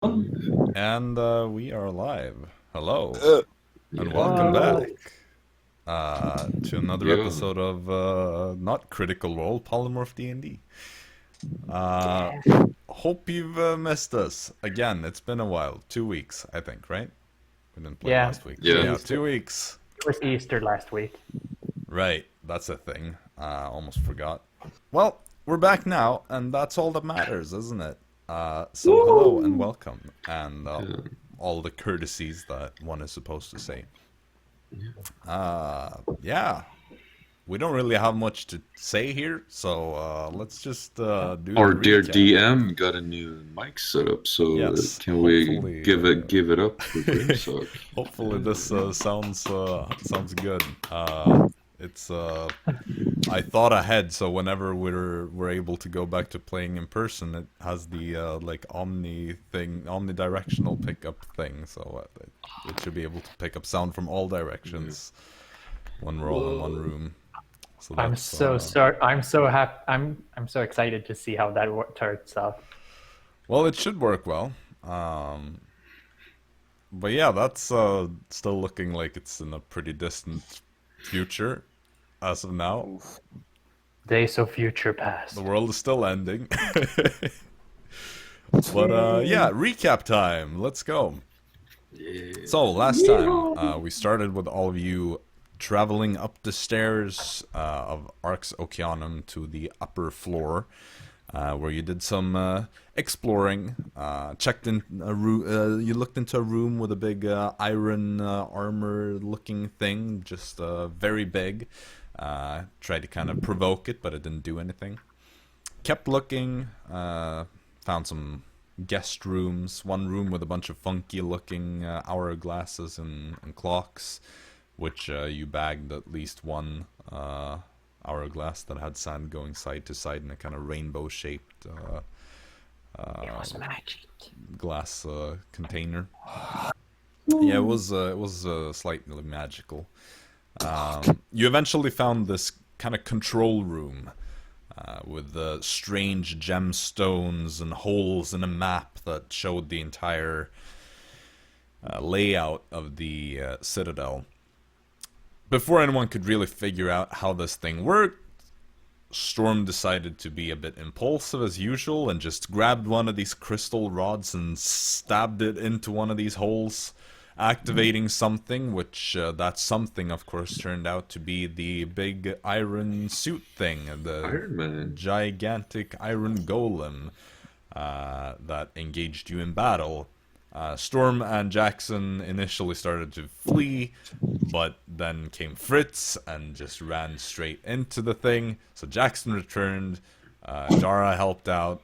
And we are live. Hello, and welcome What? back to another Yeah. episode of not Critical Role, Polymorphed D&D. Yes. Hope you've missed us. Again, it's been a while. 2 weeks, I think, right? We didn't play Yeah. last week. Yeah. Yeah, 2 weeks. It was Easter last week. Right, that's a thing. Almost forgot. Well, we're back now, and that's all that matters, isn't it? So hello and welcome, and all the courtesies that one is supposed to say. Yeah, we don't really have much to say here, so let's just do Our the dear recap. DM got a new mic setup, so Yes, can we hopefully, give it up for Grimsock? Hopefully this sounds good. It's I thought ahead, so whenever we're able to go back to playing in person, it has the like omnidirectional pickup thing, so it should be able to pick up sound from all directions when we're all in one room. So I'm that's, so sorry. I'm so happy. I'm so excited to see how that turns out. well, it should work well. But yeah, that's still looking like it's in a pretty distant future as of now. Days of future past. The world is still ending. But yeah, recap time. Let's go. Yeah. So last time we started with all of you traveling up the stairs of Arx Oceanum to the upper floor, where you did some exploring. Checked in a room. You looked into a room with a big iron armor-looking thing, just very big. Tried to kind of provoke it, but it didn't do anything. Kept looking. Found some guest rooms. One room with a bunch of funky-looking hourglasses and clocks, which you bagged at least one hourglass that had sand going side to side in a kind of rainbow-shaped It was magic. glass container. Yeah, it was slightly magical. You eventually found this kind of control room with strange gemstones and holes in a map that showed the entire layout of the citadel. Before anyone could really figure out how this thing worked, Storm decided to be a bit impulsive as usual and just grabbed one of these crystal rods and stabbed it into one of these holes, activating something, which that something, of course, turned out to be the big iron suit thing, the Iron Man. gigantic iron golem that engaged you in battle. Storm and Jaxson initially started to flee, but then came Fritz and just ran straight into the thing. So Jaxson returned, Dara helped out.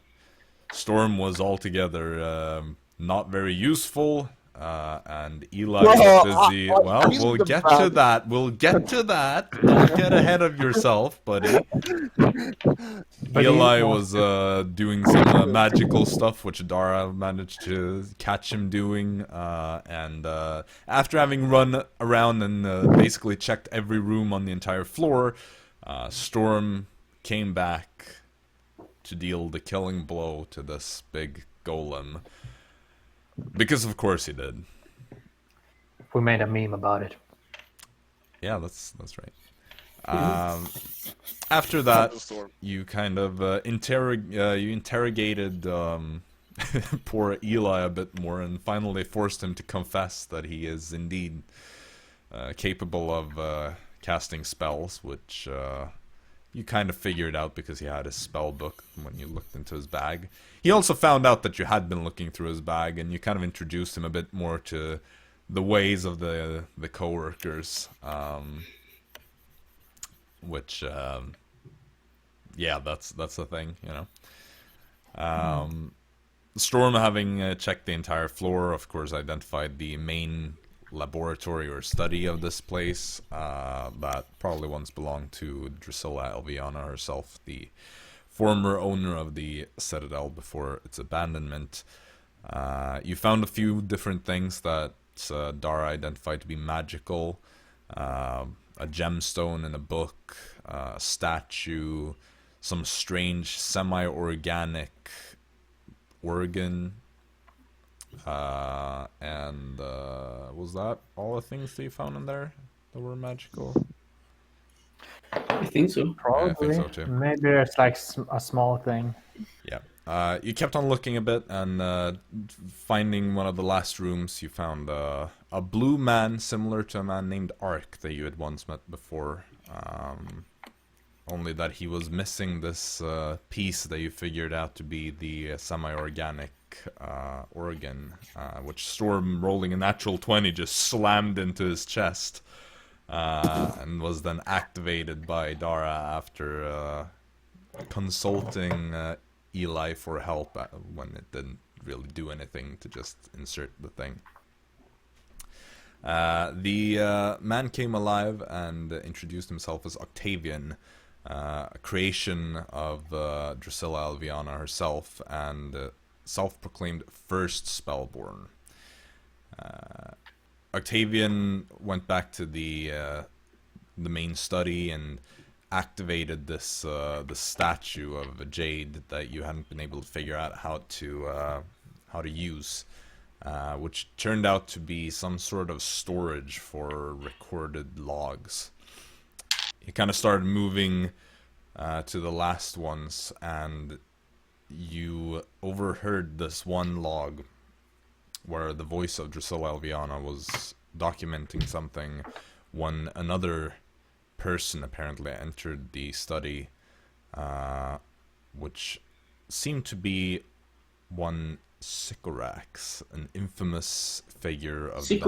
Storm was altogether not very useful, and Eli was busy. Well, we'll get to that. We'll get to that. Don't get ahead of yourself, buddy. Eli was doing some magical stuff, which Dara managed to catch him doing. And after having run around and basically checked every room on the entire floor, Storm came back to deal the killing blow to this big golem. Because of course he did. We made a meme about it. Yeah, that's right. After that, you kind of interrogated poor Eli a bit more, and finally forced him to confess that he is indeed capable of casting spells, which you kind of figured out because he had his spell book when you looked into his bag. He also found out that you had been looking through his bag, and you kind of introduced him a bit more to the ways of the co-workers, which yeah, that's the thing, you know. Storm, having checked the entire floor, of course identified the main laboratory or study of this place that probably once belonged to Drusilla Elviana herself, the former owner of the Citadel before its abandonment. You found a few different things that Dara identified to be magical. A gemstone in a book, a statue, some strange semi-organic organ, And was that all the things that you found in there that were magical? I think so. Probably. Yeah, I think so too. Maybe there's like a small thing. Yeah. You kept on looking a bit, and finding one of the last rooms, you found a blue man similar to a man named Ark that you had once met before. Only that he was missing this piece that you figured out to be the semi-organic organ, which Storm, rolling a natural 20, just slammed into his chest, and was then activated by Dara after consulting Eli for help when it didn't really do anything to just insert the thing. The man came alive and introduced himself as Octavian, a creation of Drusilla Alviana herself, and self-proclaimed first Spellborn. Octavian went back to the main study and activated this statue of a jade that you hadn't been able to figure out how to use, which turned out to be some sort of storage for recorded logs. You kind of started moving to the last ones, and you overheard this one log where the voice of Drusilla Alviana was documenting something when another person apparently entered the study, which seemed to be one Sycorax, an infamous figure of the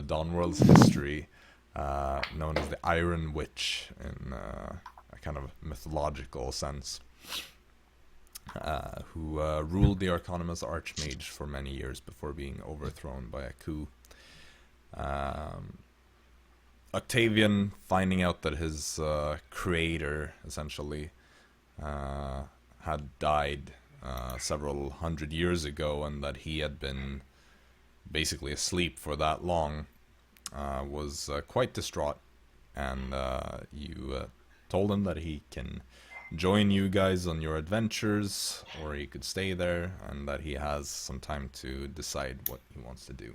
Dawnworld's history, known as the Iron Witch in a kind of mythological sense, who ruled the Arcanum as Archmage for many years before being overthrown by a coup. Octavian, finding out that his creator, essentially, had died several hundred years ago, and that he had been basically asleep for that long, was quite distraught, and you told him that he can join you guys on your adventures, or he could stay there, and that he has some time to decide what he wants to do.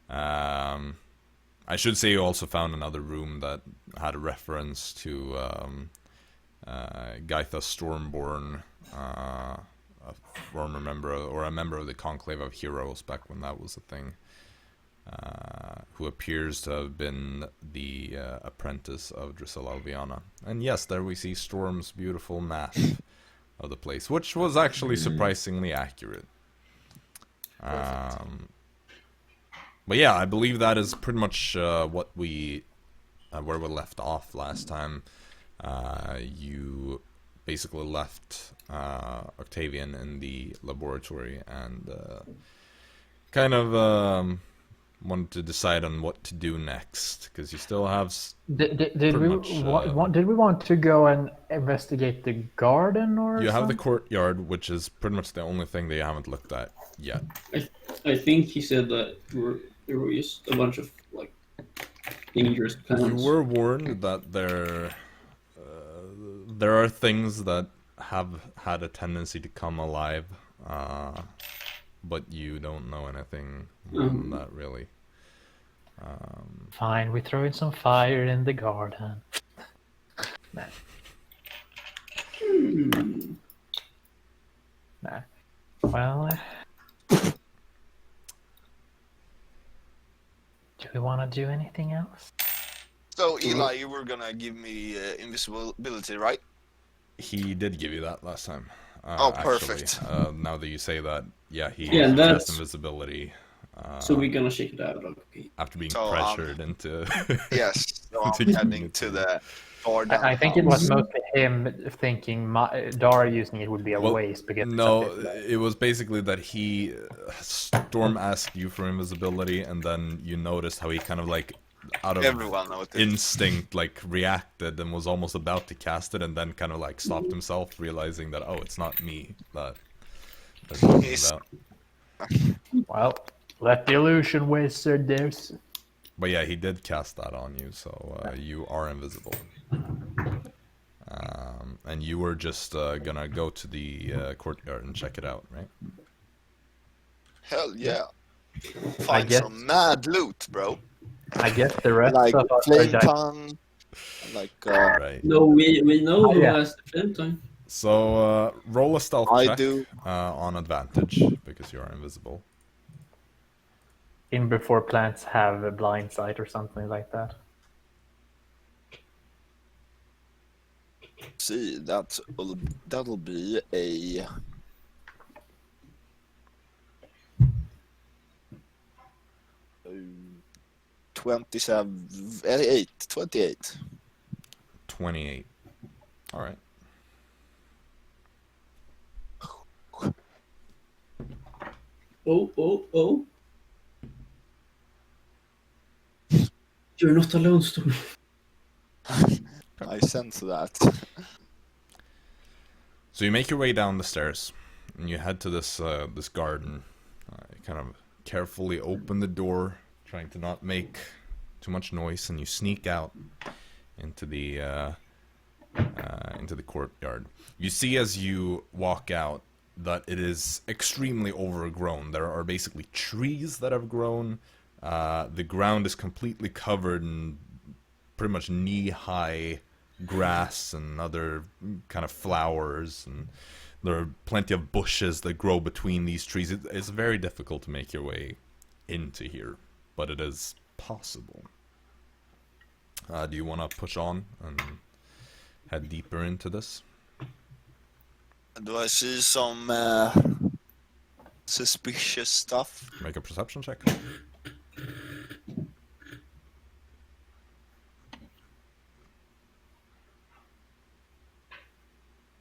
I should say you also found another room that had a reference to Gaitha Stormborn, a former member, or a member of the Conclave of Heroes back when that was a thing, who appears to have been the apprentice of Drusilla Alviana. And yes, there we see Storm's beautiful map of the place, which was actually surprisingly accurate. But yeah, I believe that is pretty much what we where we left off last time. You basically left Octavian in the laboratory and kind of wanted to decide on what to do next, because you still have Did we want to go and investigate the garden or? You have the courtyard, which is pretty much the only thing that you haven't looked at yet. I think he said that there were just a bunch of like dangerous plants. You were warned that there are things that have had a tendency to come alive, but you don't know anything more than that, really. Fine, we throw in some fire in the garden. Nah. Nah. Well, do we want to do anything else? So, Eli, you were gonna give me invisibility, right? He did give you that last time. Oh, perfect. Actually. Now that you say that, yeah, he that's has invisibility. So we're gonna check it out. Okay. After being pressured into... Yes, so I'm heading to the garden. I think it was mostly him thinking Dara using it would be a waste. Because no, it was basically that Storm asked you for invisibility, and then you noticed how he kind of like, out of instinct, like reacted and was almost about to cast it, and then kind of like stopped himself, realizing that, oh, it's not me that they're talking about. Well, let the illusion wizard there. But yeah, he did cast that on you, so you are invisible. And you were just gonna go to the courtyard and check it out, right? Hell yeah. Find guess- some mad loot, bro. I guess the rest Like of us are flame giant. tongue. Like Right. No, we know Oh, who yeah. has the flame time. So roll a stealth I check do. on advantage because you are invisible. In before plants have a blind sight or something like that. See, that'll be a 28. 28. All right. Oh. You're not alone, Storm. I sense that. So you make your way down the stairs, and you head to this this garden. You kind of carefully open the door, trying to not make too much noise, and you sneak out into the courtyard. You see as you walk out that it is extremely overgrown. There are basically trees that have grown. The ground is completely covered in pretty much knee-high grass and other kind of flowers, and there are plenty of bushes that grow between these trees. It's very difficult to make your way into here, but it is possible. Do you want to push on and head deeper into this? Do I see some suspicious stuff? Make a perception check.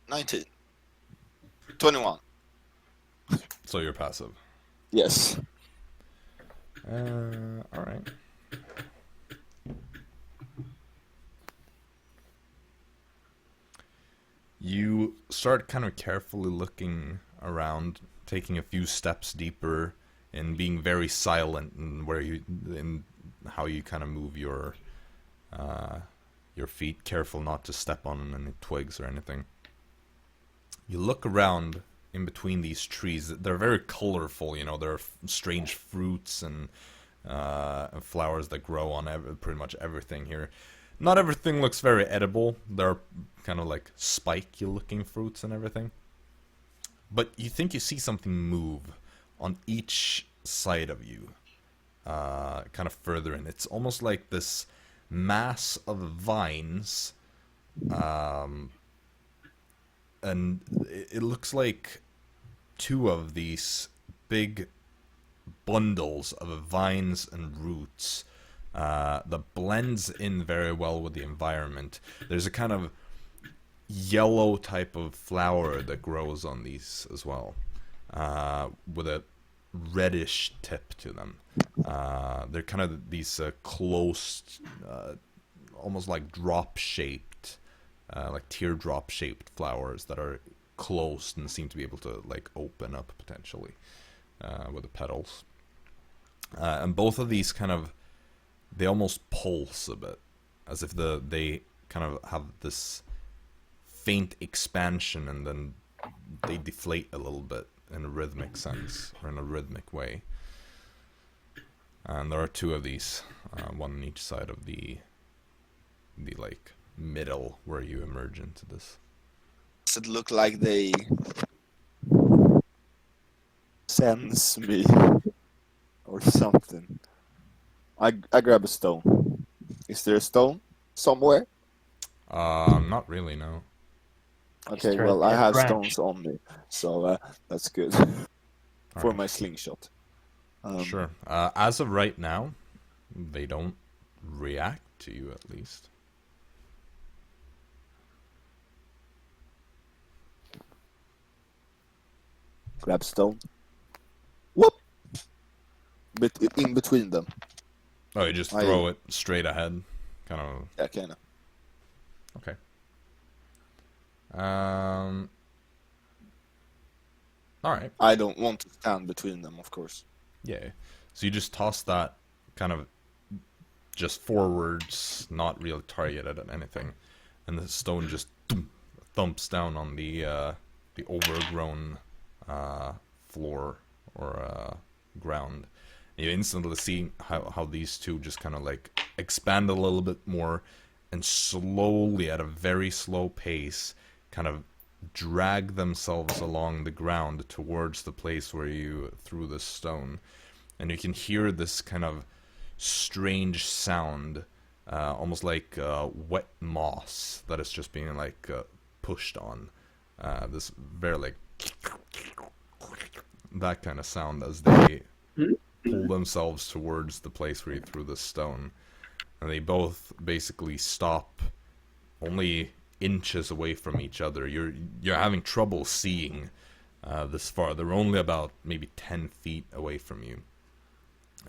19. 21. So you're passive. Yes. Alright. You start kind of carefully looking around, taking a few steps deeper, and being very silent in how you kind of move your feet, careful not to step on any twigs or anything. You look around in between these trees. They're very colorful, you know. There are strange fruits and flowers that grow on pretty much everything here. Not everything looks very edible. There are kind of like spiky looking fruits and everything. But you think you see something move on each side of you, kind of further in. It's almost like this mass of vines, and it looks like two of these big bundles of vines and roots that blends in very well with the environment. There's a kind of yellow type of flower that grows on these as well, with a reddish tip to them. They're kind of these closed, almost like drop-shaped, like teardrop-shaped flowers that are closed and seem to be able to like open up potentially with the petals. And both of these kind of, they almost pulse a bit, as if they kind of have this faint expansion and then they deflate a little bit in a rhythmic sense, or in a rhythmic way. And there are two of these, one on each side of the like middle where you emerge into this. Does it look like they sense me or something? I grab a stone. Is there a stone somewhere? Not really, no. Okay, Sure, well, I have branch. stones on me, so that's good for Alright. my slingshot. Sure. As of right now, they don't react to you, at least. Grab stone. Whoop! But in between them. Oh, you just throw it straight ahead, kind of. Yeah, kinda. Okay. All right. I don't want to stand between them, of course. Yeah. So you just toss that kind of just forwards, not really targeted at anything, and the stone just thumps down on the overgrown floor or ground. You instantly see how these two just kind of like expand a little bit more and slowly, at a very slow pace, kind of drag themselves along the ground towards the place where you threw the stone. And you can hear this kind of strange sound, almost like wet moss that is just being like pushed on. This very like that kind of sound as they pull themselves towards the place where you threw the stone. And they both basically stop only inches away from each other. You're having trouble seeing this far. They're only about maybe 10 feet away from you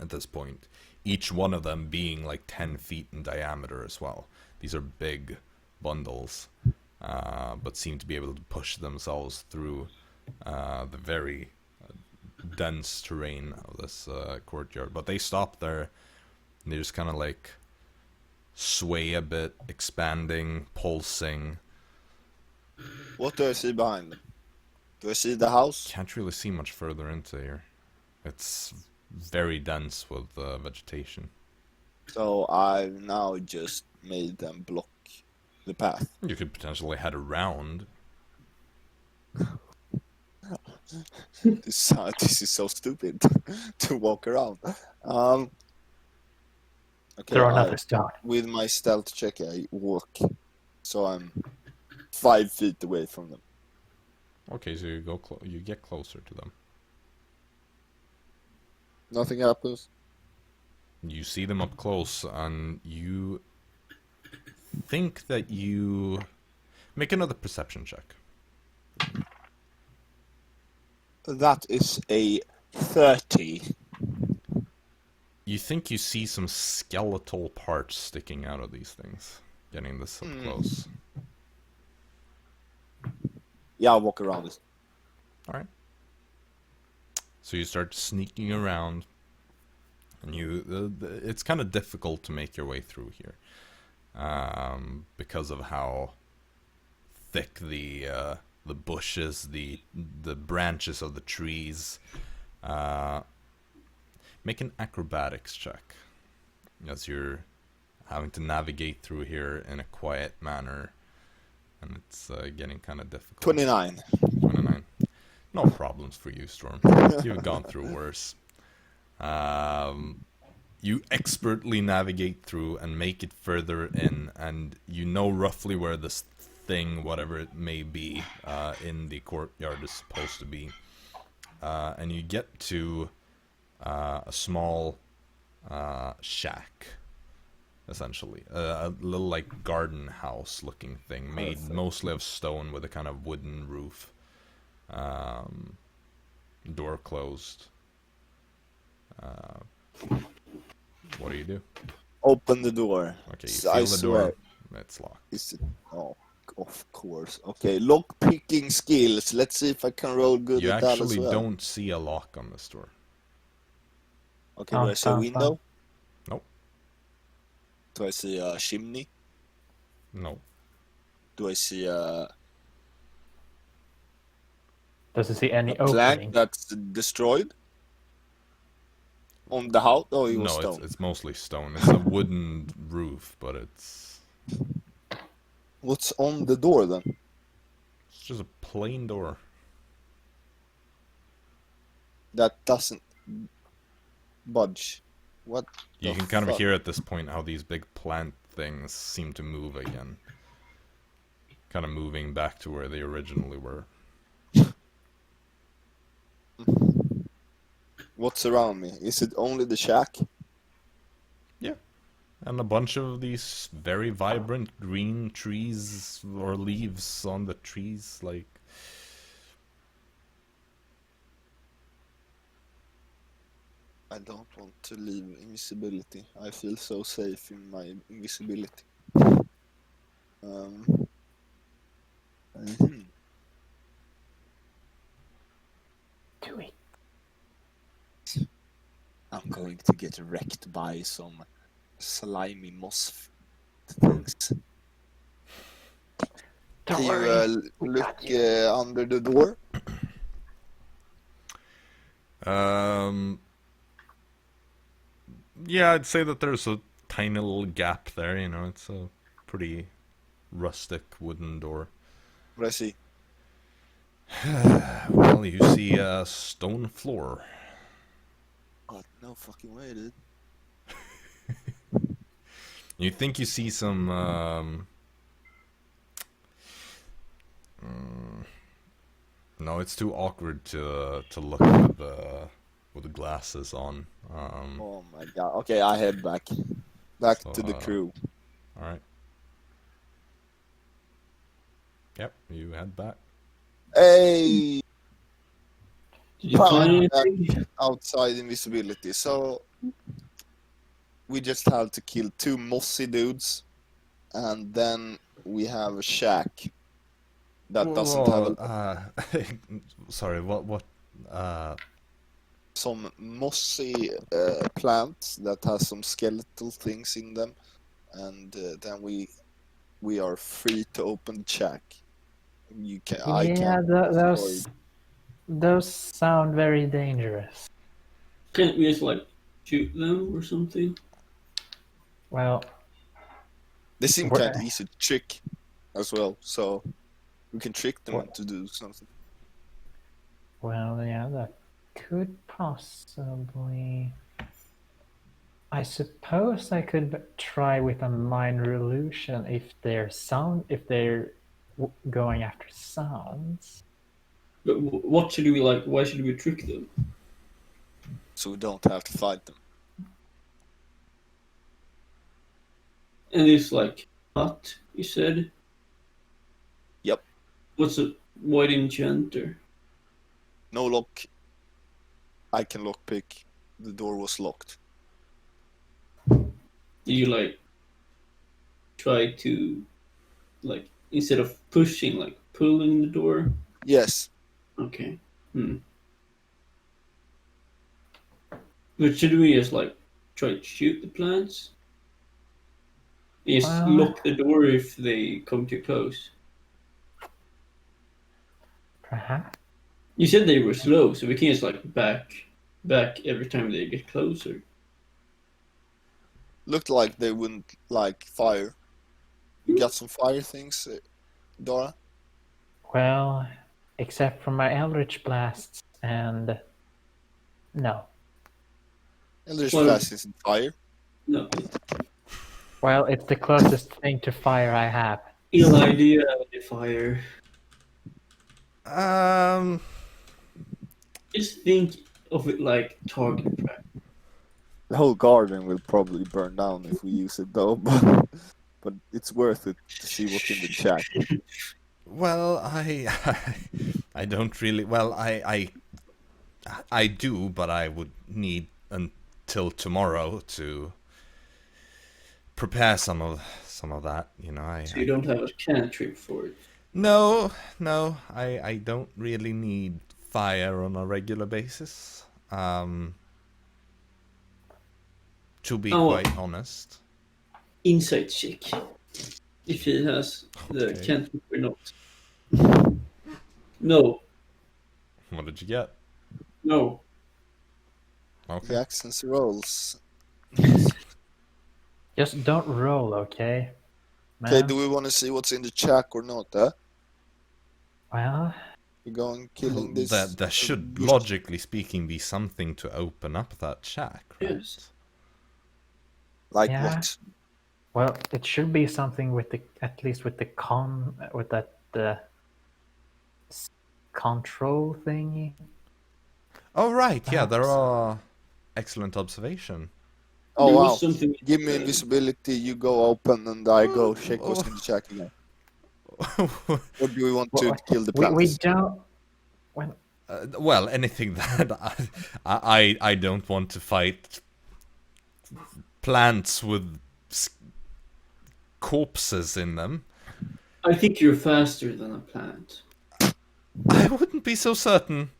at this point. Each one of them being like 10 feet in diameter as well. These are big bundles, but seem to be able to push themselves through the very dense terrain of this courtyard. But they stop there, and they just kind of like sway a bit, expanding, pulsing. What do I see behind them? Do I see the house? Can't really see much further into here. It's very dense with vegetation. So I've now just made them block the path. You could potentially head around. This is so stupid to walk around. Okay, Throw another stone. with my stealth check, I walk, so I'm 5 feet away from them. Okay, so you go you get closer to them. Nothing happens. You see them up close, and you think that you make another perception check. That is a 30. You think you see some skeletal parts sticking out of these things, getting this up close. Yeah, I'll walk around it. Alright. So you start sneaking around, and it's kind of difficult to make your way through here, because of how thick the bushes, the branches of the trees. Make an acrobatics check, as you're having to navigate through here in a quiet manner, and it's getting kind of difficult. 29. 29. No problems for you, Storm. You've gone through worse. You expertly navigate through and make it further in, and you know roughly where this thing, whatever it may be, in the courtyard is supposed to be. And you get to a small shack, essentially. A little like garden house looking thing, made mostly of stone with a kind of wooden roof. Door closed. What do you do? Open the door. Okay, you feel the door. It's locked. Is it? Oh, of course. Okay, lock picking skills. Let's see if I can roll good You at that as actually well. don't see a lock on this door. Okay, do I see a window? Nope. Do I see a chimney? No. Do I see a Does it see any plank opening? that's destroyed? On the house? Oh, it was No, stone. it's mostly stone. It's a wooden roof, but it's What's on the door then? just a plain door. That doesn't budge. What? You the can kind of fuck? hear at this point how these big plant things seem to move again. Kind of moving back to where they originally were. What's around me? Is it only the shack? Yeah. And a bunch of these very vibrant green trees or leaves on the trees, like... I don't want to leave invisibility. I feel so safe in my invisibility. Do it. I'm going to get wrecked by some slimy moss things. Don't Can worry. you we look got you. under the door? Yeah, I'd say that there's a tiny little gap there, you know, it's a pretty rustic wooden door. What I see? Well, you see a stone floor. Oh, no fucking way, dude. You think you see some, no, it's too awkward to look with the glasses on. Oh my god. Okay, I head back. Back So, to the crew. Alright. Yep, you head back. Hey! Did you find Back anything? outside invisibility. So we just have to kill 2 mossy dudes, and then we have a shack that doesn't have sorry, what, some mossy plants that has some skeletal things in them, and then we are free to open the shack. You can. I Yeah, can. those sound very dangerous. Can't we just like shoot them or something? Well, They seem Wha- kind of easy to trick as well, so we can trick them What? to do something. well, yeah, that could possibly. I suppose I could try with a minor illusion if they're going after sounds. But what should we like? Why should we trick them? So we don't have to fight them. And it's like hut, you said. Yep. What's a white enchanter? No lock. I can lockpick. The door was locked. Did you like try to like instead of pushing, like pulling the door? Yes. Okay. But should we just like try to shoot the plants? Just Well- lock the door if they come too close. Perhaps. You said they were slow, so we can just like back every time they get closer. Looked like they wouldn't like fire. You got some fire things, Dara? Well, except for my Eldritch Blasts and. No. Eldritch Well- Blast isn't fire. No. Well, it's the closest thing to fire I have. Ill idea with the fire. Just think of it like target practice. The whole garden will probably burn down if we use it though, but it's worth it to see what's in the shack. well, I don't really, well, I do, but I would need until tomorrow to prepare some of that, you know. So you don't have a cantrip for it. No, I don't really need fire on a regular basis. To be quite honest. Insight check. If he has the Okay. cantrip or not. No. What did you get? No. Okay. Jackson's rolls. Just don't roll, okay? Man. Okay, do we want to see what's in the shack or not? Well, We're going killing this. There should, logically speaking, be something to open up that shack, right? Yes. Like Yeah. what? well, it should be something with at least with the control thingy. Oh, right, yeah, there Perhaps. are... Excellent observation. Oh There wow. was something. Give me invisibility, you go open and I go check what's in the shack again. Or do we want to Well, kill the We plants? don't. Well, Well, anything that I don't want to fight plants with corpses in them. I think you're faster than a plant. I wouldn't be so certain.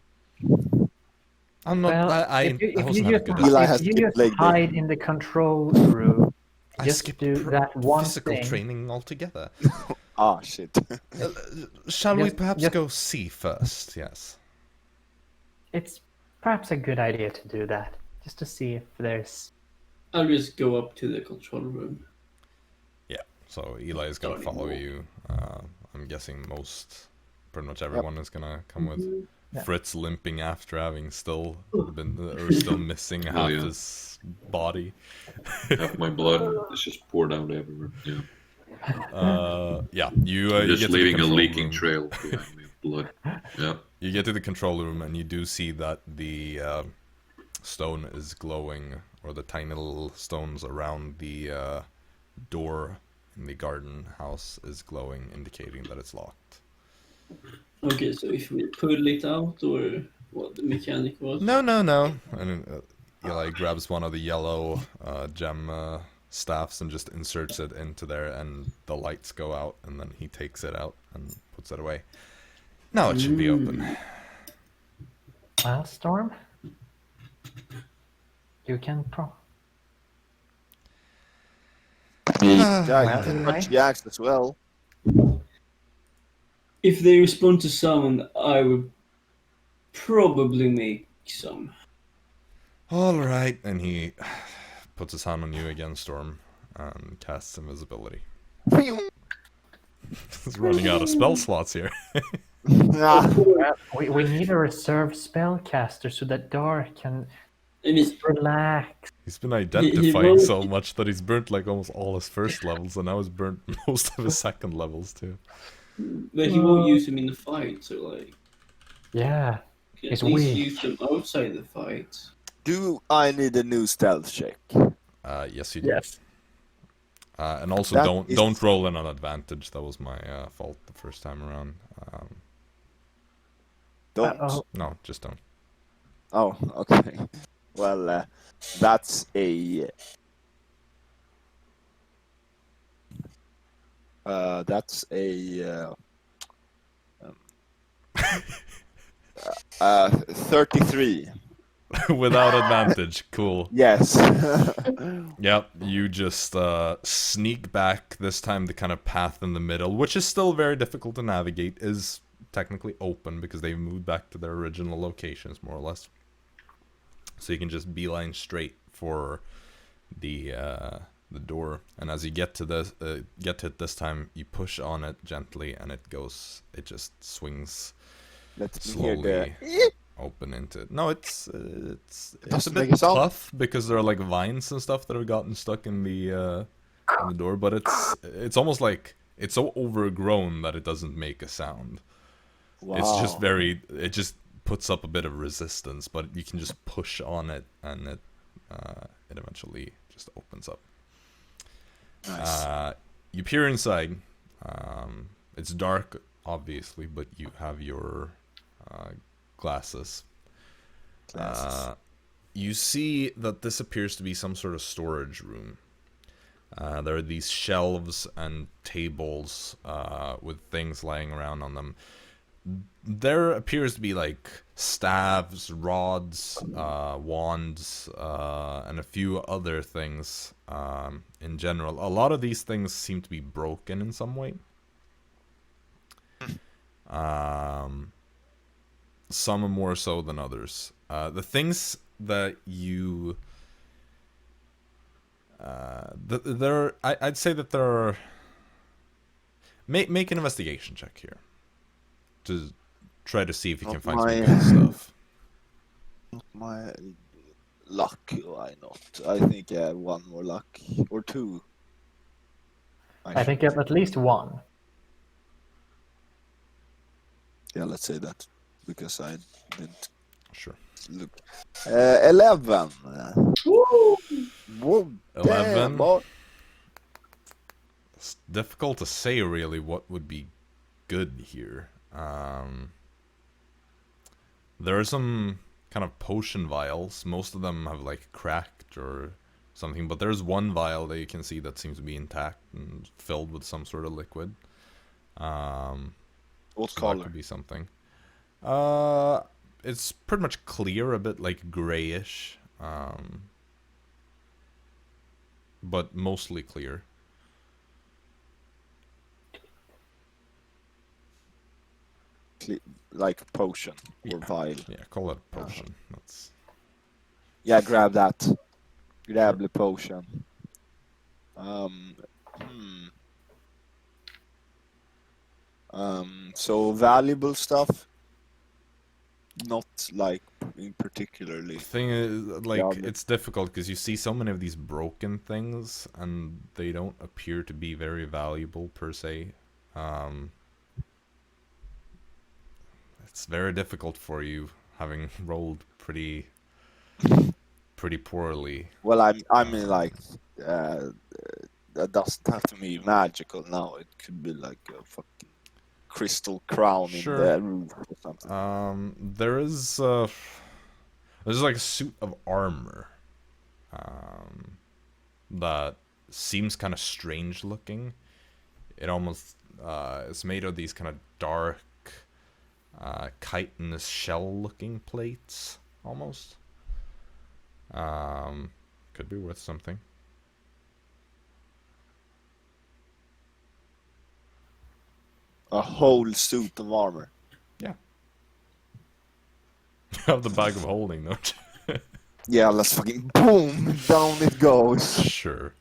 I'm not. well, I if you wasn't having a good. Eli if has you skipped just leg day. hide in the control room, I just skipped do that one physical thing. training altogether. Ah shit. Shall we Just- perhaps just- go see first? Yes. It's perhaps a good idea to do that, just to see if there's I'll just go up to the control room. Yeah, so Eli is gonna follow you. I'm guessing pretty much everyone is gonna come with. Yeah. Fritz limping after having still still missing half yeah. his body. Half my blood is just poured out everywhere. Yeah. Yeah, you Just get leaving to a the control leaking room. trail behind me of blood. Yeah. You get to the control room and you do see that the stone is glowing, or the tiny little stones around the door in the garden house is glowing, indicating that it's locked. Okay, so if we pull it out, or what the mechanic was? No. And Eli grabs one of the yellow gem staffs and just inserts it into there, and the lights go out, and then he takes it out and puts it away. Now it should be open. Storm? You can Yeah, you can touch the axe as well. If they respond to sound, I would probably make some. Alright, and he puts his hand on you again, Storm, and casts invisibility. He's running out of spell slots here. we need a reserve spellcaster so that Dara can relax. He's been identifying so much that he's burnt like almost all his first levels, and now he's burnt most of his second levels too. But he won't use them in the fight, so like... Yeah. At least use them outside the fight. Do I need a new stealth check? Yes, you do. Yes. And also don't roll in an advantage. That was my fault the first time around. Don't? No, just don't. Oh, okay. Well, that's a... That's a... 33. Without advantage, cool. Yes. Yep, you just sneak back. This time the kind of path in the middle, which is still very difficult to navigate, is technically open because they've moved back to their original locations, more or less. So you can just beeline straight for the door, and as you get to it this time, you push on it gently, and it just swings slowly open into it. No, it's a bit tough because there are like vines and stuff that have gotten stuck in the door, but it's almost like it's so overgrown that it doesn't make a sound. Wow. It's just it just puts up a bit of resistance, but you can just push on it, and it eventually just opens up. Nice. You peer inside. It's dark, obviously, but you have your glasses. You see that this appears to be some sort of storage room. There are these shelves and tables with things lying around on them. There appears to be like staves, rods, wands, and a few other things in general. A lot of these things seem to be broken in some way. Some are more so than others. The things that you... I'd say that there are... Make an investigation check here. To try to see if you can find some good stuff. Not my luck, why not? I think I have one more luck. Or two. I think you have at least one. Yeah, let's say that. Because I didn't look. 11. Woo! Whoa, 11. Damn, it's difficult to say really what would be good here. There are some kind of potion vials. Most of them have like cracked or something, but there's one vial that you can see that seems to be intact and filled with some sort of liquid. What So color? that could be something. It's pretty much clear, a bit like grayish, but mostly clear. Like potion or vial. Yeah, call it a potion. That's Yeah, grab that. Grabbly potion. Hmm. So valuable stuff. Not like in particularly. The thing is, like, Yeah, it's difficult because you see so many of these broken things, and they don't appear to be very valuable per se. It's very difficult for you, having rolled pretty poorly. Well, I mean, like, that doesn't have to be magical now. It could be like a fucking crystal crown Sure. in the roof or something. There's like a suit of armor, that seems kind of strange looking. It almost is made of these kind of dark, chitinous shell-looking plates, almost. Could be worth something. A whole suit of armor. Yeah. You have the bag of holding, don't you? Yeah, let's fucking boom, down it goes. Sure.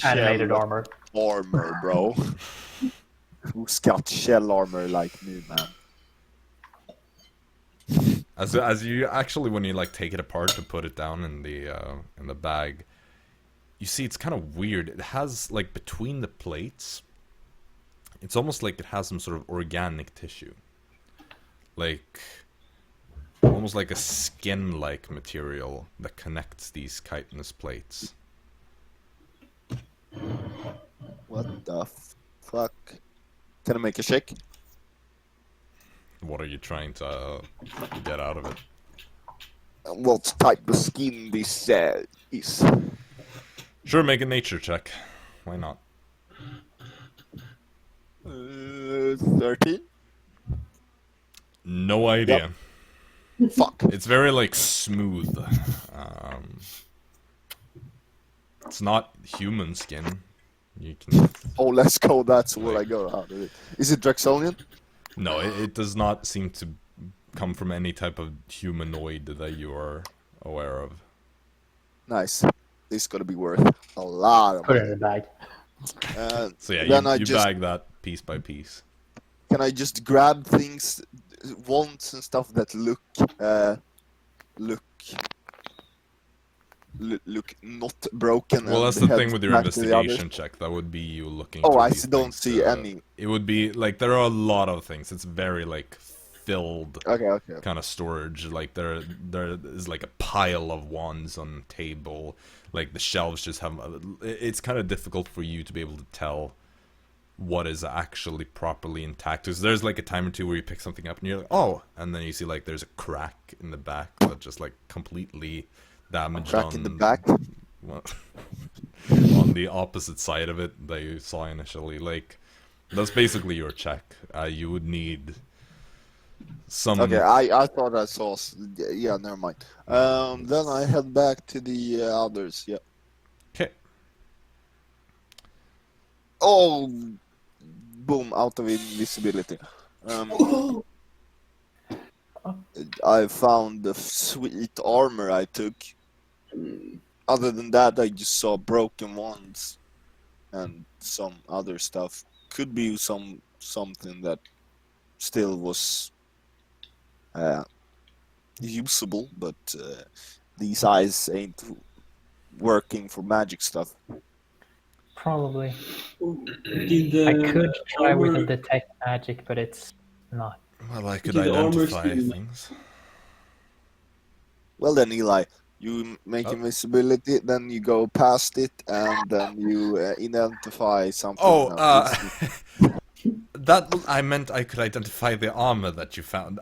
Animated armor. Armor, bro. Who's got shell armor like me, man? As you actually, when you like take it apart to put it down in the bag, you see it's kind of weird. It has, like, between the plates, it's almost like it has some sort of organic tissue, like almost like a skin-like material that connects these chitinous plates. What the fuck? Can I make a check? What are you trying to get out of it? What type of skin this is? Sure, make a nature check. Why not? 13? No idea. Fuck. It's very, like, smooth. It's not human skin. You can... Oh, let's go. That's what I got out of it. Is it Jaxsonian? No, it does not seem to come from any type of humanoid that you are aware of. Nice. This is gonna be worth a lot of Put it money. in the bag. So yeah, Then you bag that piece by piece. Can I just grab things, wands and stuff that look not broken? Well, that's and the head thing with your back to the others? investigation check. That would be you looking. Oh, through I these don't things, see any. It would be like there are a lot of things. It's very like filled Okay. kind of storage. Like there is like a pile of wands on the table. Like the shelves just have. It's kind of difficult for you to be able to tell what is actually properly intact. Because there's like a time or two where you pick something up and you're like, oh, and then you see like there's a crack in the back that just like completely damaged. Crack in the back. Well, on the opposite side of it that you saw initially. Like, that's basically your check. You would need some... Okay, I thought I saw... Yeah, never mind. Then I head back to the others, yeah. Okay. Oh! Boom, out of invisibility. I found the sweet armor I took. Other than that, I just saw broken ones and some other stuff. Could be something that still was usable, but these eyes ain't working for magic stuff. Probably. Did I could try with armor- a detect magic, but it's not. Well, I could Did the armor identify skin- things. Well then, Eli, you make invisibility, then you go past it, and then you identify something. Oh, else. that I meant I could identify the armor that you found.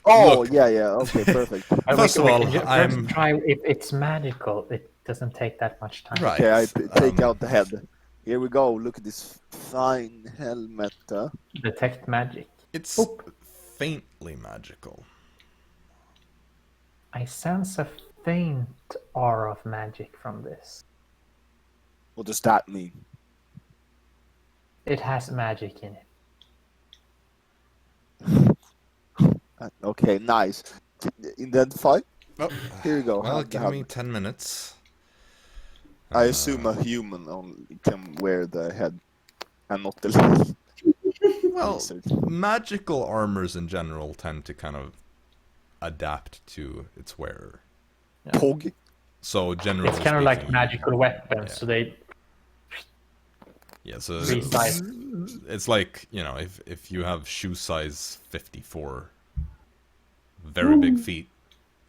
Oh, Look. yeah, okay, perfect. First of all, Let's try if it's magical. It doesn't take that much time. Right. Okay, I take out the head. Here we go. Look at this fine helmet. Detect magic. It's Oop. faintly magical. I sense a faint aura of magic from this. What does that mean? It has magic in it. Okay, nice. identify? Oh, Here you go. well, have the give me helmet. 10 minutes. I assume a human only can wear the head and not the leg. Well, Lizard. magical armors in general tend to kind of adapt to its wearer. Pog. So generally It's kind of like speaking, magical weapons, Yeah. so they Yeah, so resize. it's like, you know, if you have shoe size 54, very big feet,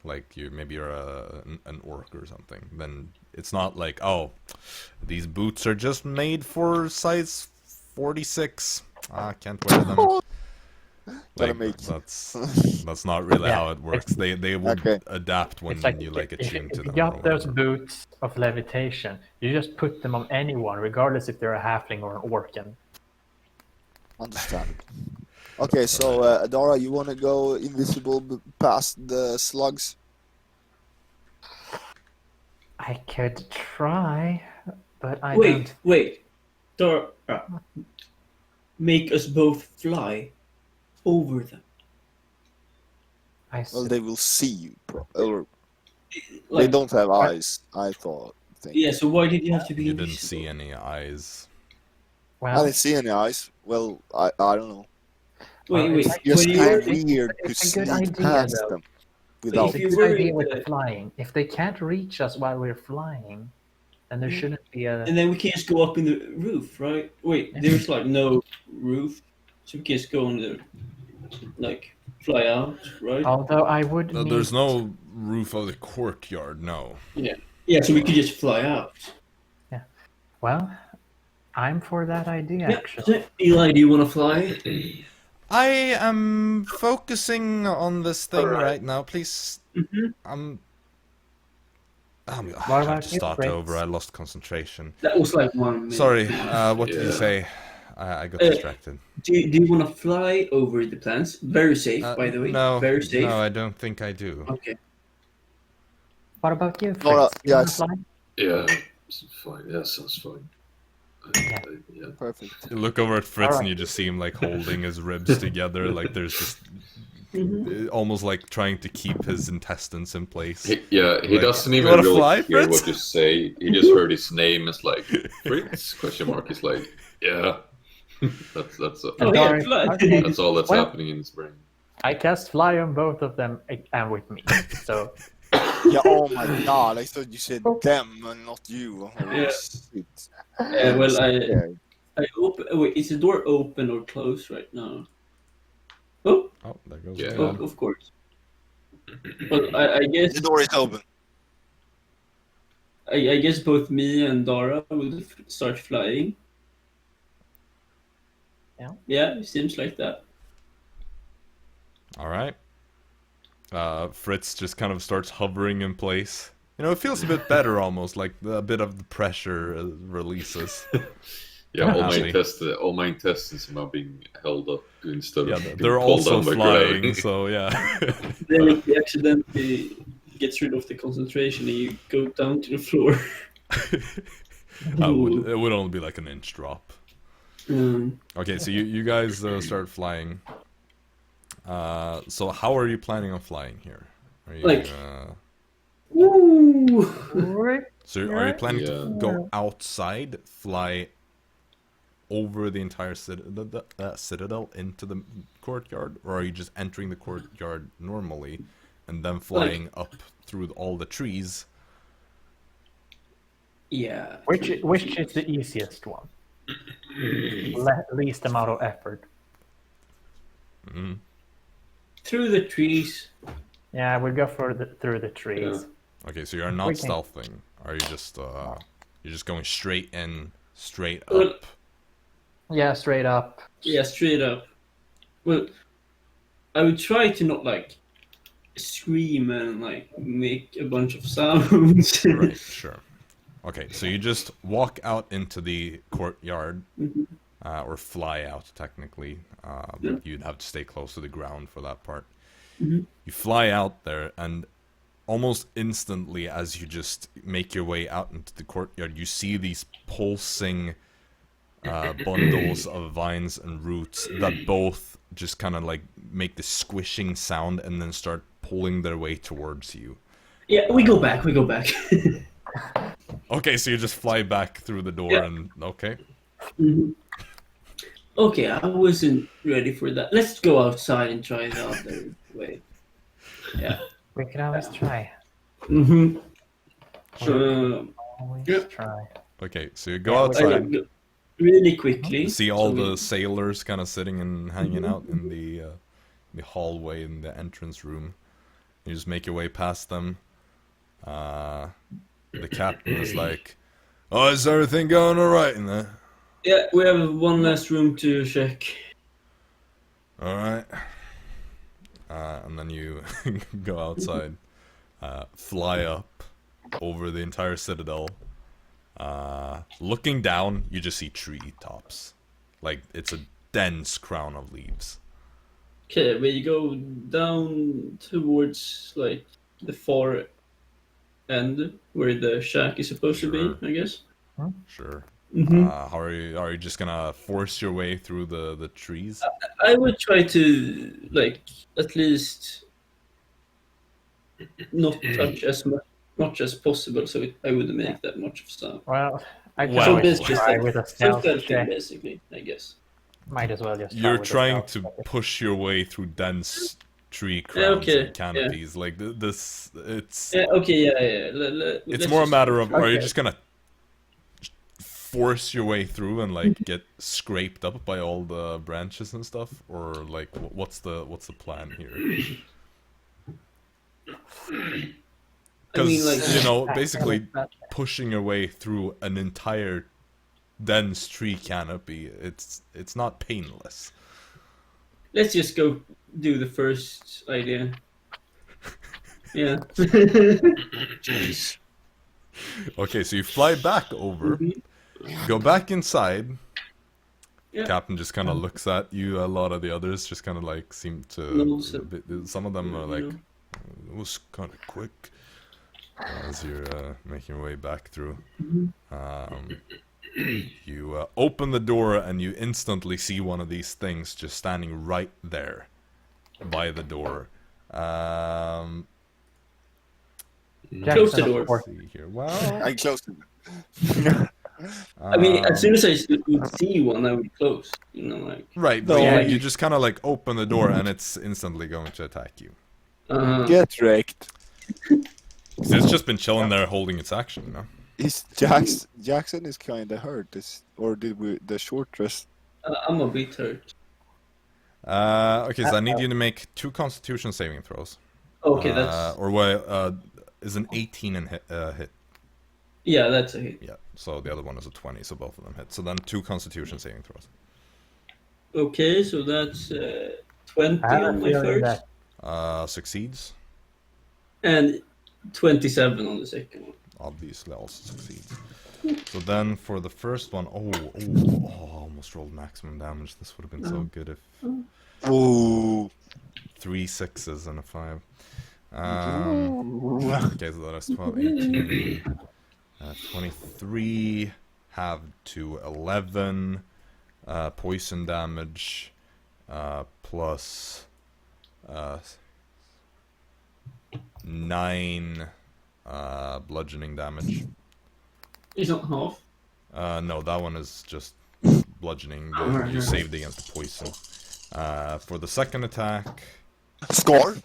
like you're an orc or something, then it's not like, oh, these boots are just made for size 46. I can't wear them. Gotta Like, make- that's not really Yeah, how it works. They would Okay. adapt when It's like you like if attune to you them. got or those whatever. boots of levitation, you just put them on anyone, regardless if they're a halfling or an orcan. Understand. Okay, so Dara, you wanna go invisible past the slugs? I could try, but I Wait. Dara, make us both fly over them. I Well, they will see you, or they Like, don't have eyes. I think. yeah, so why did you have to be You didn't invisible? see any eyes. I well, didn't see any eyes. Well, I don't know. Wait, Well, wait. it's Just When you kind were, of weird to it's a good sneak idea, past though. them If without. it's a you good were idea in with the- the flying. If they can't reach us while we're flying, then there shouldn't be a. and then we can just go up in the roof, right? Wait, there's like no roof, so we can just go on the, like, fly out, right? Although I would No, need. there's no roof of the courtyard. No. Yeah, so we could just fly out. Well, I'm for that idea, Yeah. actually. So, Eli, do you want to fly? I am focusing on this thing Alright. right now. Please, Mhm. I What have about to you, start Fritz? over. I lost concentration. That was like 1 minute. Sorry. What did you Yeah. say? I got Uh, distracted. Do you want to fly over the plants? Very safe, by the way. No, Very safe. no, I don't think I do. Okay. What about you, Fritz? Nora, You wanna yes. fly? Yeah, it's fine. Yeah, sounds fine. Yeah. Perfect. You look over at Fritz and Alright. you just see him like holding his ribs together, like there's just almost like trying to keep his intestines in place. He Like, doesn't you even wanna really fly, hear Fritz? what you say. He just heard his name. It's like Fritz? Question mark. He's like, yeah. that's Oh, yeah, Sorry. fly. Okay. that's all that's Well- happening in his brain. I cast fly on both of them and with me. So Yeah. Oh my God! I thought you said them and not you. Oh, Yeah. shit. Well, Yeah. I open. Wait, is the door open or closed right now? Oh, Oh, there goes Yeah. the oh, of course. Well, I guess The door is open. I guess both me and Dara will start flying. Yeah. Yeah, it seems like that. All right. Fritz just kind of starts hovering in place. You know, it feels a bit better almost, like a bit of the pressure releases. Yeah, Happy. all my intestines are now being held up instead Yeah, of being they're pulled also down by flying, gravity. so yeah. Then if you accidentally gets rid of the concentration and you go down to the floor. It would only be like an inch drop. Um, Okay, so you guys start flying. So how are you planning on flying here? Are you, Like- Woo! so are you planning to Yeah. go outside, fly over the entire citadel into the courtyard, or are you just entering the courtyard normally and then flying up through all the trees? yeah. Which is the easiest one? Least amount of effort. Hmm. Through the trees. Yeah, we'll go for through the trees. Okay, so you're not We can- stealthing. Are you just you're just going straight in, straight Well- up? Yeah, straight up. Yeah, straight up. Well, I would try to not like scream and like make a bunch of sounds. Right, sure. Okay, so you just walk out into the courtyard, Mhm. or fly out technically. Yeah. You'd have to stay close to the ground for that part. Mhm. You fly out there, and almost instantly, as you just make your way out into the courtyard, you see these pulsing bundles of vines and roots that both just kind of like make this squishing sound and then start pulling their way towards you. Yeah, we go back. Okay, so you just fly back through the door and... Okay. Mm-hmm. Okay, I wasn't ready for that. Let's go outside and try the other way. Yeah. We can always try. Mm-hmm. Always try. Okay, so you go outside. Really quickly. You see all the sailors kind of sitting and hanging out in the hallway in the entrance room. You just make your way past them. The captain is like, "Oh, is everything going alright in there?" Yeah, we have one last room to check. Alright. And then you go outside, fly up over the entire citadel. Looking down, you just see tree tops. Like, it's a dense crown of leaves. Okay, we go down towards, like, the far end, where the shack is supposed to be, I guess. Sure. Mm-hmm. How are you just gonna force your way through the trees? I would try to, like, at least not touch as much as possible, so I wouldn't make that much of sound. Well, I can Well, always basically, try with a stealth stealth check. basically, I guess. Might as well just try You're with a trying stealth to check. push your way through dense tree crowns okay, and canopies. Like this, it's Yeah, okay, yeah. it's Let's more a just- matter of are you Okay. just gonna force your way through and like get scraped up by all the branches and stuff, or like what's the plan here? Because like- you know, basically pushing your way through an entire dense tree canopy, it's not painless. Let's just go do the first idea. Yeah. Jeez. Okay, so you fly back over, go back inside. Yeah. Captain just kind of looks at you. A lot of the others just kind of like seem to. Nods. Some of them are like, Yeah. it was kind of quick as you're making your way back through. You open the door and you instantly see one of these things just standing right there by the door. Close the Jaxson, door. of course. See here. Well, I closed it. I mean, as soon as I would see one, I would close. You know, like. right, No, but yeah, you just kind of like open the door and it's instantly going to attack you. Get wrecked. 'Cause it's just been chilling there holding its action, you know? Is Jaxson is kind of hurt, or did we the short rest? I'm a bit hurt. Okay, so I need you to make 2 Constitution saving throws. Okay, that's Or what? Is an 18 in hit? yeah, that's a hit. Yeah. So the other one is a 20, so both of them hit. So then 2 Constitution saving throws. Okay, so that's 20 I have on a my feeling first, that Succeeds. and 27 on the second one. Obviously, also succeeds. So then for the first one, almost rolled maximum damage. This would have been so good if Ooh. 3 6s and a 5. Okay, so that is 12, 18, 23, halved to 11, poison damage, plus 9 bludgeoning damage. It's not half. No, that one is just bludgeoning. You saved against poison. For the second attack, Scar.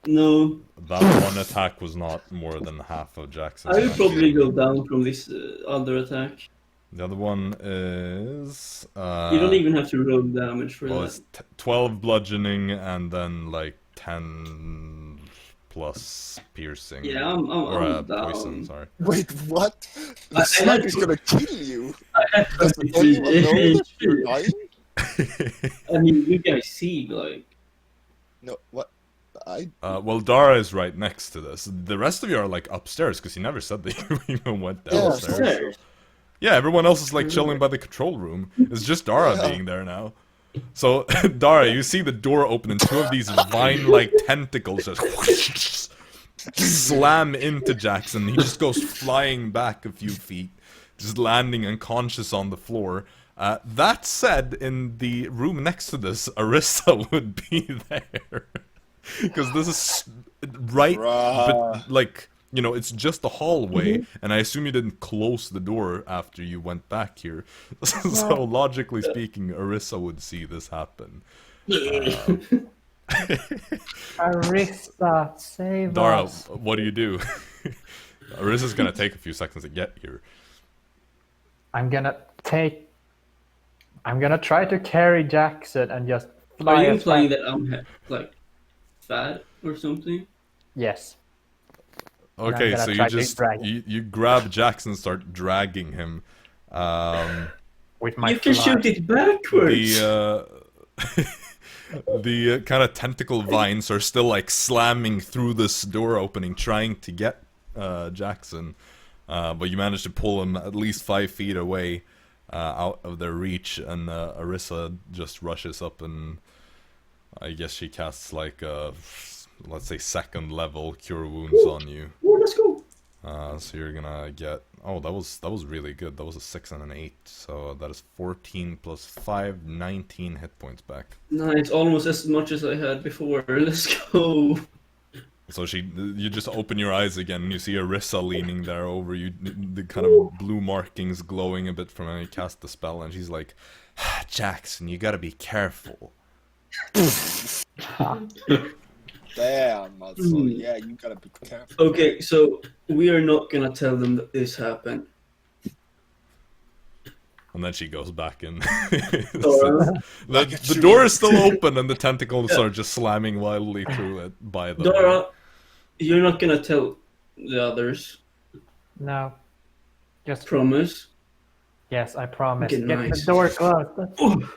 No, that one attack was not more than half of Jackson's. I would attack. probably go down from this other attack. The other one is. You don't even have to roll damage for Well, that. it's 12 bludgeoning and then like 10 plus piercing. Yeah, I'm or down. poison. Sorry. Wait, what? I The slug had is to- gonna kill you. I had Does anyone know that you're 23. dying? I mean, you guys see, like. No, what? Well, Dara is right next to this. The rest of you are like upstairs because you never said that you even went Yeah, downstairs. Upstairs. Yeah, everyone else is like chilling by the control room. It's just Dara Yeah. being there now. So, Dara, you see the door open and 2 of these vine-like tentacles just slam into Jaxson. He just goes flying back a few feet, just landing unconscious on the floor. That said, in the room next to this, Arisa would be there. Because this is right, but like, you know, it's just a hallway, and I assume you didn't close the door after you went back here. So logically speaking, Arisa would see this happen. Arisa, save Dara, us. what do? Arisa's gonna take a few seconds to get here. I'm gonna try to carry Jaxson and just fly. Are you as implying fast- that I'm like fat or something? Yes. Okay, gonna so you try to just drag him. you grab Jaxson and start dragging him. With my You can fly. shoot it backwards. The kind of tentacle vines are still like slamming through this door opening, trying to get Jaxson, but you manage to pull him at least 5 feet away, out of their reach, and Arisa just rushes up, and I guess she casts like let's say 2nd level cure wounds on you. Oh, let's go. So you're gonna get, oh, that was really good. That was a 6 and an 8, so that is 14 plus 5, 19 hit points back. Nice, almost as much as I had before. Let's go. So you just open your eyes again, and you see Arisa leaning there over you, the kind of blue markings glowing a bit from when you cast the spell, and she's like, Jaxson, you gotta be careful. Damn, also, yeah, you gotta be careful. Okay, so we are not gonna tell them that this happened. And then she goes back in. Dara, The door is still open, and the tentacles are just slamming wildly through it by the Dara, you're not gonna tell the others. No. Just Promise. yes, I promise. Okay, Get nice. the door closed. Oh.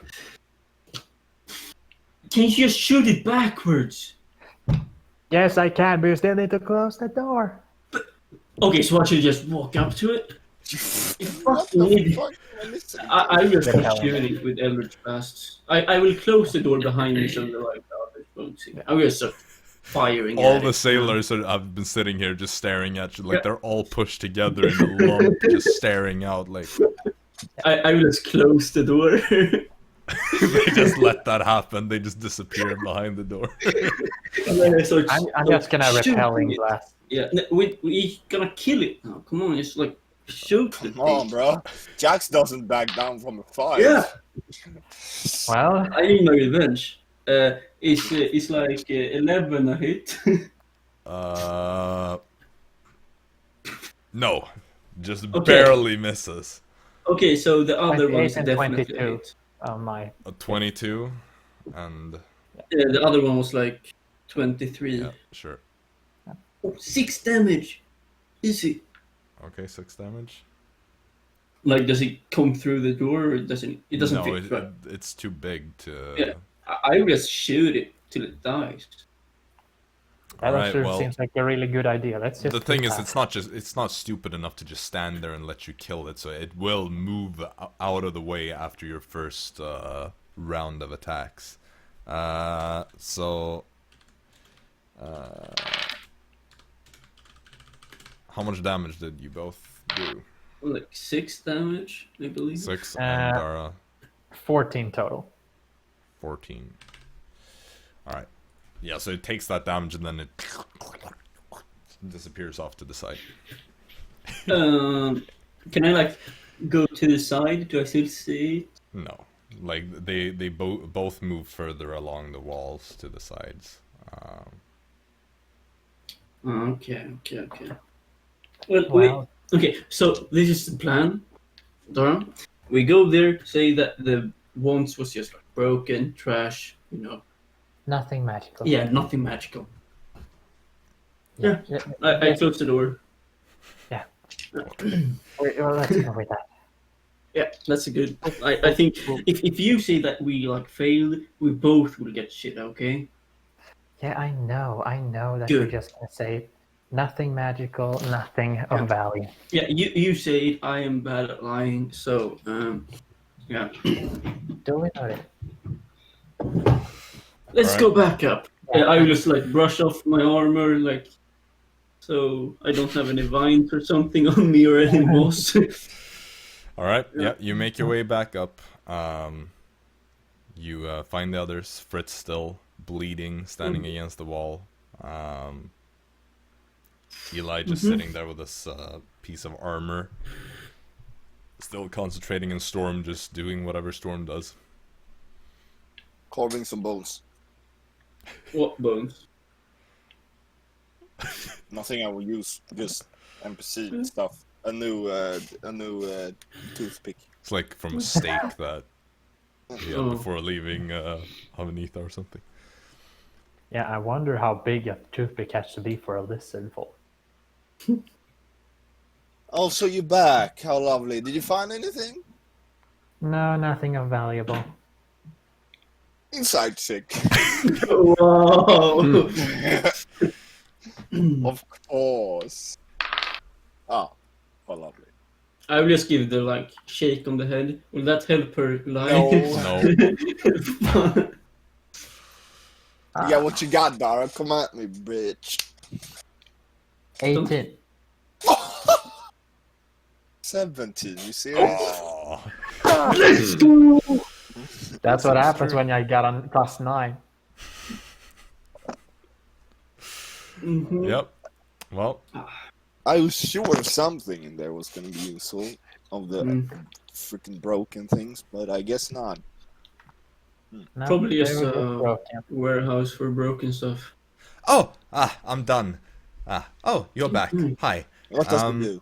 Can you just shoot it backwards? Yes, I can, but you still need to close the door. Okay, so I should just walk up to it? What the fuck am I listening to? I will The hell. shoot it with Eldritch Blasts. I will close the door behind me so the like others won't see. I will start firing. All at the it. sailors have been sitting here just staring at you, like they're all pushed together in a lump, just staring out, like I will just close the door. they just let that happen. They just disappear behind the door. And then I start I'm just gonna shooting repelling it. blast. Yeah, we gonna kill it now. Come on, just like shoot the Come on, thing. bro. Jax doesn't back down from a fight. Yeah, Well, I need my revenge. It's like 11 a hit. No, just Okay. barely misses. Okay, so the other 28 one's and definitely a 22. hit. oh my. A 22, and Yeah, the other one was like 23. yeah, sure. Oh, 6 damage. Easy. Okay, 6 damage. Like, does it come through the door or doesn't it? Doesn't No, fit, right? it's too big to. Yeah. I will just shoot it till it dies. That Alright, actually well, seems like a really good idea. Let's just the do thing is, that. it's not stupid enough to just stand there and let you kill it. So it will move out of the way after your first round of attacks. How much damage did you both do? Like 6 damage, I believe. 6 and Uh, Dara 14 total. 14. Alright. Yeah, so it takes that damage and then it disappears off to the side. Can I like go to the side? Do I still see it? No. Like, they both move further along the walls to the sides. Okay. Well, Wow. okay, so this is the plan, Dara. We go there, say that the once was just like broken, trash, you know. Nothing magical. Yeah, nothing magical. Yeah. I close the door. Well, let's go with that. Yeah, that's a good. I think if you say that we like failed, we both will get shit. Okay. Yeah, I know that Good. you're just gonna say nothing magical, nothing of value. Yeah, you say it. I am bad at lying, so yeah. Do we know it? Let's Alright. go back up. I will just like brush off my armor, like, so I don't have any vines or something on me or any moss. Alright, yeah, you make your way back up. You find the others. Fritz still bleeding, standing against the wall. Eli just sitting there with this piece of armor. Still concentrating on Storm, just doing whatever Storm does. Carving some bones. What bones? Nothing I will use. Just NPC stuff. A new toothpick. It's like from a steak that he had before leaving Havanitha or something. Yeah, I wonder how big a toothpick has to be for a Lizardfolk. Oh, so you're back. How lovely. Did you find anything? No, nothing of valuable. Inside sick. Wow. Of course. Ah, how lovely. I will just give the like shake on the head. Will that help her lie? No. Yeah, what you got, Dara? Come at me, bitch. 18. 17, you serious? Oh. Let's go. That's what happens when I got on +9. Yep. Well, I was sure something in there was gonna be useful of the freaking broken things, but I guess not. No, Probably they just were a broken. warehouse for broken stuff. oh, I'm done. Oh, you're back. Hi. What does it do?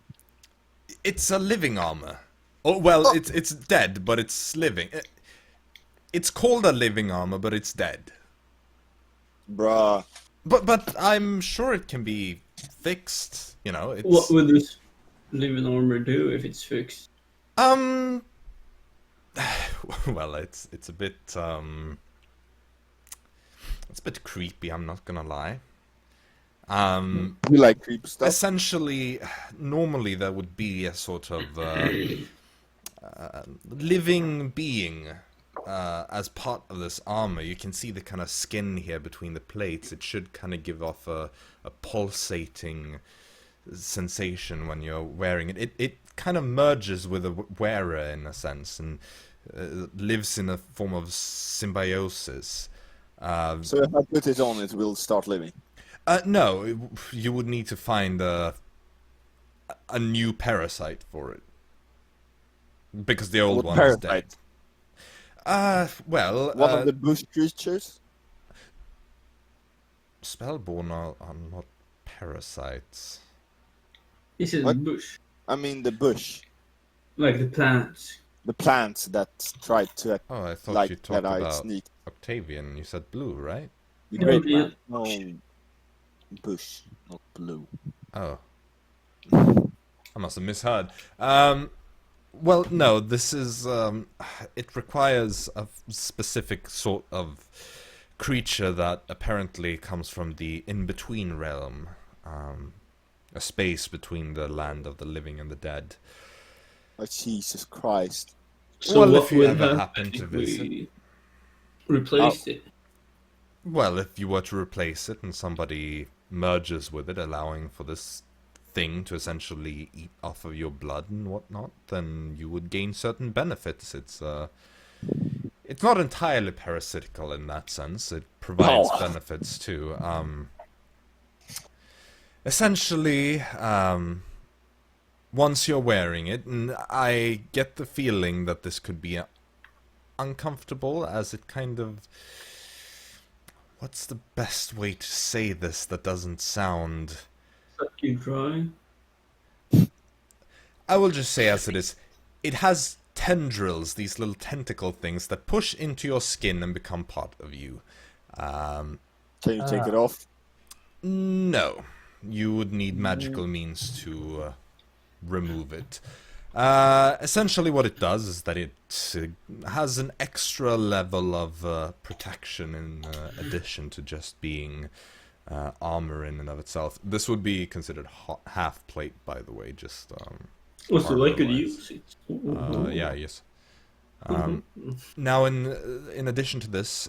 It's a living armor. Oh well, it's dead, but it's living. It's called a living armor, but it's dead. Bruh. But I'm sure it can be fixed. You know, it's What would this living armor do if it's fixed? well, it's a bit it's a bit creepy. I'm not gonna lie. We like creep stuff. Essentially, normally there would be a sort of living being as part of this armor. You can see the kind of skin here between the plates. It should kind of give off a pulsating sensation when you're wearing it. It kind of merges with the wearer in a sense and lives in a form of symbiosis. So if I put it on, it will start living. No, you would need to find a new parasite for it. Because the old one is dead. Well... One of the bush creatures? Spellborn are not parasites. This is a What? bush. I mean the bush. Like the plants. The plants that tried to Oh, I thought like you that talked I about sneaked. Octavian. You said blue, right? The No, great yeah. plant. No, bush, not blue. Oh. I must have misheard. Well, no, this is... it requires a specific sort of creature that apparently comes from the in-between realm. A space between the land of the living and the dead. Oh, Jesus Christ. So Well, what if you would ever happen happen to if visit. we replaced it? Well, if you were to replace it and somebody merges with it, allowing for this thing to essentially eat off of your blood and whatnot, then you would gain certain benefits. It's not entirely parasitical in that sense. It provides benefits too. Essentially, once you're wearing it, and I get the feeling that this could be uncomfortable, as it kind of... What's the best way to say this that doesn't sound... Suck you dry? I will just say as it is. It has tendrils, these little tentacle things that push into your skin and become part of you. Can you take it off? No. You would need magical means to remove it. Essentially what it does is that it has an extra level of protection in addition to just being armor in and of itself. This would be considered half plate, by the way, just Also, I could armor-wise. use it. Yeah, yes. Now, in addition to this,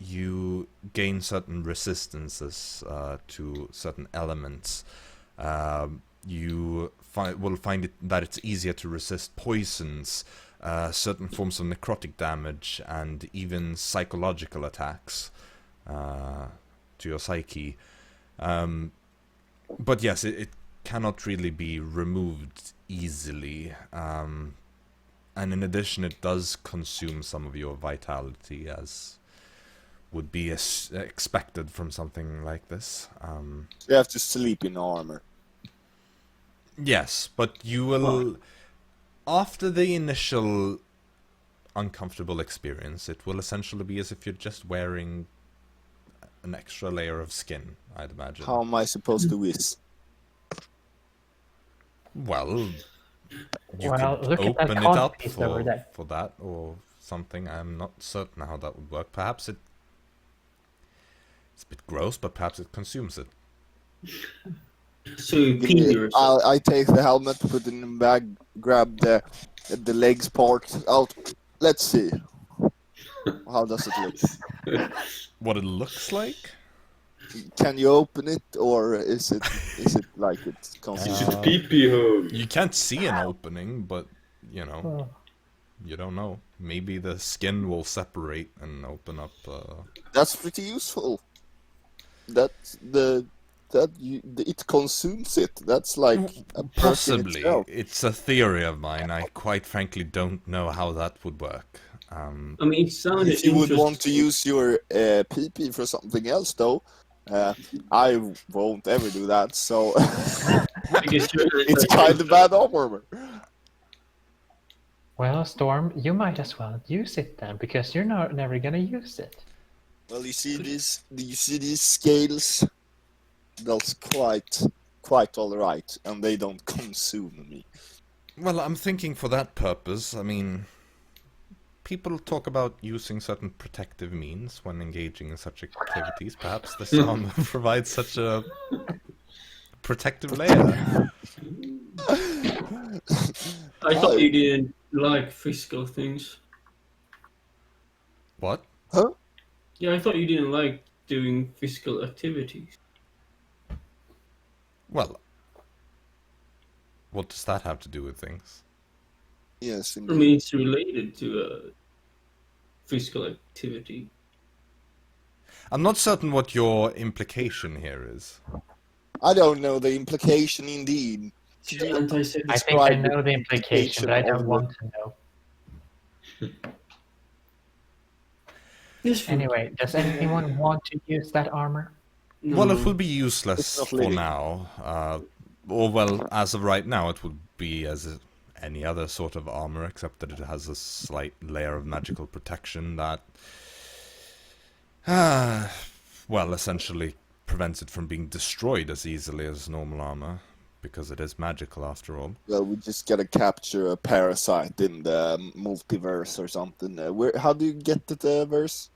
you gain certain resistances to certain elements. You will find that it's easier to resist poisons, certain forms of necrotic damage, and even psychological attacks. to your psyche. But yes, it cannot really be removed easily. And in addition, it does consume some of your vitality, as would be expected from something like this. You have to sleep in armor. Yes, but you will... After the initial uncomfortable experience, it will essentially be as if you're just wearing an extra layer of skin, I'd imagine. How am I supposed to whiz? Well, you Well, could look at that open it cod up piece over there. for that or something. I'm not certain how that would work. Perhaps it's a bit gross, but perhaps it consumes it. So you pee yourself. I take the helmet, put it in the bag, grab the legs part out. Let's see. How does it look? What it looks like? Can you open it, or is it like it's Is considered? it pee-pee hole? You can't see an opening, but, you know, Oh. you don't know. Maybe the skin will separate and open up. That's pretty useful. It consumes it. That's like a perk in Possibly. itself. It's a theory of mine. I quite frankly don't know how that would work. I mean, it sounded If you would want to interesting. use your PP for something else, though, I won't ever do that. So Because it's kind of bad armor. Well, Storm, you might as well use it then, because you're never gonna use it. Well, you see these scales? That's quite all right, and they don't consume me. Well, I'm thinking for that purpose, I mean, people talk about using certain protective means when engaging in such activities. Perhaps this armor provides such a protective layer. I thought you didn't like physical things. What? Huh? Yeah, I thought you didn't like doing physical activities. Well, what does that have to do with things? Yes, I indeed. mean, it's related to a physical activity. I'm not certain what your implication here is. I don't know the implication. Indeed, Anti-Semitic. I think I Describe know the the implication, but I implication don't of want to know. Yes, Anyway, does anyone want to use that armor? no. Well, it will be It's useless not for living. now. Or, well, as of right now, it would be as any other sort of armor, except that it has a slight layer of magical protection that, well, essentially prevents it from being destroyed as easily as normal armor, because it is magical after all. Well, we just gotta capture a parasite in the multiverse or something. How do you get to the verse?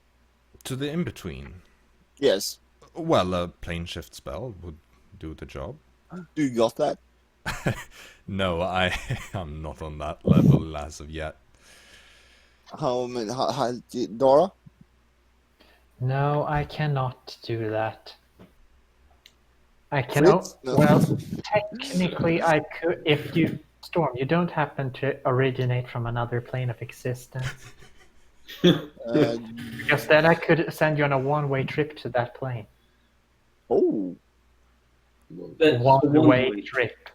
To the in-between. Yes. Well, a plane shift spell would do the job. Do you got that? No, I am not on that level as of yet. How Dara? No, I cannot do that. I can. Fritz? No. Well, technically, I could. If you Storm, you don't happen to originate from another plane of existence, because then I could send you on a one-way trip to that plane. Oh. That's One-way one-way. trip. It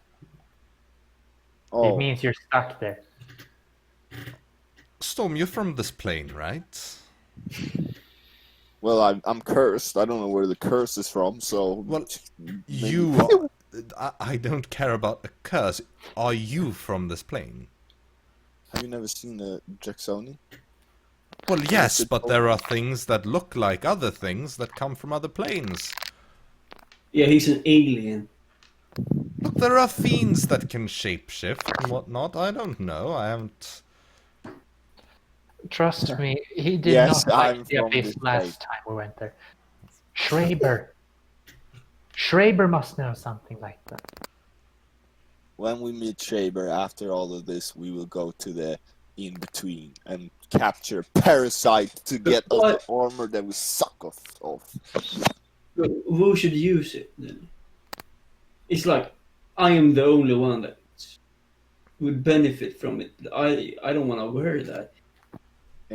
Oh. means you're stuck there. Storm, you're from this plane, right? Well, I'm cursed. I don't know where the curse is from. So. Well, maybe- you... I don't care about a curse. Are you from this plane? Have you never seen a Jaxsoni? Well, yes, but there are things that look like other things that come from other planes. Yeah, he's an alien. Look, there are fiends that can shapeshift and whatnot. I don't know. I haven't... Trust me, he did Yes, not I'm like the from abyss this last place. time we went there. Schreiber. Schreiber must know something like that. When we meet Shaber after all of this, we will go to the in-between and capture Parasite to get all the armor that we suck off. But who should use it then? It's like I am the only one that would benefit from it. I don't want to wear that.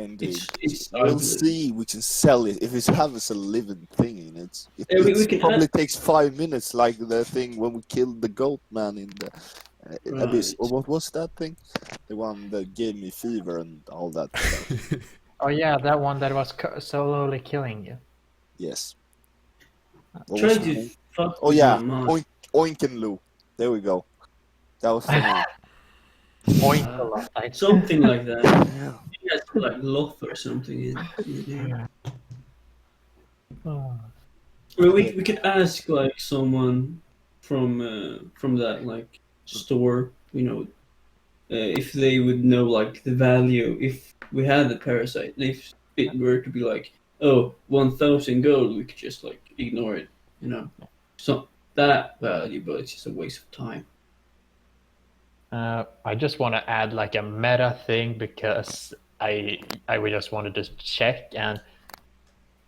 Indeed. It's We'll ugly. see. We can sell it if it has a living thing in it. Yeah, we can probably add- takes 5 minutes, like the thing when we killed the goat man in the abyss. Right. Or what was that thing? The one that gave me fever and all that stuff. Oh yeah, that one that was slowly killing you. Yes. What Try was it to called? fuck Oh with yeah, my mind. Oink and Lou. There we go. That was the name. Oinkolot. Something like that. Yeah. He has like Loth or something in there. Oh. Well, we could ask like someone from that like store, if they would know like the value if we had the parasite. And if it were to be like, oh, 1,000 gold, we could just like ignore it. It's not that valuable. It's just a waste of time. I just want to add like a meta thing because I would just wanted to check, and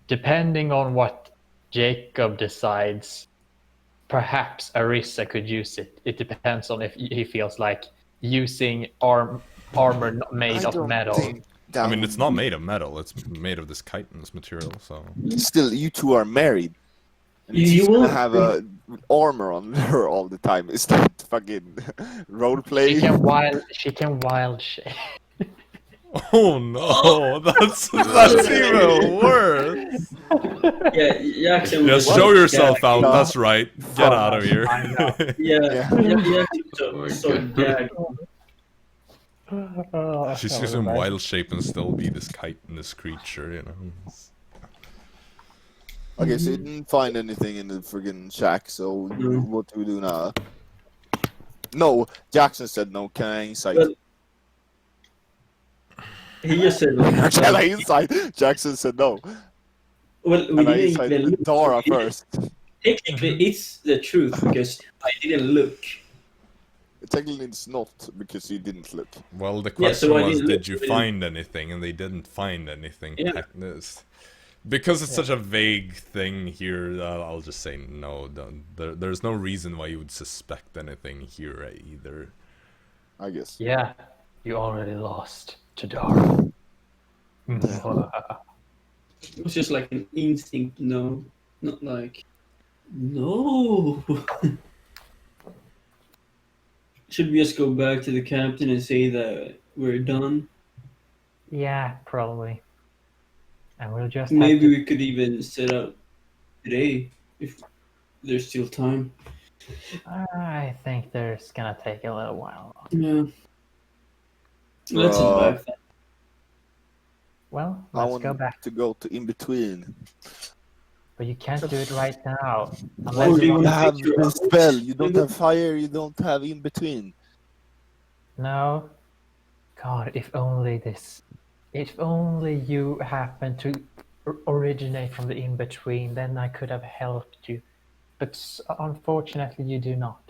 depending on what Jacob decides, perhaps Arisa could use it. It depends on if he feels like using armor made I of don't metal. think that I mean, would it's not be- made of metal. It's made of this chitinous material. So Still, you two are married. And You she's gonna won't have a armor on her all the time. Is that fucking role play? She can wild shape. oh no, that's even worse. Yeah, Jaxson. Yeah, was show like, yourself yeah, out. No. That's right. Get out of here. I know. Yeah, Yeah. Jaxson gag. She's just in wild shape and still be this chitinous creature, Okay, so you didn't find anything in the friggin' shack, so what do we do now? No, Jaxson said no. Can I insight? Well, He just said like, Can I insight? Jaxson said no. well, we And I didn't insighted even look. Dara first. Technically, it's the truth because I didn't look. Technically, it's not because you didn't look. Well, the Yeah, question so I was, didn't did look, you I didn't- find anything? And they didn't find anything. Yeah. Because it's such a vague thing here, I'll just say no. There's no reason why you would suspect anything here either. I guess. Yeah, you already lost to Dara. It was just like an instinct, no, not like no. Should we just go back to the captain and say that we're done? Yeah, probably. And we'll just Maybe we could even set out today if there's still time. I think there's gonna take a little while. Yeah. Let's invite that. Well, I let's want go back. to go to in between. But you can't do it right now. Or Unless do you you want You want... have picture the of- spell. You don't have fire. You don't have in between. No. God, if only you happened to originate from the in-between, then I could have helped you. But unfortunately, you do not.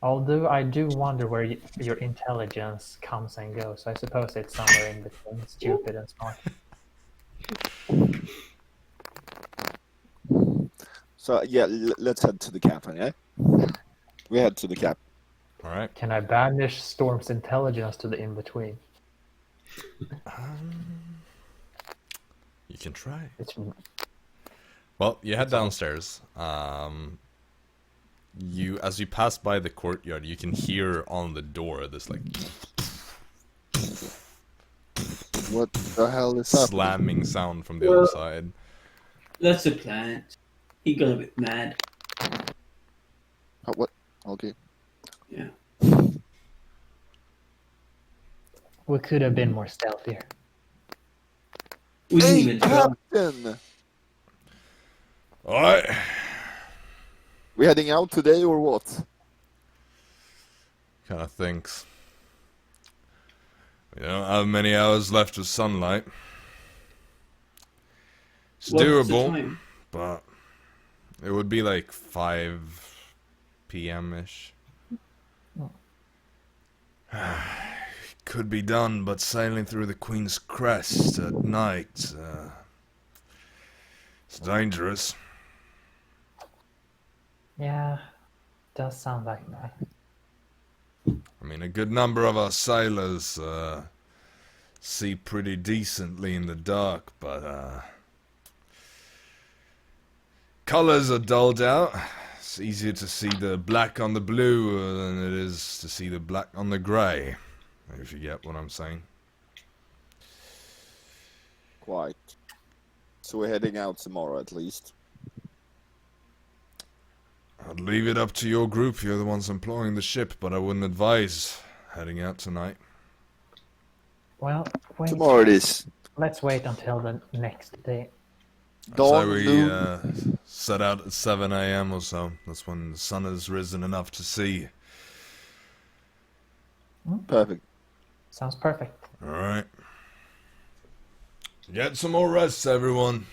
Although I do wonder where your intelligence comes and goes. I suppose it's somewhere in between stupid and smart. So yeah, let's head to the captain. Yeah, we head to the cap. All right. Can I banish Storm's intelligence to the in-between? You can try. It's Well, you head downstairs. As you pass by the courtyard, you can hear on the door this like What the hell is that? slamming sound from the other side. That's a plan. He got a bit mad. Oh, what? Okay. Yeah. we could have been more stealthier. We didn't Hey, even try. captain! All right. We heading out today or what? Kind of thinks. We don't have many hours left of sunlight. It's What's the doable, time? but it would be like 5 p.m.-ish. Could be done, but sailing through the Queen's Crest at night, it's dangerous. Yeah, does sound like that. I mean, a good number of our sailors see pretty decently in the dark, but colors are dulled out. It's easier to see the black on the blue than it is to see the black on the grey, if you get what I'm saying. Quite. So we're heading out tomorrow at least. I'd leave it up to your group. You're the ones employing the ship, but I wouldn't advise heading out tonight. Well, wait. Tomorrow it is. Let's wait until the next day. So we set out at 7 a.m. or so. That's when the sun has risen enough to see. Perfect. Sounds perfect. Alright. Get some more rest, everyone.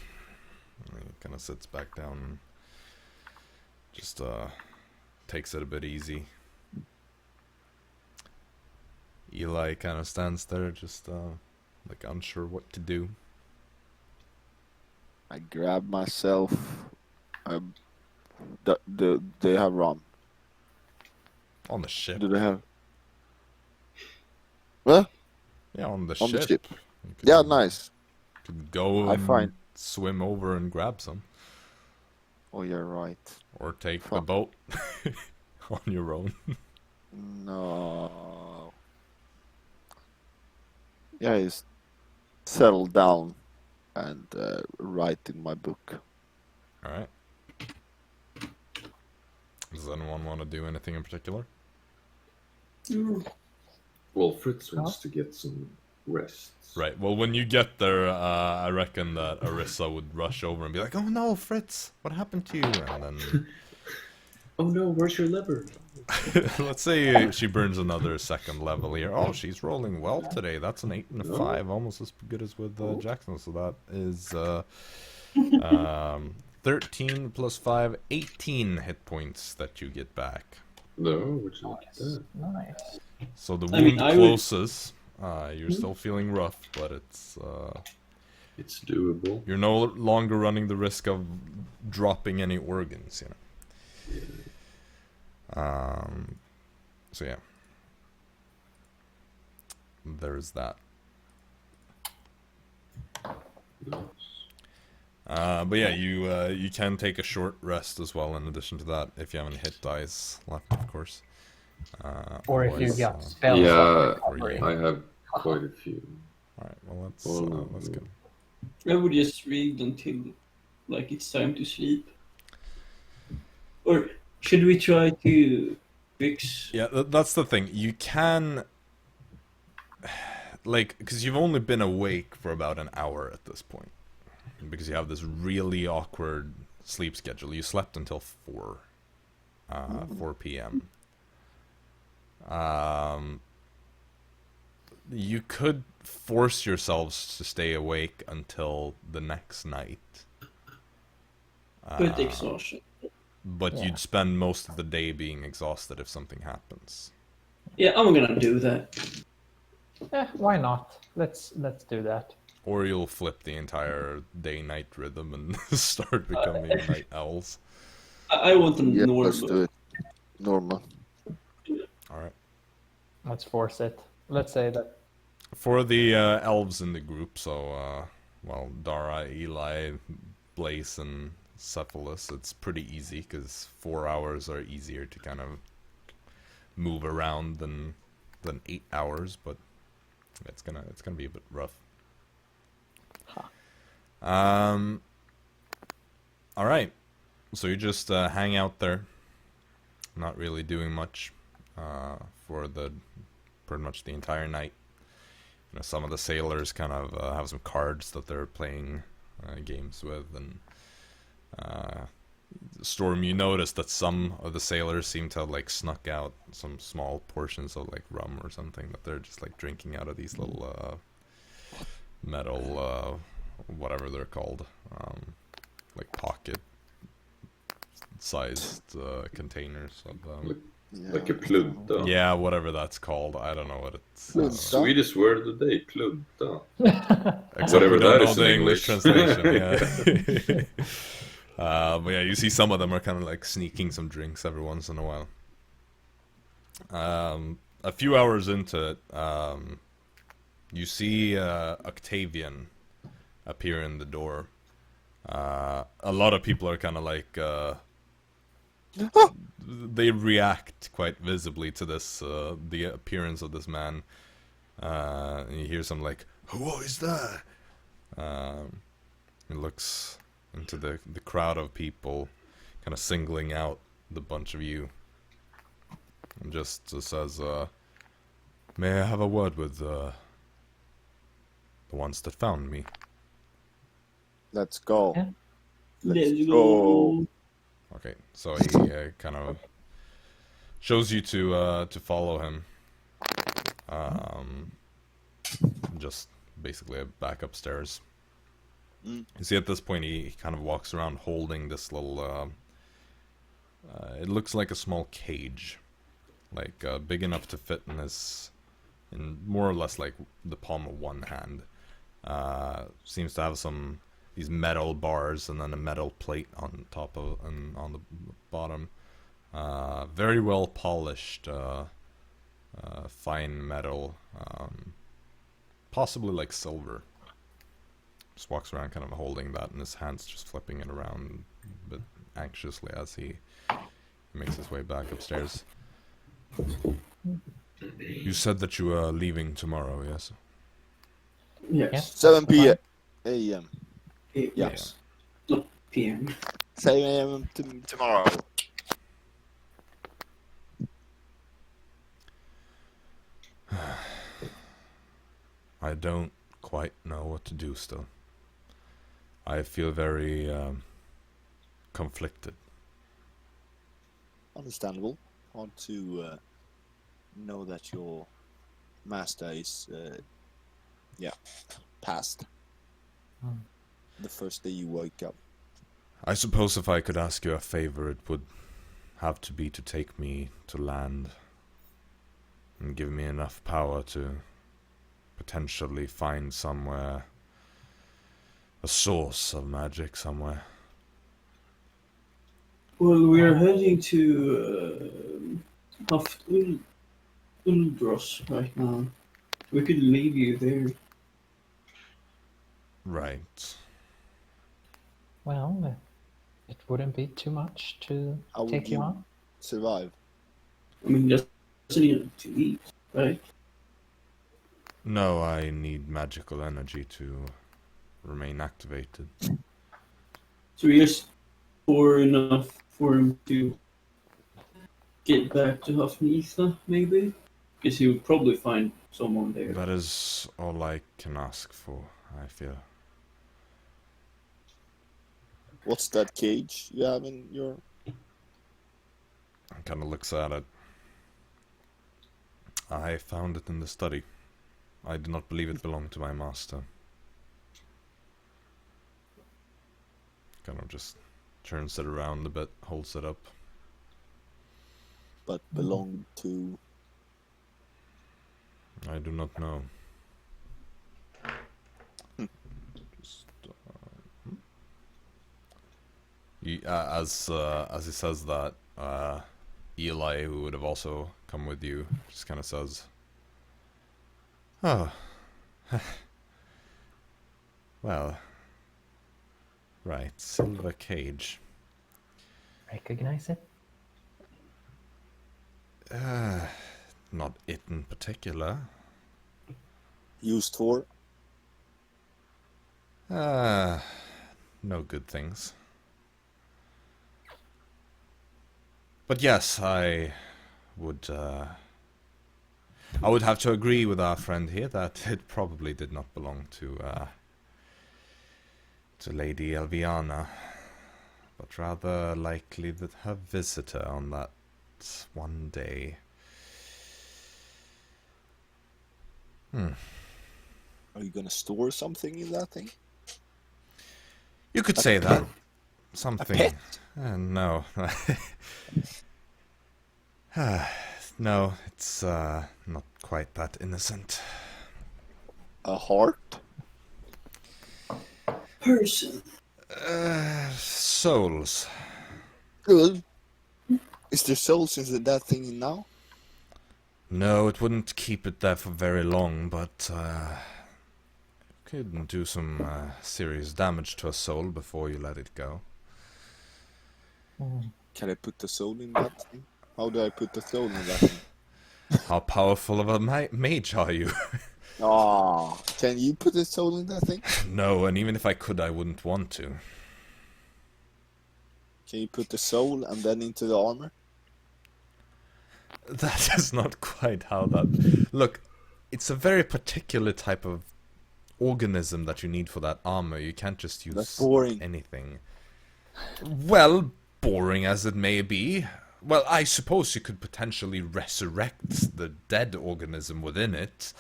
He kind of sits back down and just takes it a bit easy. Eli kind of stands there, just like unsure what to do. I grab myself. Do they have rum? On the ship. Do they have? What? Yeah, on the On ship. the ship. You could- Yeah, nice. Could go I and find- swim over and grab some. Oh, you're right. Or take the Fuck. boat on your own. No. Yeah, he's settled down and write in my book. Alright. Does anyone want to do anything in particular? Well, Fritz wants to get some rest. Right, well, when you get there, I reckon that Arisa would rush over and be like, "Oh no, Fritz, what happened to you?" And then, Oh no, where's your liver? let's say she burns another second level here. Oh, she's rolling well today. That's an 8 and a 5, almost as good as with Jaxson. So that is 13 plus 5, 18 hit points that you get back. No, which is Nice. So the I mean, wound I would- closes. You're still feeling rough, but it's doable. you're no longer running the risk of dropping any organs, you know. So yeah, there's that. But yeah, you can take a short rest as well. In addition to that, if you have any hit dice left, of course. Or if you otherwise, got spells. Yeah, recovery. I have quite a few. all right, well that's good. I would just read until like it's time to sleep. Or should we try to fix? Yeah, that's the thing. You can, like, because you've only been awake for about an hour at this point, because you have this really awkward sleep schedule. You slept until 4 p.m. You could force yourselves to stay awake until the next night. With exhaustion. But Yeah. you'd spend most of the day being exhausted if something happens. Yeah, I'm gonna do that. Why not? Let's do that. Or you'll flip the entire day-night rhythm and start becoming night owls. I want them Yeah, normal. let's do it. Normal. Alright. Let's force it. Let's say that. For the elves in the group, so, well, Dara, Eli, Blaze, and Cephalus, it's pretty easy, because 4 hours are easier to kind of move around than 8 hours, but it's gonna be a bit rough. Alright, so you just hang out there, not really doing much for pretty much the entire night. You know, some of the sailors kind of have some cards that they're playing games with, and Storm, you notice that some of the sailors seem to have like snuck out some small portions of like rum or something that they're just like drinking out of these little metal whatever they're called, like pocket sized containers of Like a plunta. yeah, whatever that's called. I don't know what it's Plunta? Swedish word of the day, plunta. except Whatever we don't that know is the in English English. translation. Yeah. But yeah, you see some of them are kind of like sneaking some drinks every once in a while. a few hours into it, you see Octavian appear in the door. A lot of people are kind of like they react quite visibly to this, the appearance of this man. And you hear some like, "Who is that?" He looks into the crowd of people, kind of singling out the bunch of you, and just says, "May I have a word with the ones that found me?" Let's go. Yeah. Let's go. Okay, so he kind of shows you to follow him. Just basically back upstairs. You see, at this point, he kind of walks around holding this little. It looks like a small cage, like big enough to fit in more or less like the palm of one hand. Seems to have these metal bars and then a metal plate on top of and on the bottom. Very well polished, fine metal, possibly like silver. Just walks around kind of holding that in his hands, just flipping it around a bit anxiously as he makes his way back upstairs. You said that you are leaving tomorrow, yes? Yes. 7 p.m. a.m. Yes. Not PM. 7 a.m. tomorrow. I don't quite know what to do still. I feel very conflicted. Understandable. Hard to know that your master is, passed. The first day you wake up. I suppose if I could ask you a favor, it would have to be to take me to land and give me enough power to potentially find somewhere a source of magic somewhere. Well, we are heading to Uldros right now. We could leave you there. Right. Well, it wouldn't be too much to How take would you you on. survive? I mean, just need to eat, right? No, I need magical energy to remain activated. So we just pour enough for him to get back to Hafnitha, maybe? Because he would probably find someone there. That is all I can ask for, I feel. What's that cage you have in your... Kind of looks at it. I found it in the study. I did not believe it belonged to my master. Kind of just turns it around a bit, holds it up. but belonged to... I do not know. Just, as he says that, Eli, who would have also come with you, just kind of says, "Oh, well, right, silver cage. Recognize it? Not it in particular. Used for? No good things. But yes, I would have to agree with our friend here that it probably did not belong to Lady Elviana, but rather likely that her visitor on that one day. Are you gonna store something in that thing? You could say that. Something. pet? No. No, it's not quite that innocent. A heart? Person. Souls. Good. Is there souls in that thing now? No, it wouldn't keep it there for very long, but could do some serious damage to a soul before you let it go. Can I put the soul in that thing? How do I put the soul in that thing? How powerful of a mage are you? Ah, can you put the soul in that thing? No, and even if I could, I wouldn't want to. Can you put the soul and then into the armor? That is not quite how that... Look, it's a very particular type of organism that you need for that armor. You can't just use That's boring. anything. Well, boring as it may be. Well, I suppose you could potentially resurrect the dead organism within it.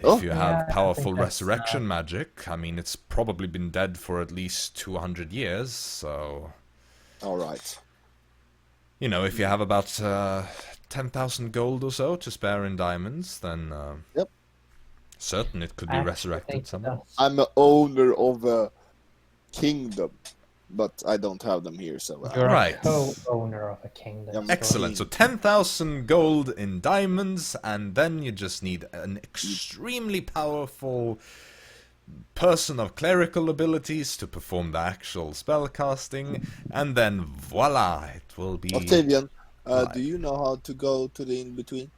Oh. If you Yeah, have I powerful think that's, resurrection magic, I mean, it's probably been dead for at least 200 years, so... Alright. You know, if you have about 10,000 gold or so to spare in diamonds, then Yep. certain it could be resurrected somehow. I'm an owner of a kingdom, but I don't have them here, so... You're Right. a co-owner of a kingdom. Yeah, Excellent. So 10,000 gold in diamonds, and then you just need an extremely powerful person of clerical abilities to perform the actual spell casting, and then voila, it will be... Octavian, Right. do you know how to go to the in-between?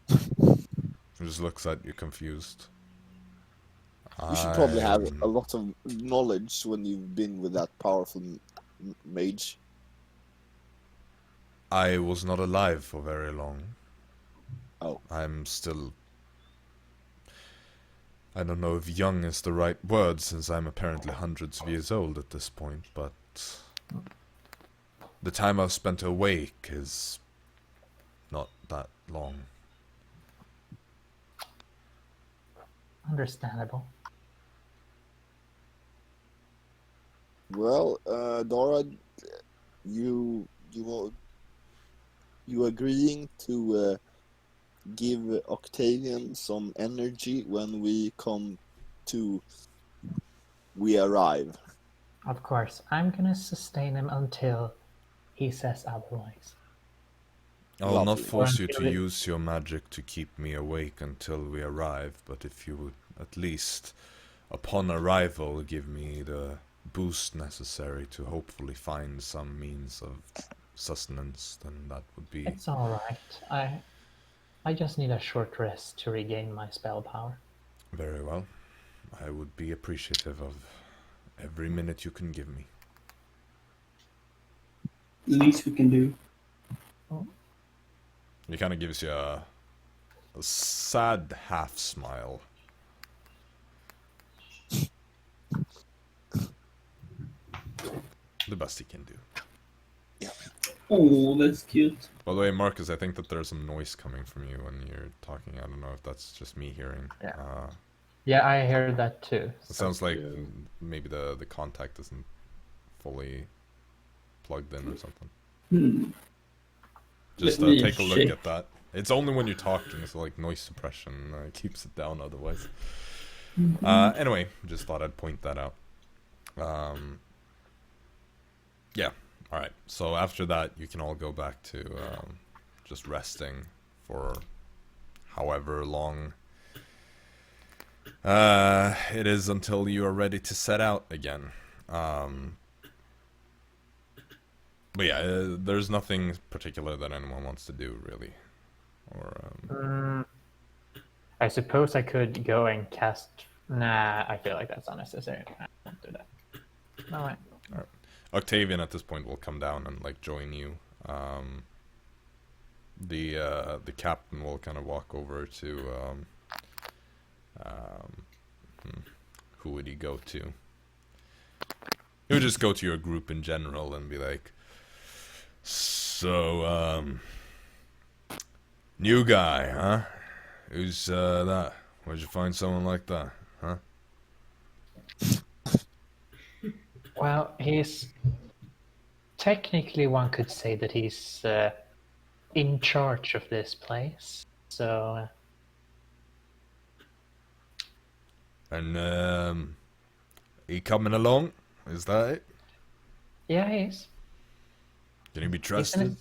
He just looks at you confused. You should probably have a lot of knowledge when you've been with that powerful mage. I was not alive for very long. Oh. I'm still... I don't know if young is the right word, since I'm apparently hundreds of years old at this point, but... the time I've spent awake is... not that long. Understandable. Well, Dara, you agreeing to give Octavian some energy when we arrive. Of course, I'm gonna sustain him until he says otherwise. I'll not Lovely. force you to Until it- use your magic to keep me awake until we arrive, but if you would at least, upon arrival, give me the boost necessary to hopefully find some means of sustenance, then that would be... It's alright. I just need a short rest to regain my spell power. Very well. I would be appreciative of every minute you can give me. The least we can do. He kind of gives you a sad half smile. The best he can do. Oh, that's cute. By the way, Marcus, I think that there's some noise coming from you when you're talking. I don't know if that's just me hearing. Yeah. Yeah, I heard that too. It sounds like Yeah. maybe the contact isn't fully plugged in or something. Just Let me take a look check. at that. It's only when you're talking, so like noise suppression keeps it down otherwise. Anyway, just thought I'd point that out. Yeah, alright. So after that, you can all go back to just resting for however long it is until you are ready to set out again. But yeah, there's nothing particular that anyone wants to do, really. Or I suppose I could go and cast... Nah, I feel like that's unnecessary. I won't do that. Alright. Octavian at this point will come down and like join you. The captain will kind of walk over to who would he go to? He would just go to your group in general and be like, so new guy, huh? Who's that? Where'd you find someone like that, huh? Well, he's... Technically, one could say that he's in charge of this place. So... And he coming along? Is that it? yeah, he is. Can he be He's in trusted?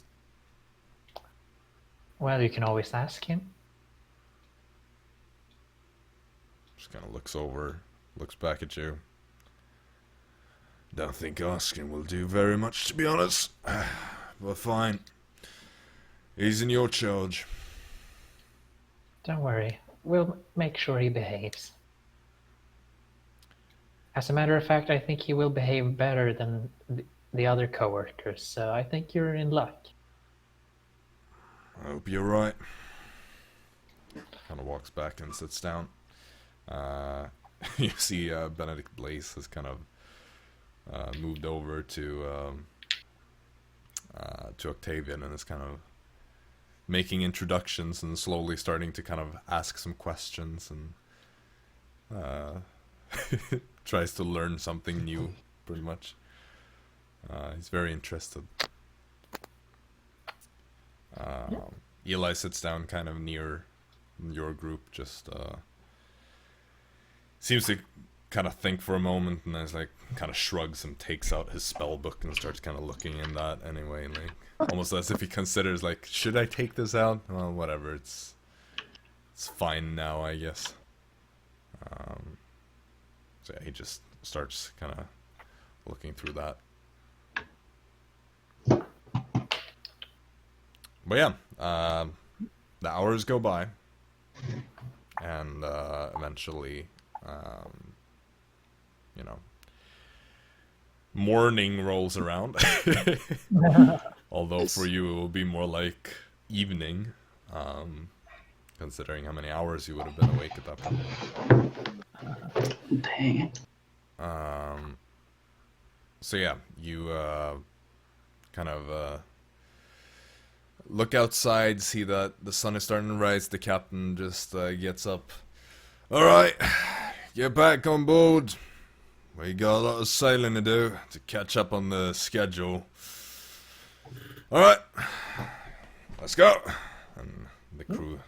Well, you can always ask him. Just kind of looks over, looks back at you. Don't think asking will do very much, to be honest. But fine. He's in your charge. Don't worry. We'll make sure he behaves. As a matter of fact, I think he will behave better than the other coworkers, so I think you're in luck. I hope you're right. Kind of walks back and sits down. You see Benedict Blaze has kind of moved over to Octavian and is kind of making introductions and slowly starting to kind of ask some questions and tries to learn something new, pretty much. He's very interested. Eli sits down kind of near your group, just seems to kind of think for a moment, and then like kind of shrugs and takes out his spell book and starts kind of looking in that anyway, like almost as if he considers like, should I take this out? Well, whatever, it's fine now, I guess. So yeah, he just starts kind of looking through that. But yeah, the hours go by, and eventually, you know, morning rolls around. Although for you it will be more like evening, considering how many hours you would have been awake at that point. Dang. So yeah, you kind of look outside, see that the sun is starting to rise. The captain just gets up. All right, get back on board. We got a lot of sailing to do to catch up on the schedule. All right, let's go. And the crew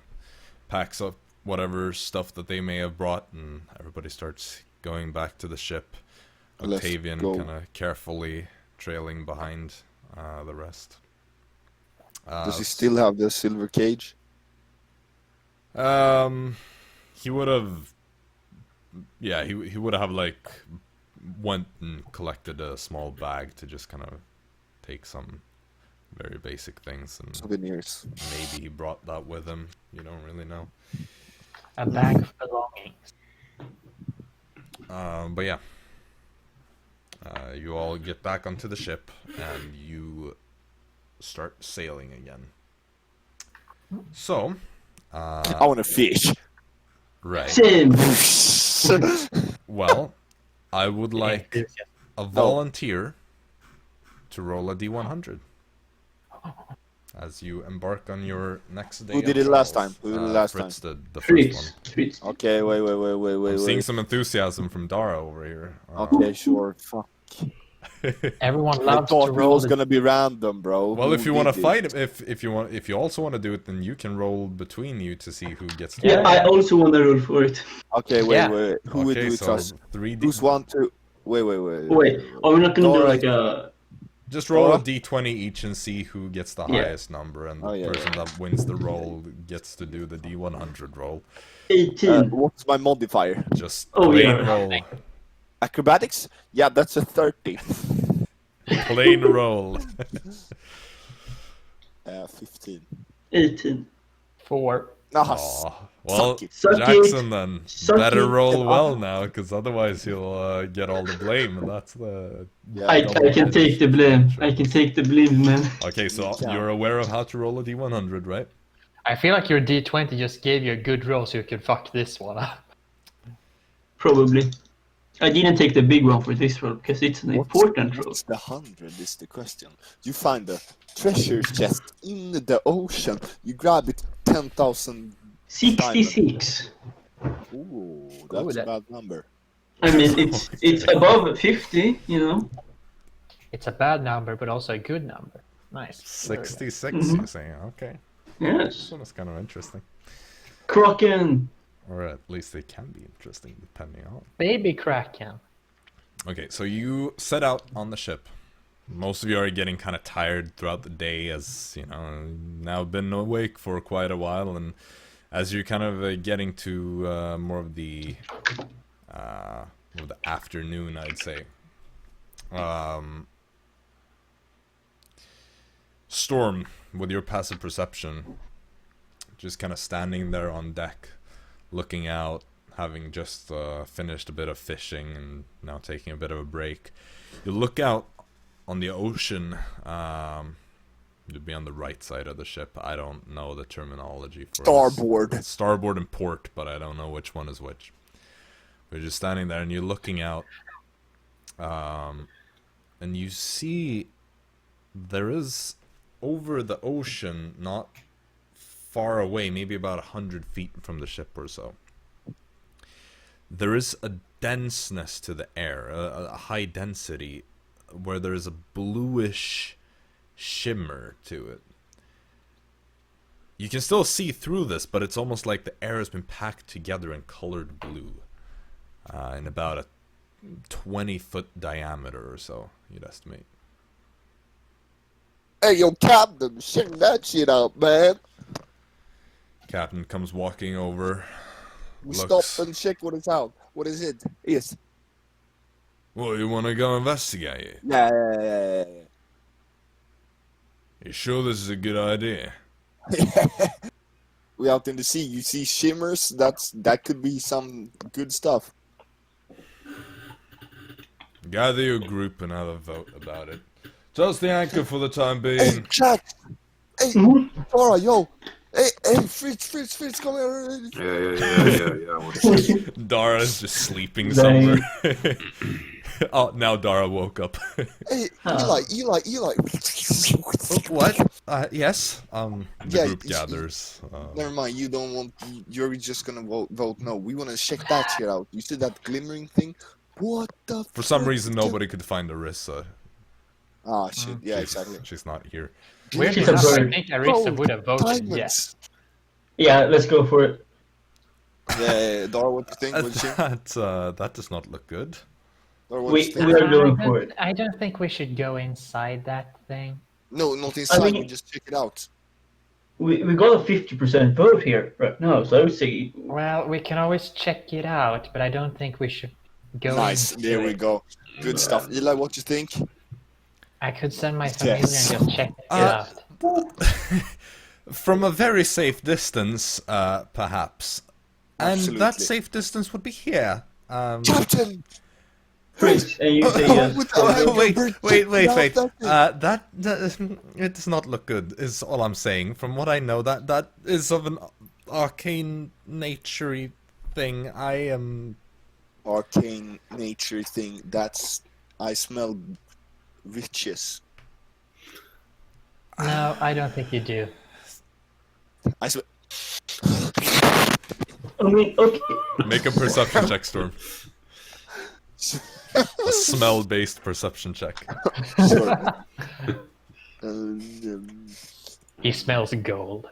packs up whatever stuff that they may have brought, and everybody starts going back to the ship. Octavian kind of carefully trailing behind the rest. Does he still have the silver cage? He would have. Yeah, he would have like went and collected a small bag to just kind of take some very basic things, and Souvenirs. maybe he brought that with him. You don't really know. A bag of belongings. But yeah, you all get back onto the ship and you start sailing again. So, I want to fish. right. Same. Well, I would like a volunteer to roll a D100 as you embark on your next day. Who did of it last travels. time? Who did it last Fritz time? did the first one. Fritz. Okay, wait. I'm seeing some enthusiasm from Dara over here. Okay, sure. Fuck. Everyone I loves to thought it roll was the... gonna be random, bro. Well, Who if you want to did it? fight, if you also want to do it, then you can roll between you to see who gets the Yeah, I also want to roll for it. Okay, wait. Yeah. Who would do it so first? 3D. Who's one to? Wait. Wait, are we not gonna do Dara- like a... Just roll a Dara? D20 each and see who gets the Yeah. highest number, and the Oh, yeah, person that wins the roll gets to do the D100 roll. 18? What's my modifier? Just Oh, plain yeah. roll. Acrobatics? Yeah, that's a 30. Plain roll. 15. 18. 4. Nah, Aw. Well, suck it. Suck Jaxson it. then Suck better it. roll well now, because otherwise you'll get all the blame, and that's the... Yeah, I can take the blame. I can take the blame, man. Okay, so Yeah. you're aware of how to roll a D100, right? I feel like your D20 just gave you a good roll so you could fuck this one up. Probably. I didn't take the big one for this roll because it's an important roll. What's the 100 is the question. You find a treasure chest in the ocean. You grab it 10,000. 66. Ooh, that's that- a bad number. I mean, it's above 50, you know. It's a bad number, but also a good number. Nice. 66, Mhm. you're saying? Okay. Yes. This one is kind of interesting. Kraken. Or at least they can be interesting, depending on... Baby Kraken. Okay, so you set out on the ship. Most of you are getting kind of tired throughout the day, as you know, now been awake for quite a while, and as you're kind of getting to more of the afternoon, I'd say. Storm, with your passive perception, just kind of standing there on deck, looking out, having just finished a bit of fishing and now taking a bit of a break. You look out on the ocean. You'd be on the right side of the ship. I don't know the terminology for Starboard. this. Starboard and port, but I don't know which one is which. You're just standing there and you're looking out, and you see there is over the ocean, not far away, maybe about 100 feet from the ship or so, there is a denseness to the air, a high density, where there is a bluish shimmer to it. You can still see through this, but it's almost like the air has been packed together in colored blue, in about a 20-foot diameter or so, you'd estimate. Hey, yo, Captain, check that shit out, man. Captain comes walking over. We Looks- stop and check what it's out. What is it? Yes. Well, you want to go investigate? Yeah. You sure this is a good idea? We out in the sea. You see shimmers. That could be some good stuff. Gather your group and have a vote about it. Toss the anchor for the time Hey, being. Jack. Hey, Dara, yo. Hey, Fritz, come here. Yeah. What's Dara's just sleeping Dang. somewhere. Oh, now Dara woke up. Hey, Huh. Eli. What? Yes. The Yeah, group it's- gathers. Never mind. You don't want. You're just gonna vote no. We want to check that shit out. You see that glimmering thing? What the? For some fuck? reason, nobody could find Arisa. Ah, shit. Yeah, She's- exactly. She's not here. Weirdly She's a enough, I bird. think Arisa would have voted yes. Diamonds. Yeah, let's go for it. Yeah, Dara, what do you think? What do you think? That does not look good. Dara, what do you We think? are going for it. I don't think we should go inside that thing. No, not inside. mean- We just check it out. We got a 50% vote here right now, so I would say Well, we can always check it out, but I don't think we should go Nice. into There we it. go. Good stuff. Eli, what you think? I could send my familiar Yes. and just check it Uh, out. From a very safe distance, perhaps. And that Absolutely. safe distance would be here. Captain! Fritz, and you say yes. With the anchor, wait. check it out, That it does not look good. Is all I'm saying. From what I know, that is of an arcane naturey thing. I am. Arcane nature thing. That's. I smell riches. No, I don't think you do. I smell. I mean, okay. Make a perception check, Storm. A smell-based perception check. Sorry. He smells gold.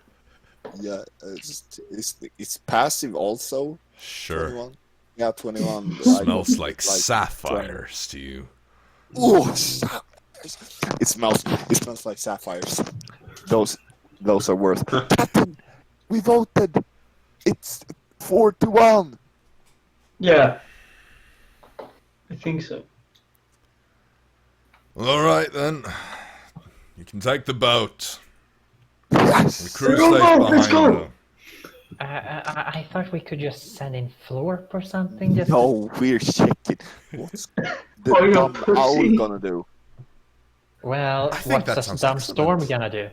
Yeah, it's passive also. Sure. 21. Yeah, 21. Smells like sapphires to you. Oh, sapphires! It smells like sapphires. Those are worth. Captain, we voted. It's 4-1. Yeah. I think so. All right then. You can take the boat. Yes. The crew Go, stays go, let's behind. go. I thought we could just send in Florp or something. Just No, we're checking. What's the Oh, you're dumb owl pussy. gonna do? Well, I think that what's a sounds dumb excellent. storm gonna do?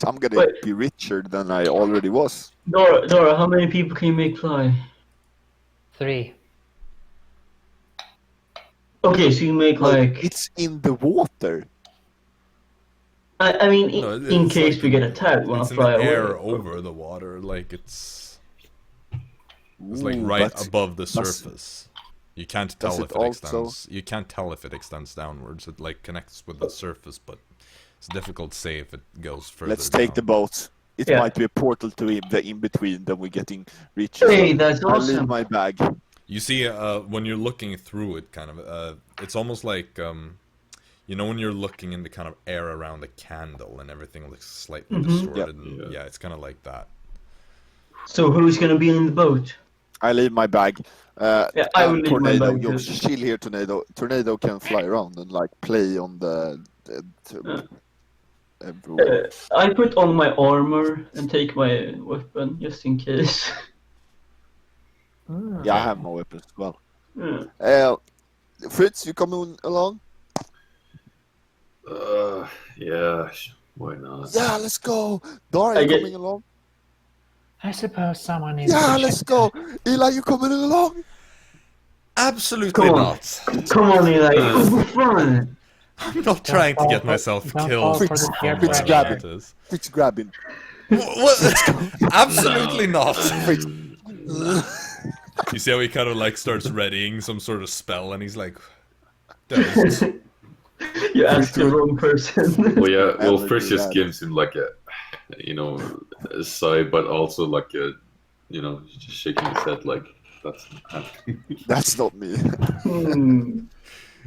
I'm gonna Wait. be richer than I already was. Dora, how many people can you make fly? 3. Okay, so you make like. It's in the water. I mean, No, in it's case like- we get attacked, we'll It's in fly the away. air over the water, like it's like Ooh, right but above the does- surface. You can't does tell it if it also- extends. You can't tell if it extends downwards. It like connects with the surface, but it's difficult to say if it goes further. Let's take the down. boat. It Yeah. might be a portal to the in between. Then we're getting richer. Hey, that's I leave awesome. my bag. You see, when you're looking through it, kind of, it's almost like you know when you're looking in the kind of air around a candle and everything looks slightly Mhm. distorted. Yeah. And, yeah, it's kind of like that. So who's gonna be in the boat? I leave my bag. Yeah, I will and leave my Tornado, bag yo, too. chill here, Tornado. Tornado can fly around and like play on the everywhere. I put on my armor and take my weapon just in case. Yeah, I have my weapons as well. Yeah. Fritz, you coming along? Yeah, why not? Yeah, let's go. Dara, I you get- coming along? I suppose someone needs Yeah, to let's check go. Eli, you coming along? Absolutely Come on. not. Come on, Eli. Go for fun. I'm not trying to get myself don't killed. fall for the from peer whatever pressure. that is. Fritz, grab him. What? Absolutely not. Fritz. You see how he kind of like starts readying some sort of spell, and he's like, "Don't." You asked the wrong person. Well, yeah. Well, Never Fritz do just that. gives him like a, a sigh, but also like a, just shaking his head like that's not happening. That's not me.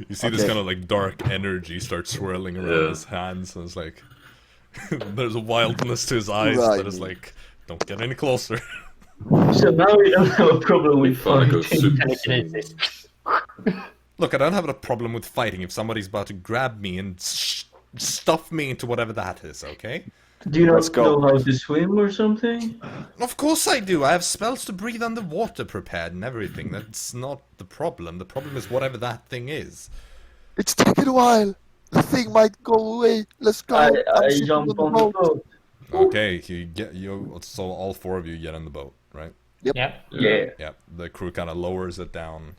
You see this Okay. kind of like dark energy start swirling around Yeah. his hands, and it's like there's a wildness to his eyes Right. that is like, "Don't get any closer." So now we don't have a problem with Fun, go fighting. super. Look, I don't have a problem with fighting if somebody's about to grab me and stuff me into whatever that is, okay? Do you Let's not go. know how to swim or something? Of course I do. I have spells to breathe underwater prepared and everything. That's not the problem. The problem is whatever that thing is. It's taking a while. The thing might go away. Let's go. I I'm sitting jump on the boat. Okay, so all four of you get on the boat, right? Yeah. Yeah. Yeah. The crew kind of lowers it down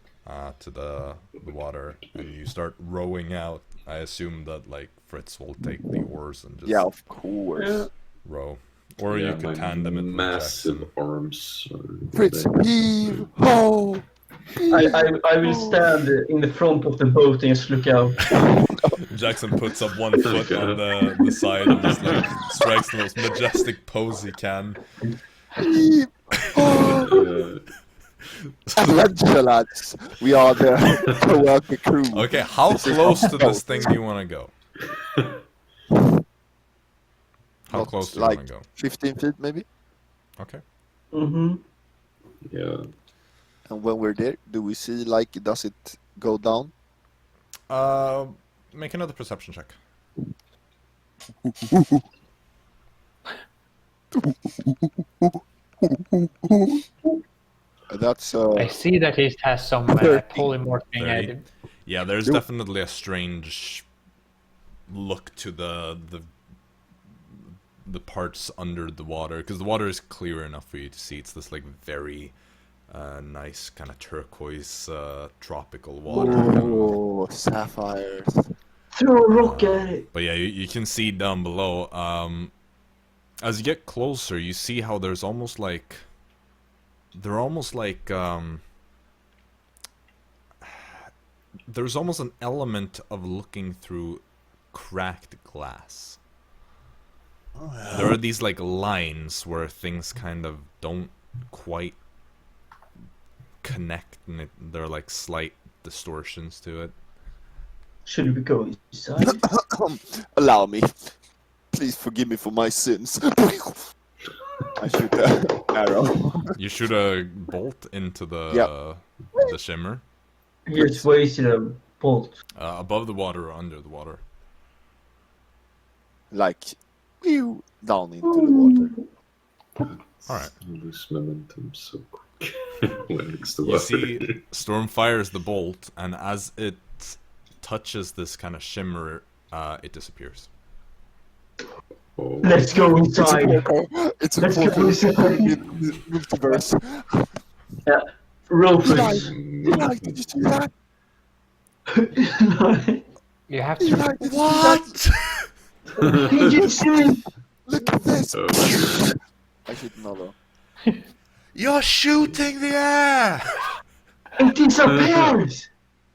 to the water, and you start rowing out. I assume that like Fritz will take the oars and just Yeah, of course. Yeah. row, or Yeah, you could my tandem it with massive Jaxson. arms. Fritz, heave ho. I will stand in the front of the boat and just look out. Jaxson puts up one foot on the side and just like strikes the most majestic pose he can. Heave ho. Uh, Adventure lads. We are the co-worker crew. Okay, how close to this thing do you want to go? How Not close do you like want to go? 15 feet maybe? Okay. Mm-hmm. yeah. And when we're there, do we see like does it go down? Make another perception check. That's I see that he has some 30. polymorphing. 30. Yeah, there's Yo. definitely a strange look to the parts under the water, because the water is clear enough for you to see. It's this like very nice kind of turquoise tropical water. oh, sapphires. Throw a rock at it. But yeah, you can see down below. As you get closer, you see how there's almost like there's almost an element of looking through cracked glass. There are these like lines where things kind of don't quite connect, and there are like slight distortions to it. Should we go inside? Allow me. Please forgive me for my sins. I shoot an arrow. You shoot a bolt into the Yep. the shimmer He just wasted a bolt. above the water or under the water. Like, pew, down into the water. Alright. Lose momentum so quick when it's the You water. see, Storm fires the bolt, and as it touches this kind of shimmer, it disappears. Oh. Let's go inside. It's a Let's go portal. inside. Multiverse. Yeah. Roll Eli, Fritz. Eli, did you see that? You have Eli, to. did you see What? He just said Look at this. Oh. I shoot another. You're shooting the air! it disappears.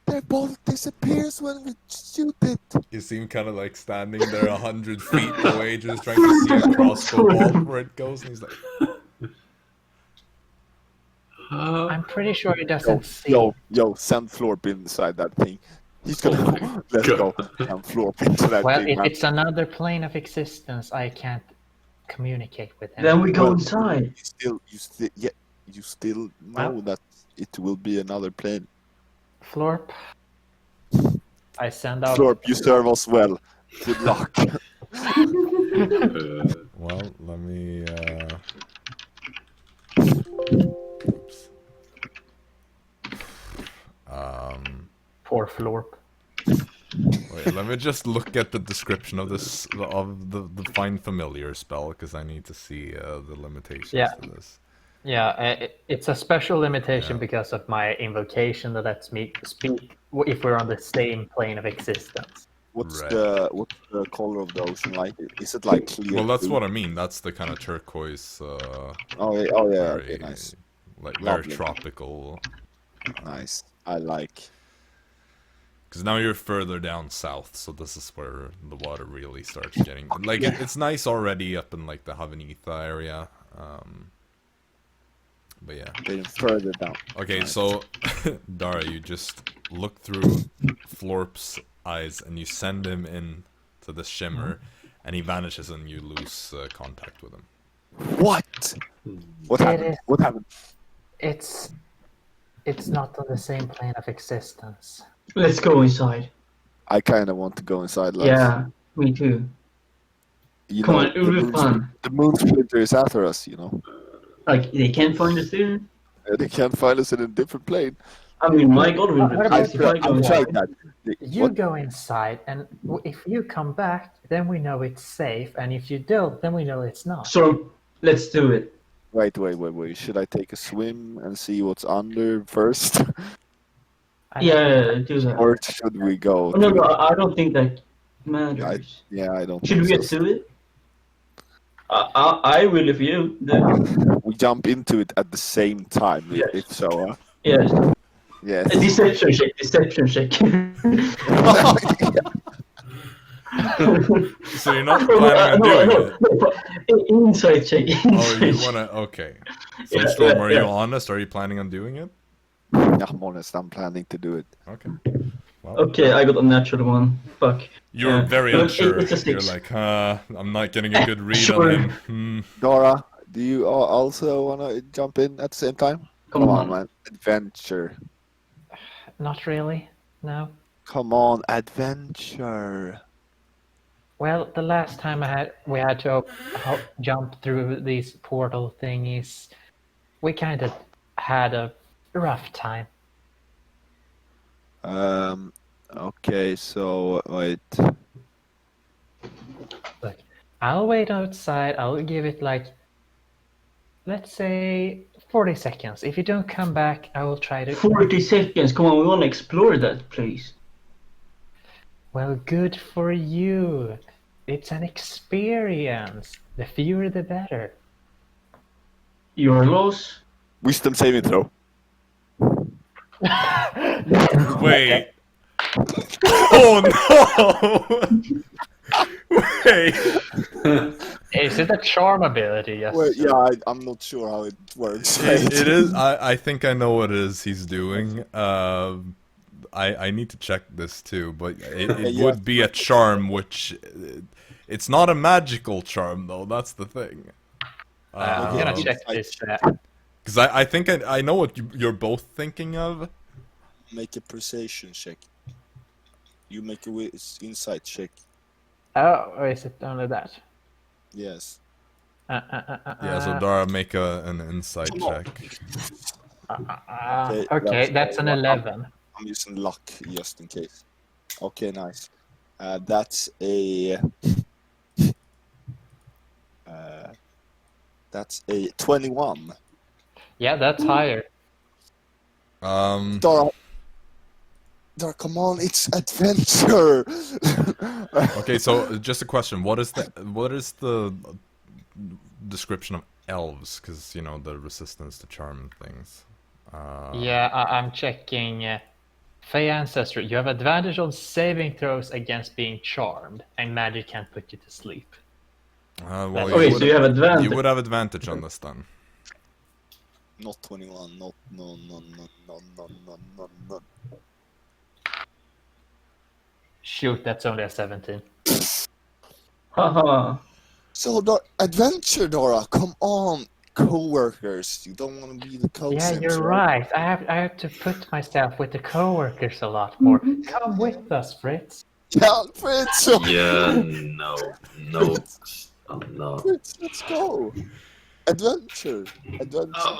Their bolt disappears when we shoot it. You see him kind of like standing there 100 feet away, just trying to see a crossbow bolt where it goes, and he's like, I'm pretty sure he doesn't see. Yo, send Florp inside that thing. He's gonna let's go and floor into that Well, big if map. it's another plane of existence, I can't communicate with him. Then we go Well, inside. You still know Well. that it will be another plane. Florp, I send out. Florp, you serve us well. Good luck. Well, let me. Oops. Poor Florp. Wait, let me just look at the description of this of the find familiar spell because I need to see the limitations Yeah. to this. Yeah, it's a special limitation Yeah. because of my invocation that lets me speak if we're on the same plane of existence. What's Right. the color of the ocean like? Is it like clear? Well, that's blue? what I mean. That's the kind of turquoise. Oh yeah. Very, Okay, nice. Like very Lovely. tropical. Nice. I like. Because now you're further down south, so this is where the water really starts getting like Yeah. it's nice already up in like the Havanitha area. But yeah. Getting further down. Okay, Nice. so Dara, you just look through Florp's eyes and you send him in to the shimmer, and he vanishes and you lose contact with him. What? What It happened? is- What happened? It's not on the same plane of existence. Let's go inside. I kind of want to go inside. Lads. Yeah, me too. You Come know, on, it will be fun. the moon splinter is after us. You know, Like, they can't find us there. they can't find us in a different plane. I mean, my God, will be What pissed if I go I'm inside. trying that. You go inside, and if you come back, then we know it's safe, and if you don't, then we know it's not. So, let's do it. Wait. Should I take a swim and see what's under first, Yeah, do that. or should we go? Oh, no, I don't think that matters. Yeah, I don't. Should we think get so. to it? I will if you do. We jump into it at the same time. Yes. If so, Yes. yes. A deception check. Deception check. So you're not planning on doing it? No. Insight check. Oh, Insight you check. wanna? Okay. So Yeah, Storm, are you yeah. honest? Are you planning on doing it? I'm honest. I'm planning to do it. Okay. Well, Okay, I got a natural one. Fuck. you're Yeah. very No, unsure. it's a You're 6. like, I'm not getting a good read Sure. on him. Dara, do you also wanna jump in at the same time? Come on, on. man. Adventure. Not really. No. Come on, adventure. Well, the last time we had to jump through these portal thingies, we kind of had a rough time. Okay, so wait. Look, I'll wait outside. I'll give it like, let's say, 40 seconds. If you don't come back, I will try to. 40 seconds. Come on, we want to explore that place. Well, good for you. It's an experience. The fewer, the better. Your loss. Wisdom saving throw. Wait. Oh no! Wait. Is it a charm ability? Yes. Well, yeah, I'm not sure how it works. It is. I think I know what it is he's doing. I need to check this too, but it Yeah. would be a charm, which it's not a magical charm though. That's the thing. I'm gonna check this. Because I think I know what you're both thinking of. Make a precision check. You make a insight check. Oh, or is it only that? Yes. Yeah, so Dara, make an insight check. Okay, that's an 11. I'm using luck just in case. Okay, nice. That's a 21. Yeah, that's higher. Dara, come on, it's adventure. Okay, so just a question: what is the description of elves? Because you know the resistance to charm things. Yeah, I'm checking. Fey Ancestry. You have advantage on saving throws against being charmed, and magic can't put you to sleep. Well, Okay, so you have advantage. You would have advantage on this then. Not 21. Not no. Shoot, that's only a 17. Haha. So the adventure, Dara. Come on, co-workers. You don't want to be the co-sims, Yeah, you're right. I have to put myself with the coworkers a lot more. Come with us, Fritz. Yeah, Fritz. Yeah, no. I'm not. Fritz, let's go. Adventure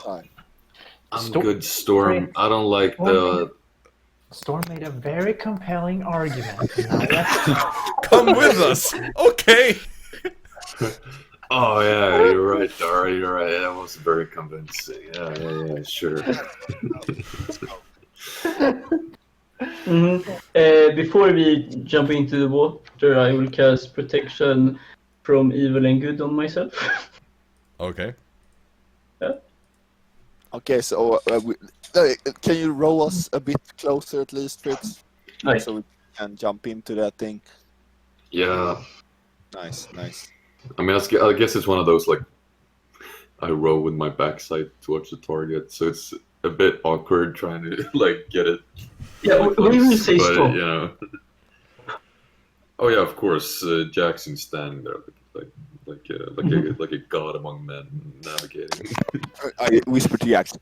time. I'm Storm- good, Storm. I don't like the. Storm made a very compelling argument. Now let's Come with us. Okay. Oh yeah, you're right, Dara. You're right. That was very convincing. Yeah, sure. Before we jump into the water, I will cast protection from evil and good on myself. Okay. Okay, so can you row us a bit closer at least, Fritz? Nice. So we can jump into that thing. Yeah. Nice. I mean, I guess it's one of those like I row with my backside towards the target, so it's a bit awkward trying to like get it. Yeah, really when you close, say but, stop. you know. Oh yeah, of course. Jaxson's standing there like a god among men navigating. I whisper to Jaxson.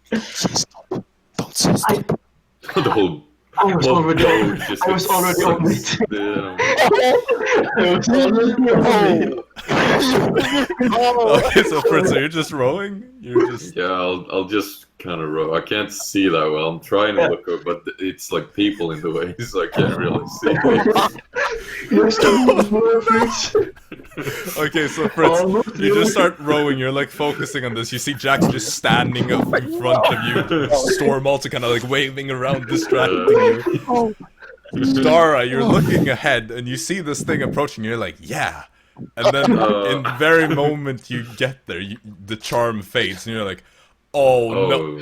Stop. Don't say stop. The whole I was already on it. just I was already on it. Yeah. I was already on it. Okay, so Fritz, are you just rowing? You're just. Yeah, I'll just kind of row. I can't see that well. I'm trying to look up, but it's like people in the way, so I can't really see. You're still Fritz. Okay, so Fritz, you just start rowing. You're like focusing on this. You see Jax just standing up in front of you. Storm also kind of like waving around, distracting you. Dara, you're looking ahead and you see this thing approaching. You're like, yeah. And then in the very moment you get there, the charm fades, and you're like, oh no.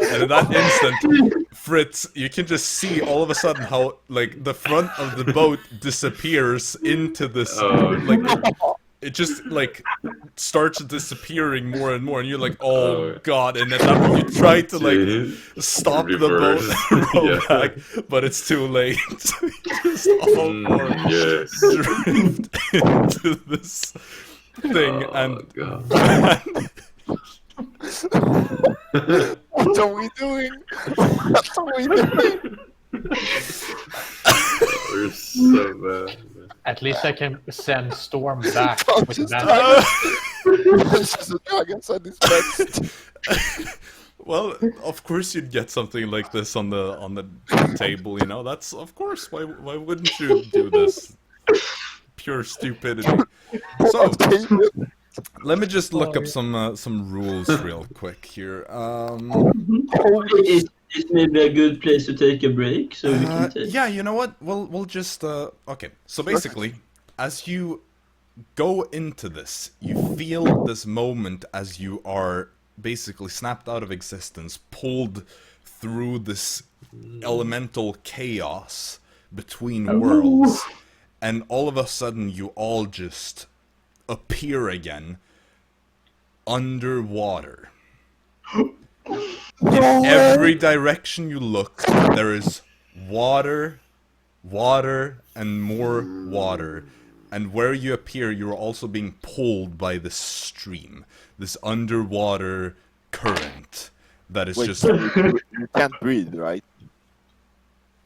And in that instant, Fritz, you can just see all of a sudden how like the front of the boat disappears into this like it just like starts disappearing more and more, and you're like, oh god. And at that point you try to like stop the boat and row back, but it's too late. You just all four drift into this thing, and What are we doing? What are we doing? We're so bad. At least I can send Storm back with Just that. the dragons are this best. well, of course you'd get something like this on the table, you know. That's of course. Why wouldn't you do this? Pure stupidity. So let me just look up some rules real quick here. It's maybe a good place to take a break, so we can take. Yeah, you know what? We'll just okay. So basically, as you go into this, you feel this moment as you are basically snapped out of existence, pulled through this elemental chaos between worlds, and all of a sudden you all just appear again underwater. In every direction you look, there is water, and more water. And where you appear, you're also being pulled by this stream, this underwater current that is just... You can't breathe, right?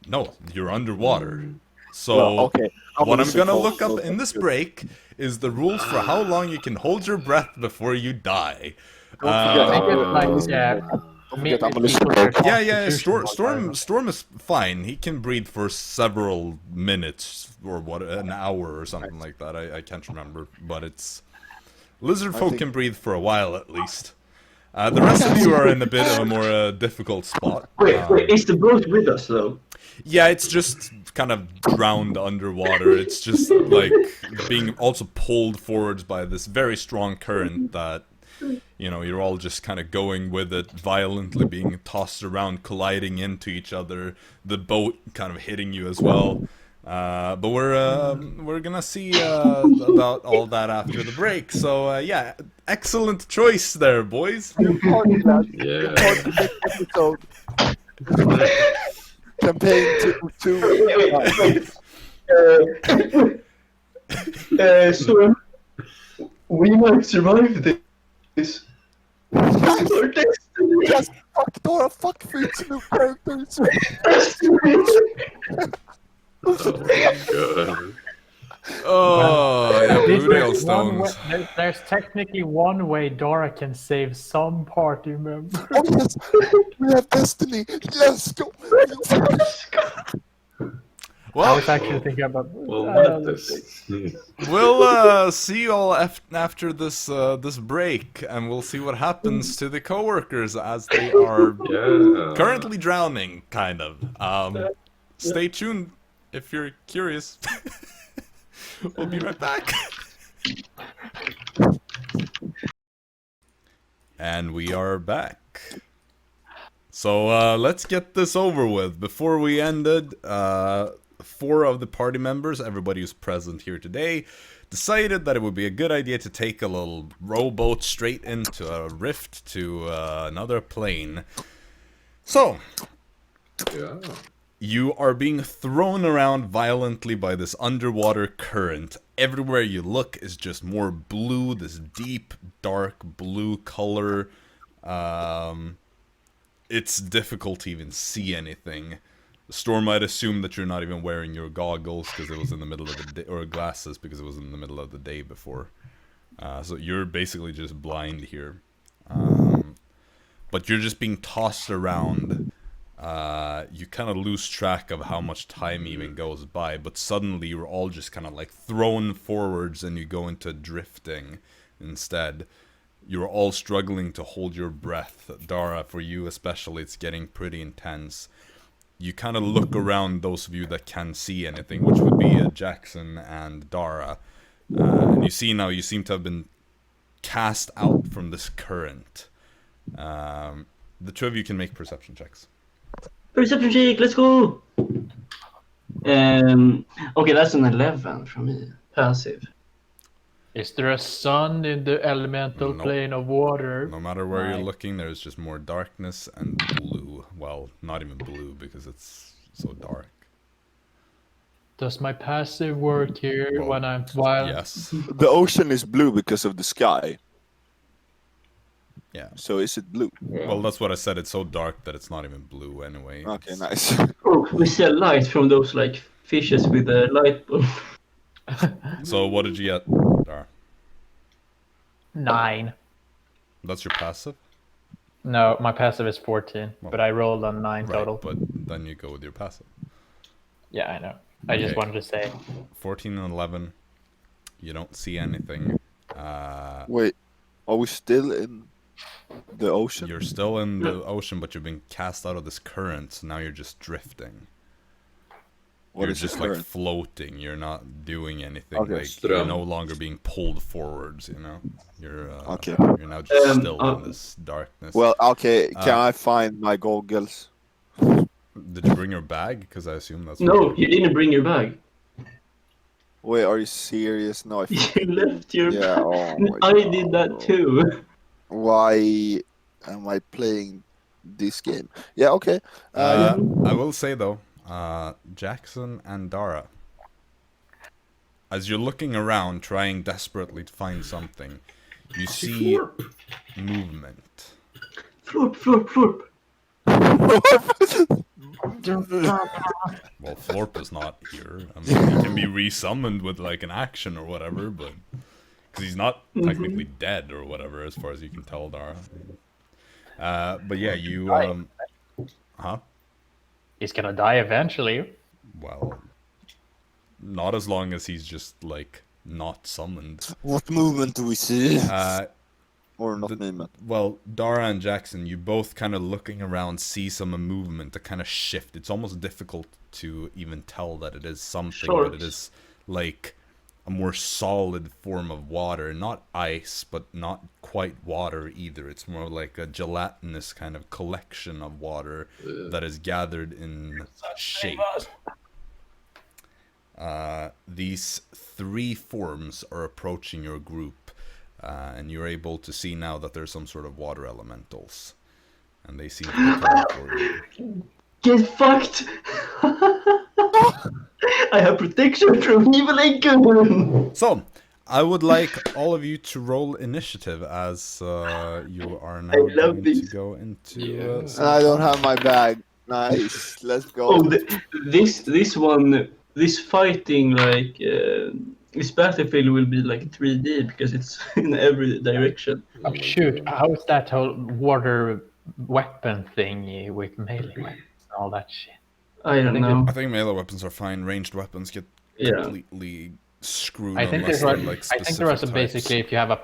No, you're underwater. So, Well, okay. what I'm gonna look up in this break is the rules for how long you can hold your breath before you die. Yeah. Storm is fine. He can breathe for several minutes or an hour or something like that. I can't remember, but it's Lizardfolk can breathe for a while at least. The rest of you are in a bit of a more difficult spot. Wait, is the boat with us though? Yeah, it's just kind of drowned underwater. It's just like being also pulled forwards by this very strong current that, you know, you're all just kind of going with it, violently being tossed around, colliding into each other, the boat kind of hitting you as well. But we're gonna see about all that after the break. So yeah, excellent choice there, boys. Yeah. campaign two. So we might survive this. This is our destiny. Yes, fuck Dara, fuck Fritz, new characters. God. Oh, yeah, This blue is one way- stones. there's technically one way Dara can save some party members. Oh yes, we have destiny. Yes, go. I Well, was actually thinking about. Well, I not don't this. we'll see you all after this this break, and we'll see what happens to the coworkers as they are Yeah. currently drowning, kind of. Stay tuned if you're curious. We'll be right back. And we are back. So let's get this over with. Before we ended, 4 of the party members, everybody who's present here today, decided that it would be a good idea to take a little rowboat straight into a rift to another plane. So, Yeah. you are being thrown around violently by this underwater current. Everywhere you look is just more blue, this deep, dark blue color. It's difficult to even see anything. The storm might assume that you're not even wearing your goggles because it was in the middle of the day, or glasses because it was in the middle of the day before. So you're basically just blind here. But you're just being tossed around. You kind of lose track of how much time even goes by, but suddenly you're all just kind of like thrown forwards and you go into drifting instead. You're all struggling to hold your breath. Dara, for you especially, it's getting pretty intense. You kind of look around, those of you that can see anything, which would be Jaxson and Dara. And you see now, you seem to have been cast out from this current. The 2 of you can make perception checks. Perception check, let's go! Okay, that's an 11 from me. Passive. Is there a sun in the elemental Nope. plane of water? No matter where you're Right. looking, there's just more darkness and blue. Well, not even blue because it's so dark. Does my passive work here Well, when I'm wild? Yes. The ocean is blue because of the sky. Yeah. So is it blue? Well, that's what I said. It's so dark that it's not even blue anyway. Okay, It's- nice. Oh, we sell light from those like fishes with a light bulb. So what did you get, Dara? 9. That's your passive? No, my passive is 14, Well, but I rolled on 9 Right, total. but then you go with your passive. Yeah, I know. I just Okay. wanted to say. 14 and 11. You don't see anything. Wait, are we still in the ocean? You're still in the ocean, but you've been cast out of this current, so now you're just drifting. What You're is just the like current? floating. You're not doing anything. Okay. Like you're Strum. no longer being pulled forwards. You know. You're Okay. You're now just still uh, in this darkness. Well, okay, can Uh, I find my goggles? Did you bring your bag? Because I assume that's. No, you didn't bring your bag. Wait, are you serious? No, I You left your Yeah, bag. oh my I God. did that too. Why am I playing this game? Yeah, okay. Yeah. I will say though, Jaxson and Dara, as you're looking around, trying desperately to find something, you see movement. Florp, florp, florp. Well, Florp is not here. I mean, he can be resummoned with like an action or whatever, but because he's not technically dead or whatever, as far as you can tell, Dara. But yeah, you huh? He's gonna die eventually. Well, not as long as he's just like not summoned. What movement do we see? Or not the- movement? Well, Dara and Jaxson, you both kind of looking around see some movement, a kind of shift. It's almost difficult to even tell that it is something, but it Sharks. is like a more solid form of water. Not ice, but not quite water either. It's more like a gelatinous kind of collection of water that is gathered in shape. These 3 forms are approaching your group. And you're able to see now that there's some sort of water elementals. And they seem to be coming for you. Get fucked! I have protection from evil and good. So, I would like all of you to roll initiative as you are now love going to this. go into. And I don't have my bag. Nice. Let's go. Oh, this fighting like this battlefield will be like 3D because it's in every direction. Oh shoot! How's that whole water weapon thingy with melee weapons and all that shit? I don't know. I think melee weapons are fine. Ranged weapons get completely screwed. I think unless there they're, was, like, I think there was specific basically if you have a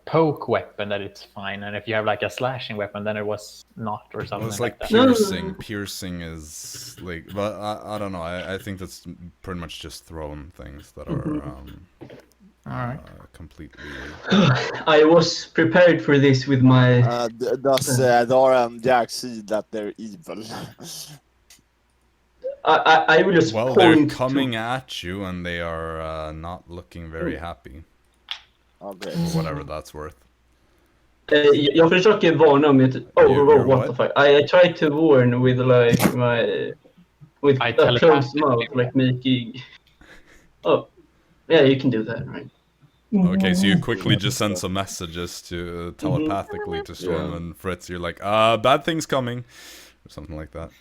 poke weapon that it's fine, and if you have like a slashing weapon then it was not or something. Well, it's like that. piercing. Piercing is like, but I don't know. I think that's pretty much just thrown things that are Alright. completely. I was prepared for this with my. Does Dara and Jack see that they're evil? I will just Well, they're point coming at you, and they are not looking very happy. Okay. For whatever that's worth. Jag försöker varna med what the fuck. I try to warn with like my with I a closed mouth, like making. Oh, yeah, you can do that, right? Okay, so you quickly just send some messages to telepathically to Storm and Fritz. You're like, bad things coming, or something like that.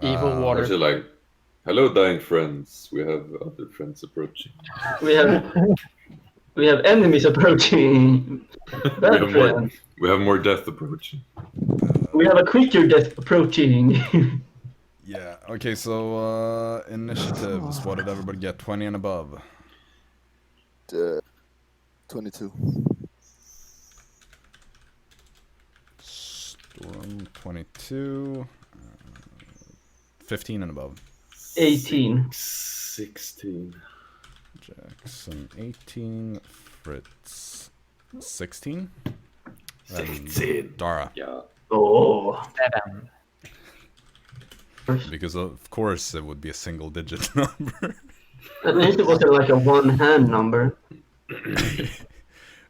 Evil water. Actually, like, hello, dying friends. We have other friends approaching. We have enemies approaching. We have more death approaching. We have a quicker death approaching. Yeah. Okay. So initiatives. What did everybody get? 20 and above. 22. Storm 22. 15 and above. 18. 16. Jaxson 18. Fritz 16. 16. Dara. Yeah. Oh. 7. Because of course it would be a single digit number. At least it wasn't like a one-hand number.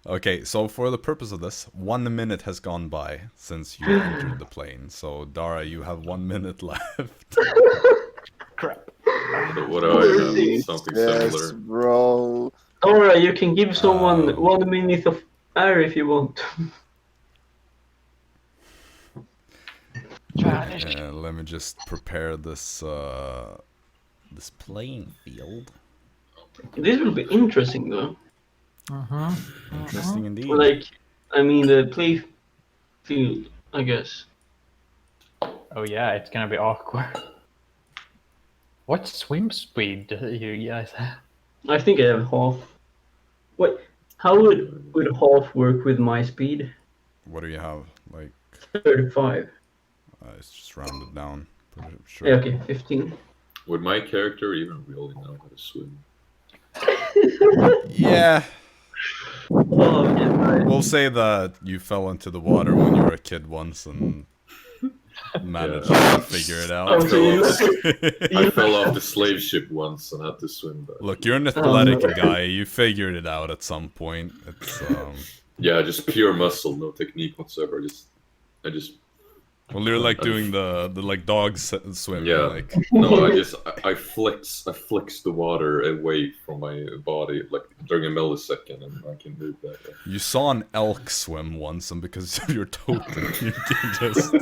Okay, so for the purpose of this, 1 minute has gone by since you entered the plane. So Dara, you have 1 minute left. Crap. So what do I have? Something Yes, similar. bro. Alright, you can give someone 1 minute of air if you want. Let me just prepare this this playing field. This will be interesting though. Interesting indeed. Like, I mean the play field, I guess. Oh yeah, it's gonna be awkward. What swim speed do you guys have? I think I have half. Wait, how would half work with my speed? What do you have? Like, 35. it's just rounded down. Sure. Yeah, okay, 15. Would my character even really know how to swim? Yeah. Oh, yeah, right. We'll say that you fell into the water when you were a kid once and managed to figure it out. Oh, so I fell off the slave ship once and had to swim back. Look, you're an athletic guy. You figured it out at some point. It's Yeah, just pure muscle, no technique whatsoever. I just. well, you're like doing the like dog swim. Yeah. Like, No, I flex the water away from my body like during a millisecond, and I can move that. you saw an elk swim once, and because of your totem, you can just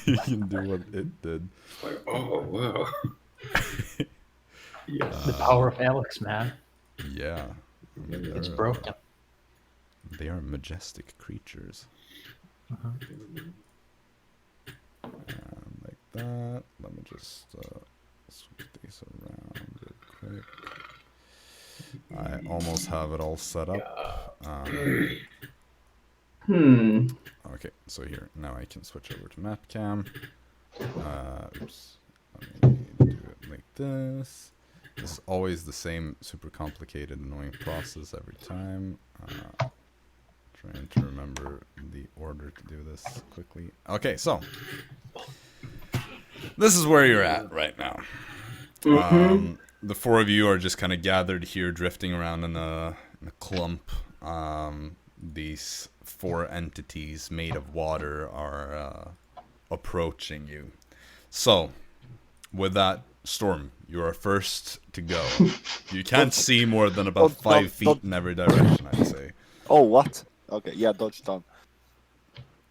you can do what it did. Like, oh wow. Yeah. The power of Alex, man. Yeah, I mean, It's they're, broken. They are majestic creatures. Like that. Let me just switch these around real quick. I almost have it all set up. Okay, so here, now I can switch over to map cam. Oops. Let me do it like this. It's always the same super complicated, annoying process every time. Trying to remember the order to do this quickly. Okay, so this is where you're at right now. The four of you are just kind of gathered here, drifting around in a clump. These four entities made of water are approaching you. So, with that, Storm, you are first to go. You can't see more than about 5 feet in every direction, I'd say. Oh, what? Okay, yeah, dodge down.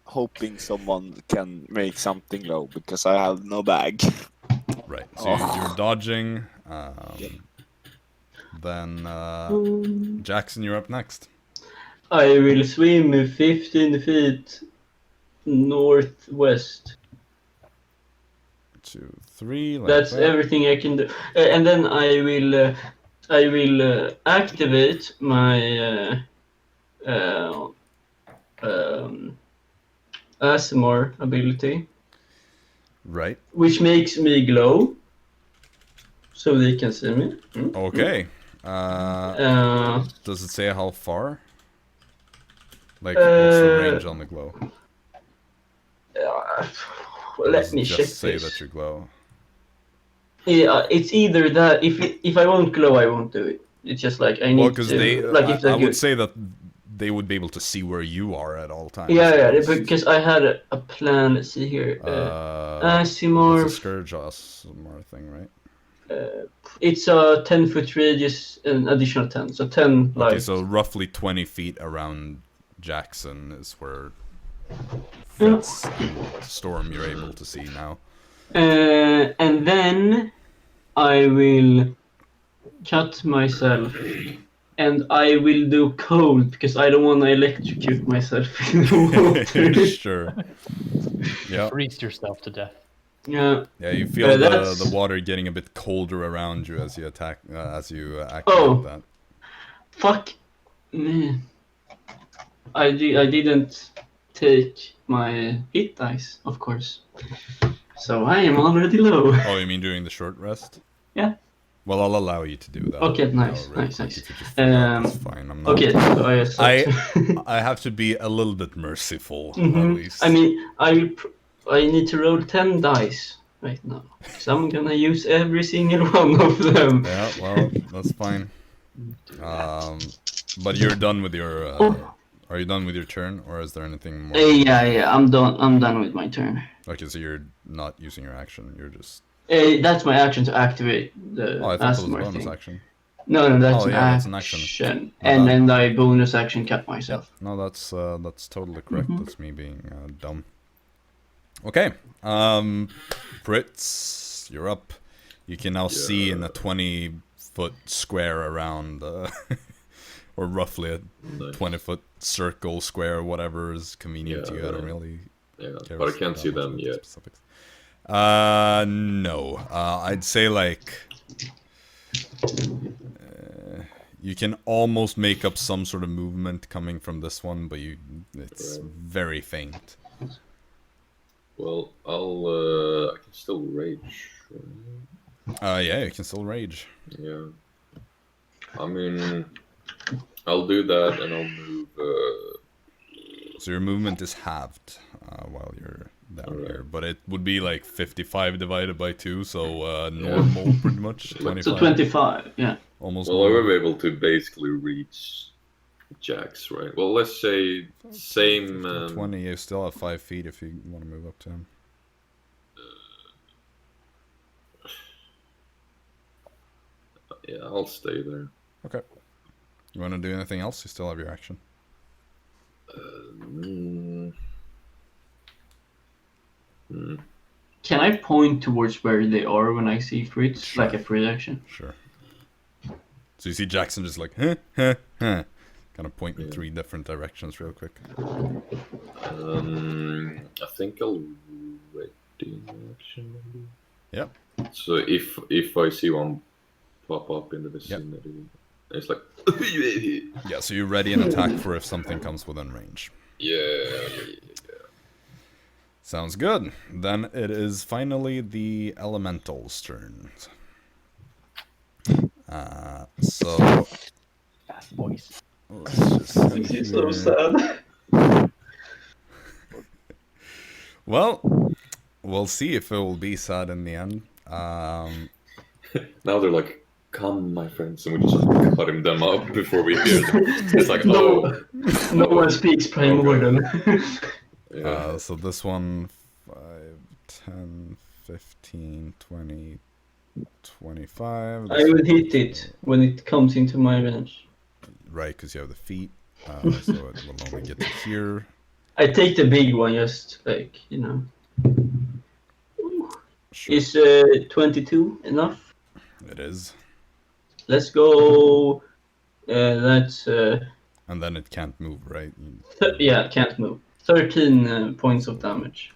Hoping someone can make something low because I have no bag. Right. So you're dodging. Then Jaxson, you're up next. I will swim 15 feet northwest. 2, 3. Like That's that. everything I can do. And then I will activate my Aasimar ability, Right. which makes me glow, so they can see me. Okay. Does it say how far? Like, what's the range on the glow? Or Let does me it check just say this. that you glow? Yeah, it's either that. If I won't glow, I won't do it. It's just like I need Well, because to. they, Like if I would good. say that they would be able to see where you are at all times. Yeah, at yeah. least. Because I had a plan. Let's see here. Aasimar. That's a Scourge Aasimar thing, right? It's a 10-foot radius, an additional 10. So 10 Okay, like. so roughly 20 feet around Jaxson is where Fritz and Storm you're able to see now. And then I will cut myself, and I will do cold because I don't want to electrocute myself in the water. Sure. Yeah. Freeze yourself to death. Yeah. Yeah, you feel That's- the water getting a bit colder around you as you attack, as you activate Oh. that. Fuck. Man. I didn't take my hit dice, of course. So I am already low. Oh, you mean during the short rest? Yeah. Well, I'll allow you to do that. Okay, nice, Really nice, quick. nice. If you just forgot, that's fine. I'm not. Okay, so I accept. I have to be a little bit merciful, at Mhm. least. I mean, I need to roll 10 dice right now. So I'm gonna use every single one of them. Yeah, well, that's fine. But you're done with your. Are you done with your turn, or is there anything more? Yeah, I'm done with my turn. Okay, so you're not using your action. You're just. That's my action to activate the Oh, I thought it was a Aasimar bonus thing. action. No, that's, Oh, an yeah, that's an action. action. And My then I bonus action cut myself. No, that's totally correct. Mhm. That's me being dumb. Okay, Fritz, you're up. You can now see in a 20-foot square around, or roughly a 20-foot circle, square, whatever is convenient to you. I don't really care but I can't see that much them about the yet. specifics. No. I'd say like you can almost make up some sort of movement coming from this one, but it's very faint. Well, I can still rage. Right? Yeah, you can still rage. Yeah. I mean, I'll do that and I'll move. So your movement is halved while you're down Alright. here, but it would be like 55 divided by 2, so normal pretty much. 25. So 25, yeah. Almost. Well, I normal. will be able to basically reach Jax, right? Well, let's say same. 20. You still have 5 feet if you want to move up to him. Yeah, I'll stay there. Okay. You want to do anything else? You still have your action. Can I point towards where they are when I see Fritz, Sure. like a free action? Sure. So you see Jaxson just like, huh, huh, huh. Kind of point in Yeah. 3 different directions real quick. I think I'll ready action maybe. Yep. So if I see one pop up in the vicinity, it's like Yeah, so you're ready an attack for if something comes within range. yeah. Sounds good. Then it is finally the elemental's turn. So Fast boys. let's just see It's so here. sad. Well, we'll see if it will be sad in the end. Now they're like, "Come, my friends," and we just like, cutting them up before we hear them. It's like, oh, No one speaks Primordial. yeah. So this one, 5, 10, 15, 20, 25. I will hit it when it comes into my range. Right, because you have the feet. So it will only get to here. I take the big one, just like, you know. Sure. Is 22 enough? It is. Let's go. That's And then it can't move, right? yeah, can't move. 13 points of damage.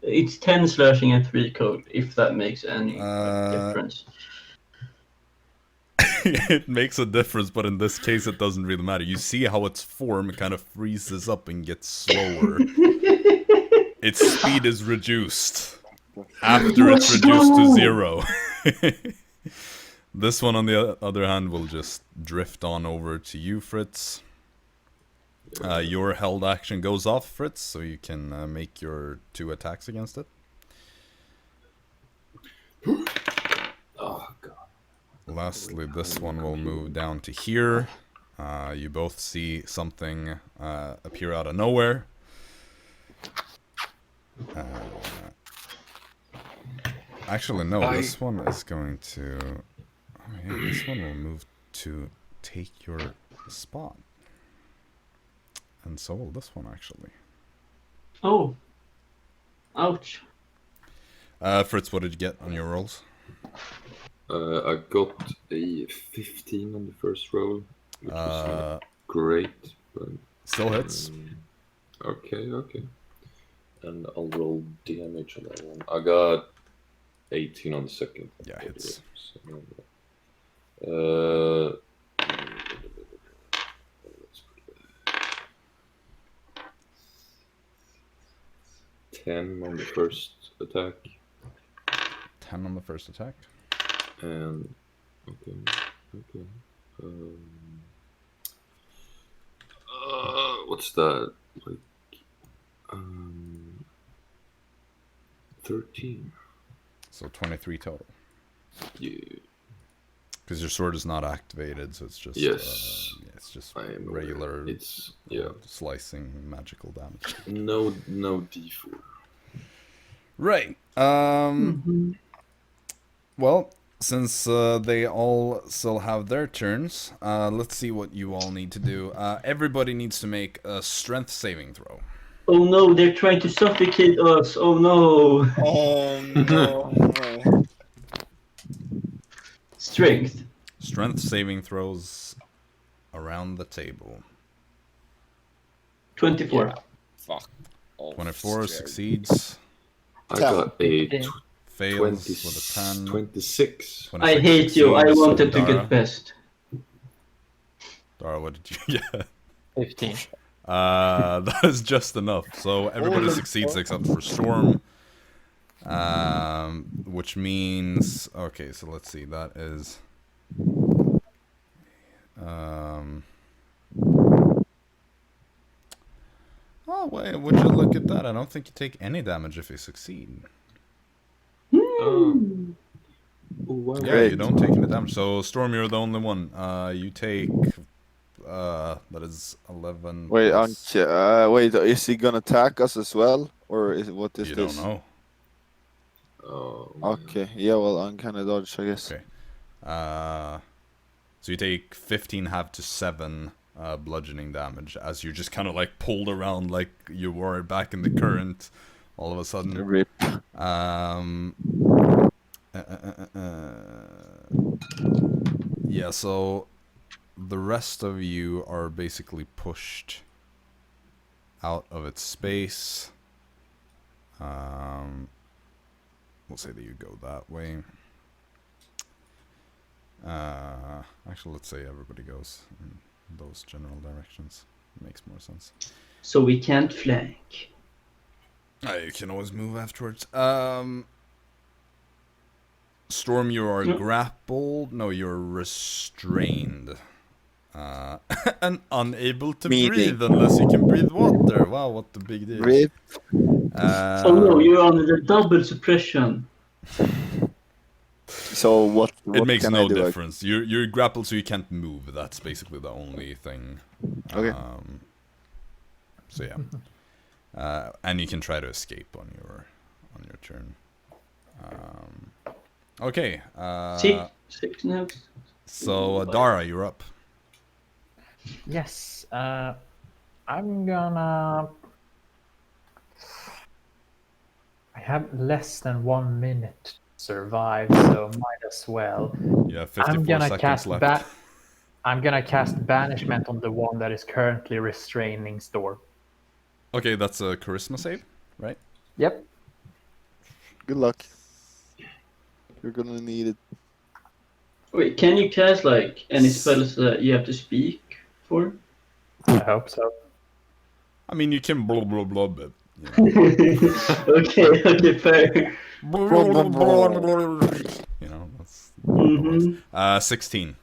It's 10 slashing and 3 cold, if that makes any difference. It makes a difference, but in this case it doesn't really matter. You see how its form kind of freezes up and gets slower. Its speed is reduced after it's reduced to 0. This one, on the other hand, will just drift on over to you, Fritz. Your held action goes off, Fritz, so you can make your 2 attacks against it. Oh god. Lastly, this one will move down to here. You both see something appear out of nowhere. Actually, no, this one is going to... Oh, yeah, this one will move to take your spot. And so will this one, actually. Oh. Ouch. Fritz, what did you get on your rolls? I got a 15 on the first roll, which was not great, but Still hits. okay. And I'll roll damage on that one. I got 18 on the second. Yeah, hits. So, 10 on the first attack. 10 on the first attack. And okay. What's that? Like 13. So 23 total. Yeah. Because your sword is not activated, so it's just it's just regular. It's slicing magical damage. No D4. Right. Well, since they all still have their turns, let's see what you all need to do. Everybody needs to make a strength saving throw. Oh no, they're trying to suffocate us. Oh no. Oh no. Strength. Strength saving throws around the table. 24. Yeah. Fuck. Oh, 24 scared. succeeds. I got a Fails with a 10. 26. 26 I hate you. I succeeds. wanted to Dara. get best. Dara, what did you get? 15. That is just enough. So everybody succeeds except for Storm. Which means... Okay, so let's see. That is... Oh, wait, would you look at that? I don't think you take any damage if you succeed. Oh, wow. Yeah, you don't take any damage. So, Storm, you're the only one. You take... that is 11 Wait, plus... wait, is he gonna attack us as well? Or is what is You this? don't know. Oh, Okay, yeah, well, I'm kind of dodged, I guess. Okay. So you take 15 half to 7 bludgeoning damage as you're just kind of like pulled around like you were back in the current all of a sudden. Rip. Yeah, so the rest of you are basically pushed out of its space. We'll say that you go that way. Actually, let's say everybody goes in those general directions. It makes more sense. So we can't flank. You can always move afterwards. Storm, you are grappled. No, you're restrained. And unable to breathe unless you can breathe water. Wow, what a big deal. Rip. Oh no, you're under the double suppression. So what It makes can no I do? difference. You're grappled, so you can't move. That's basically the only thing. Okay. So yeah, and you can try to escape on your turn. Okay. Six now. So Dara, you're up. Yes. I'm gonna. I have less than 1 minute to survive, so might as well. Yeah, 54 I'm gonna seconds cast left. I'm gonna cast banishment on the one that is currently restraining Storm. Okay, that's a charisma save, right? Yep. Good luck. You're gonna need it. Wait, can you cast like any spells that you have to speak for? I hope so. I mean, you can blah blah blah, but Okay, fair. you know, that's Mhm. 16.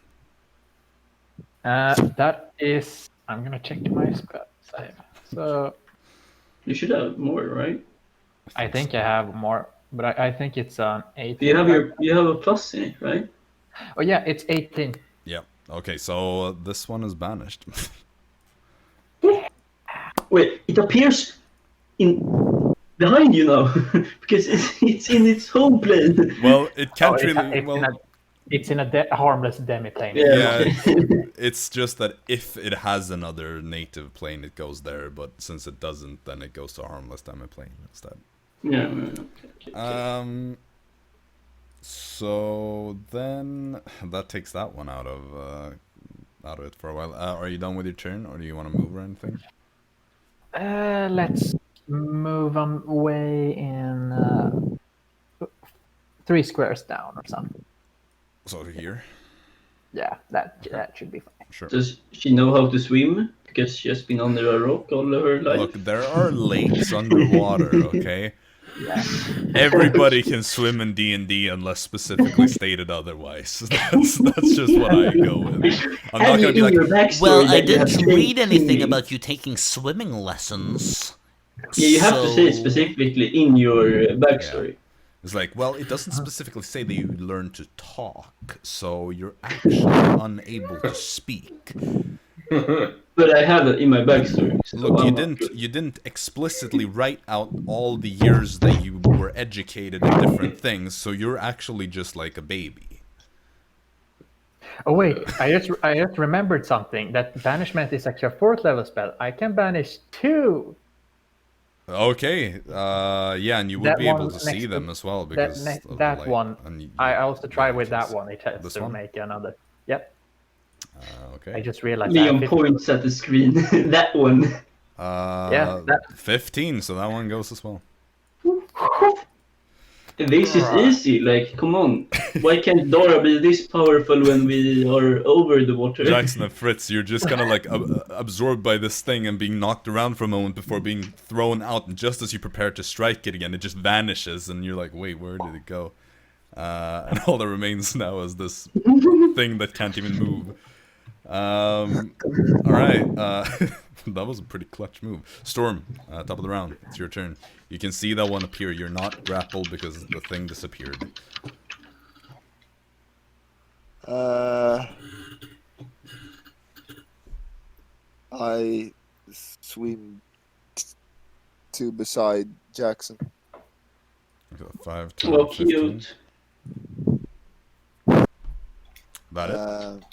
That is. I'm gonna check my spell save. So You should have more, right? I think I have more, but I think it's 18. You have a plus in it, right? Oh yeah, it's 18. Yeah. Okay, so this one is banished. Wait, it appears in behind you now because it's in its home plane. Well, it can't Oh, really. it's in a harmless demi-plane. Yeah, it's just that if it has another native plane, it goes there. But since it doesn't, then it goes to harmless demi-plane instead. Yeah. Okay. So then that takes that one out of it for a while. Are you done with your turn, or do you want to move or anything? Let's move away in 3 squares down or something. So here. Yeah, that should be fine. Sure. Does she know how to swim? Because she has been under a rock all her life. Look, there are lakes underwater, okay? Yeah. Everybody can swim in D&D unless specifically stated otherwise. That's just what I go with. I'm not gonna be like, well, I didn't read anything about you taking swimming lessons. Yeah, you have to say it specifically in your backstory. it's like, well, it doesn't specifically say that you learn to talk, so you're actually unable to speak. But I have it in my backstory. So Look, you didn't explicitly write out all the years that you were educated in different things, so you're actually just like a baby. Oh wait, I just remembered something. That banishment is actually a 4th level spell. I can banish 2. Okay, yeah, and you would That be able one to see next them to- as well because of the that light, one. and I also tried with that can- one. It has This to one? make another. Yep. Okay. I just realized. Leon points at the screen. That one. Yeah, that- 15, so that one goes as well. This is easy. Like, come on. Why can't Dara be this powerful when we are over the water? Jaxson and Fritz, you're just kind of like absorbed by this thing and being knocked around for a moment before being thrown out, and just as you prepare to strike it again, it just vanishes, and you're like, wait, where did it go? And all that remains now is this thing that can't even move. Alright, that was a pretty clutch move. Storm, top of the round, it's your turn. You can see that one appear. You're not grappled because the thing disappeared. I swim to beside Jaxson. Okay, 5, 10, Oh, 15. cute. That it?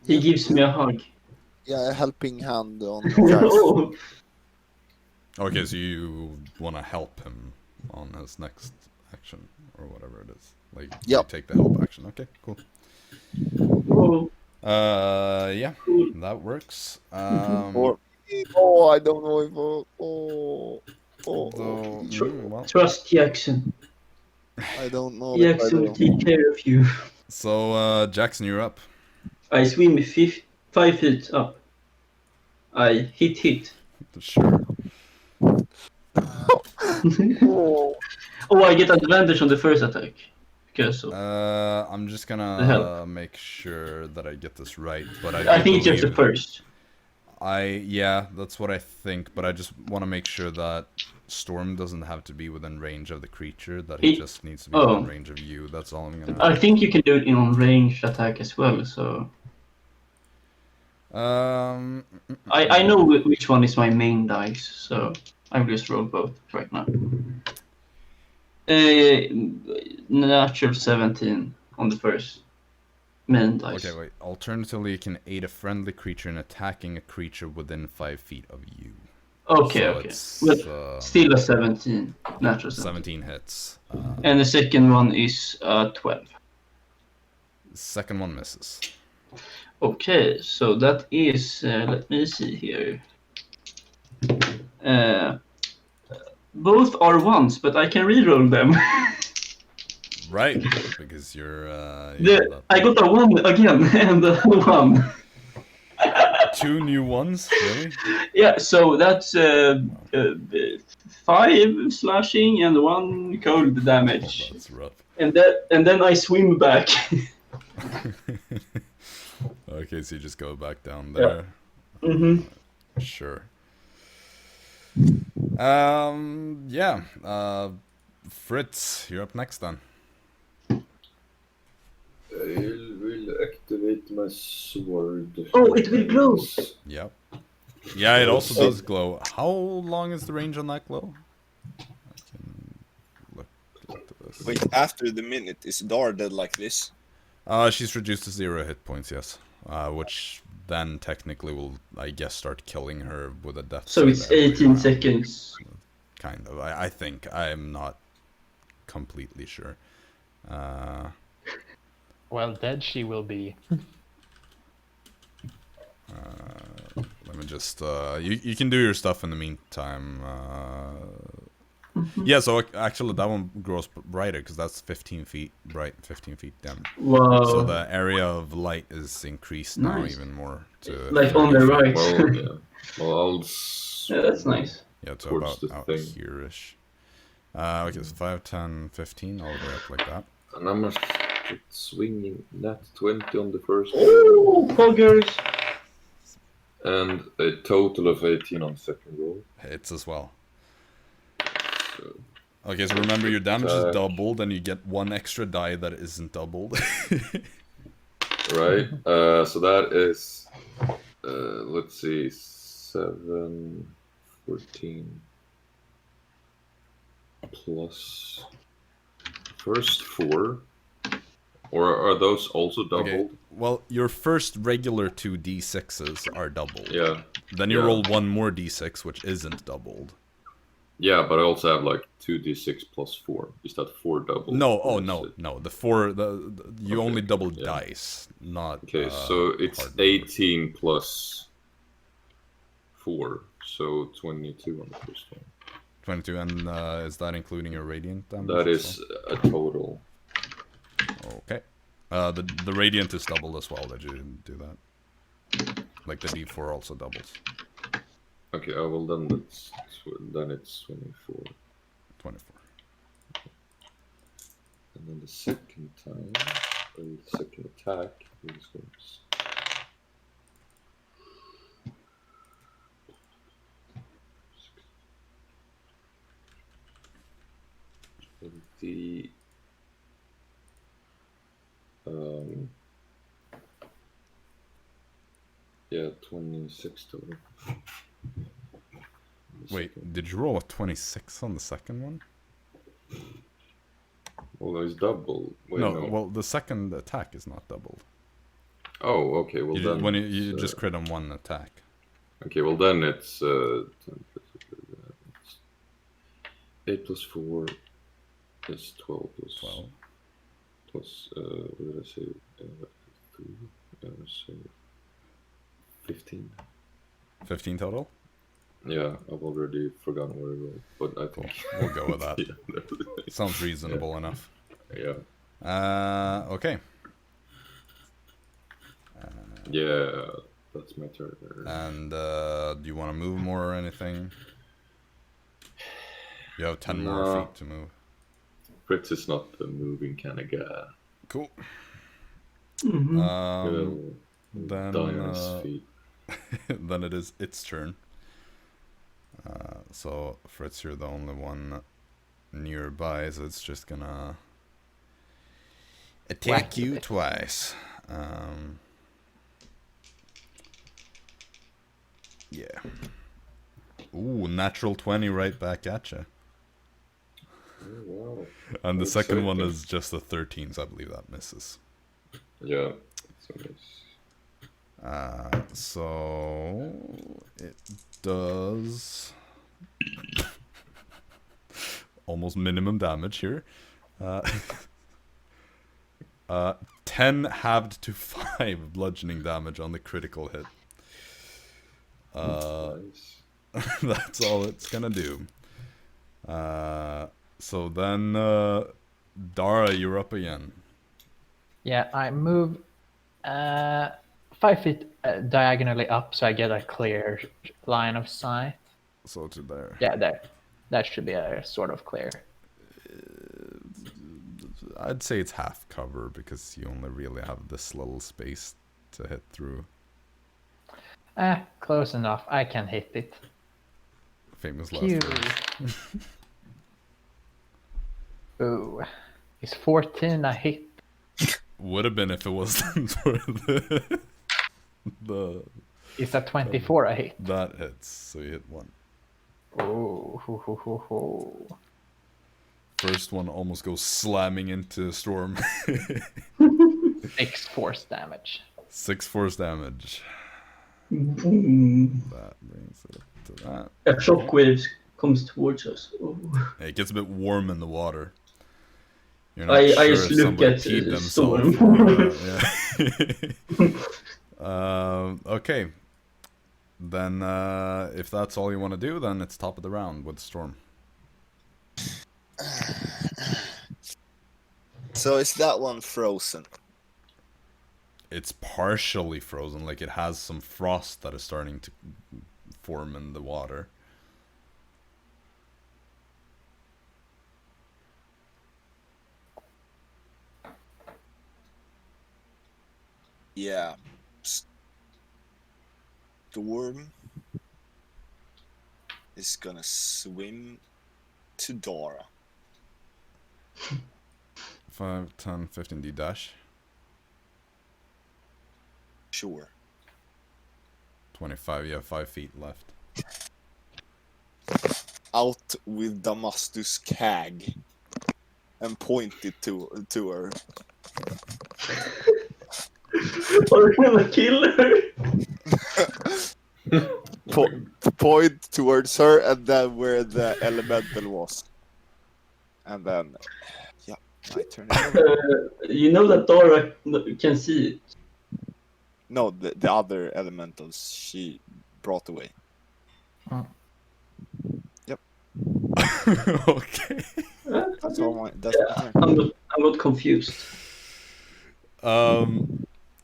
He gives me a hug. Yeah, a helping hand on Jaxson. Oh, Okay, so you want to help him on his next action, or whatever it is. Like, you Yep. take the help action. Okay, cool. oh, Yeah, that works. Or, I don't know if... Well, trust Jaxson. I don't know if I Jaxson will do. take care of you. so, Jaxson, you're up. I swim 5 feet up. I hit. Sure. Oh, I get advantage on the first attack. Because of... I'm just The gonna help. make sure that I get this right, but I think it's just the believe- first. Yeah, that's what I think, but I just want to make sure that Storm doesn't have to be within range of the creature, that he just needs to be Oh. within range of you. That's all I'm gonna... I think you can do it in on range attack as well, so... I I know which one is my main dice, so I'll just roll both right now. Natural 17 on the first main dice. Okay, wait. Alternatively, you can aid a friendly creature in attacking a creature within 5 feet of you. Okay, So okay. it's, But still a 17. Natural 17 hits. And the second one is 12. Second one misses. Okay, so that is, let me see here. Both are ones, but I can reroll them. Right, because you're... I got a 1 again, and a 1. 2 new ones, really? Yeah, so that's 5 slashing and 1 cold damage. That's rough. And then I swim back. Okay, so you just go back down there. Yeah. Mm-hmm. Sure. Yeah. Fritz, you're up next then. I will activate my sword. Oh, it will glow. Yep. Yeah, it also does glow. How long is the range on that glow? I can look into this. Wait, after the minute, is Dara dead like this? She's reduced to 0 hit points, yes. Which then technically will, I guess, start killing her with a death So save it's every 18 round. seconds. Kind of. I think. I'm not completely sure. Well, dead she will be. Let me just... you can do your stuff in the meantime. Yeah, so actually that one grows brighter, because that's 15 feet bright, 15 feet dim. Wow. So the area of light is increased now Nice. even more. To Like on the 30 feet. right. Well, yeah. Well, Yeah, that's nice. Yeah, so towards about the out thing. here-ish. Okay, so 5, 10, 15, all the way up like that. And I'm swinging that 20 on the first Oh, poggers. and a total of 18 on the second roll. Hits as well. So, Okay, so remember your damage is Attack. doubled, and you get 1 extra die that isn't doubled. right, so that is, let's see, 7, 14 plus first 4. Or are those also doubled? Okay, well, your first regular 2 d6s are doubled. Yeah. Then you Yeah. roll 1 more d6, which isn't doubled. Yeah, but I also have like 2d6 plus 4. Is that 4 double? No, or oh is no, it- no. The 4, you Okay, only double yeah. dice, not. Okay, so it's hard number. 18 plus 4, so 22 on the first one. 22, and is that including your radiant damage? That as is a total. well? Okay. The radiant is doubled as well. That you didn't do that. Like the d4 also doubles. Okay, well then it's 24. 24. And then the second time, or the second attack, is going the yeah, 26 total. Wait, did you roll a 26 on the second one? Well, it's double. Wait, no, no. well, the second attack is not doubled. Oh, okay. Well, You then when it's, you just crit on 1 attack. Okay, well then it's 8 plus 4 is 12 plus 12. plus what did I say? 3. So 15. 15 total? Yeah, I've already forgotten where I rolled, but I think We'll go with that. yeah, Sounds reasonable enough. yeah, Okay. yeah. That's my turn. And do you want to move more or anything? You have 10 more No. feet to move. Fritz is not a moving kind of guy. Cool. Mm-hmm. He'll Then die on his feet. then it is its turn. So Fritz, you're the only one nearby, so it's just gonna attack you twice. Yeah. Ooh, natural 20 right back at you. Wow. And the That's second one exciting. is just a 13, so I believe that misses. Yeah. So nice. So it does almost minimum damage here. 10 halved to 5 bludgeoning damage on the critical hit. Nice. That's all it's gonna do. So then, Dara, you're up again. Yeah, I move 5 feet diagonally up, so I get a clear line of sight. So to there. Yeah, there. That should be a sort of clear. I'd say it's half cover because you only really have this little space to hit through. Close enough. I can hit it. Famous Pew. last words. Ooh. Is 14 a hit? Would have been if it wasn't for the Is that 24 a hit? that hits. So you hit one. Ooh. Ho, ho, ho, ho. First one almost goes slamming into Storm. 6 force damage. 6 force damage. Boom. That brings it up to that. A shockwave comes towards us. Oh. It gets a bit warm in the water. You're not I sure just if look somebody at peed the themselves. storm. Okay. Then, if that's all you want to do, then it's top of the round with Storm. So is that one frozen? It's partially frozen, like it has some frost that is starting to form in the water. Yeah. Storm is gonna swim to Dara. 5, 10, 15 D dash. Sure. 25, you have 5 feet left. Out with Damascus Cag and point it to her. Are you gonna kill her? Point towards her and then where the elemental was. And then, yeah, my turn. You know that Dara can see it. No, the other elementals she brought away. Yep. Okay. That's all my. That's my turn. I'm not confused.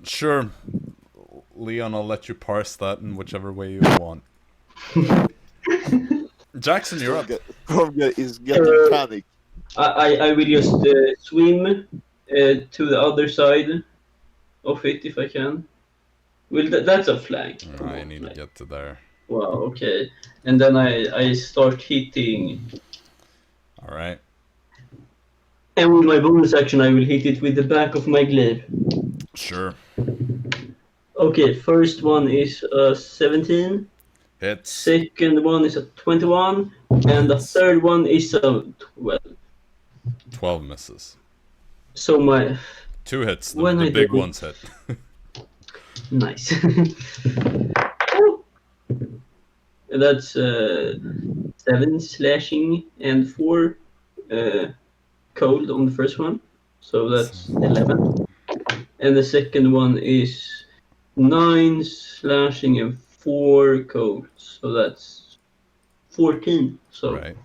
Sure. Leon, I'll let you parse that in whichever way you want. Jaxson, you're up. Kromga is getting panic. I will just swim to the other side of it if I can. Well, that's a flank. I need to get to there. Wow, okay. And then I start hitting. Alright. And with my bonus action, I will hit it with the back of my glaive. Sure. Okay, first one is 17. Hits. Second one is a 21. And the third one is a 12. 12 misses. So my... 2 hits. When The I big did- ones hit. Nice. That's 7 slashing and 4 cold on the first one. So that's 11. And the second one is 9 slashing and 4 cold. So that's 14. So, Right.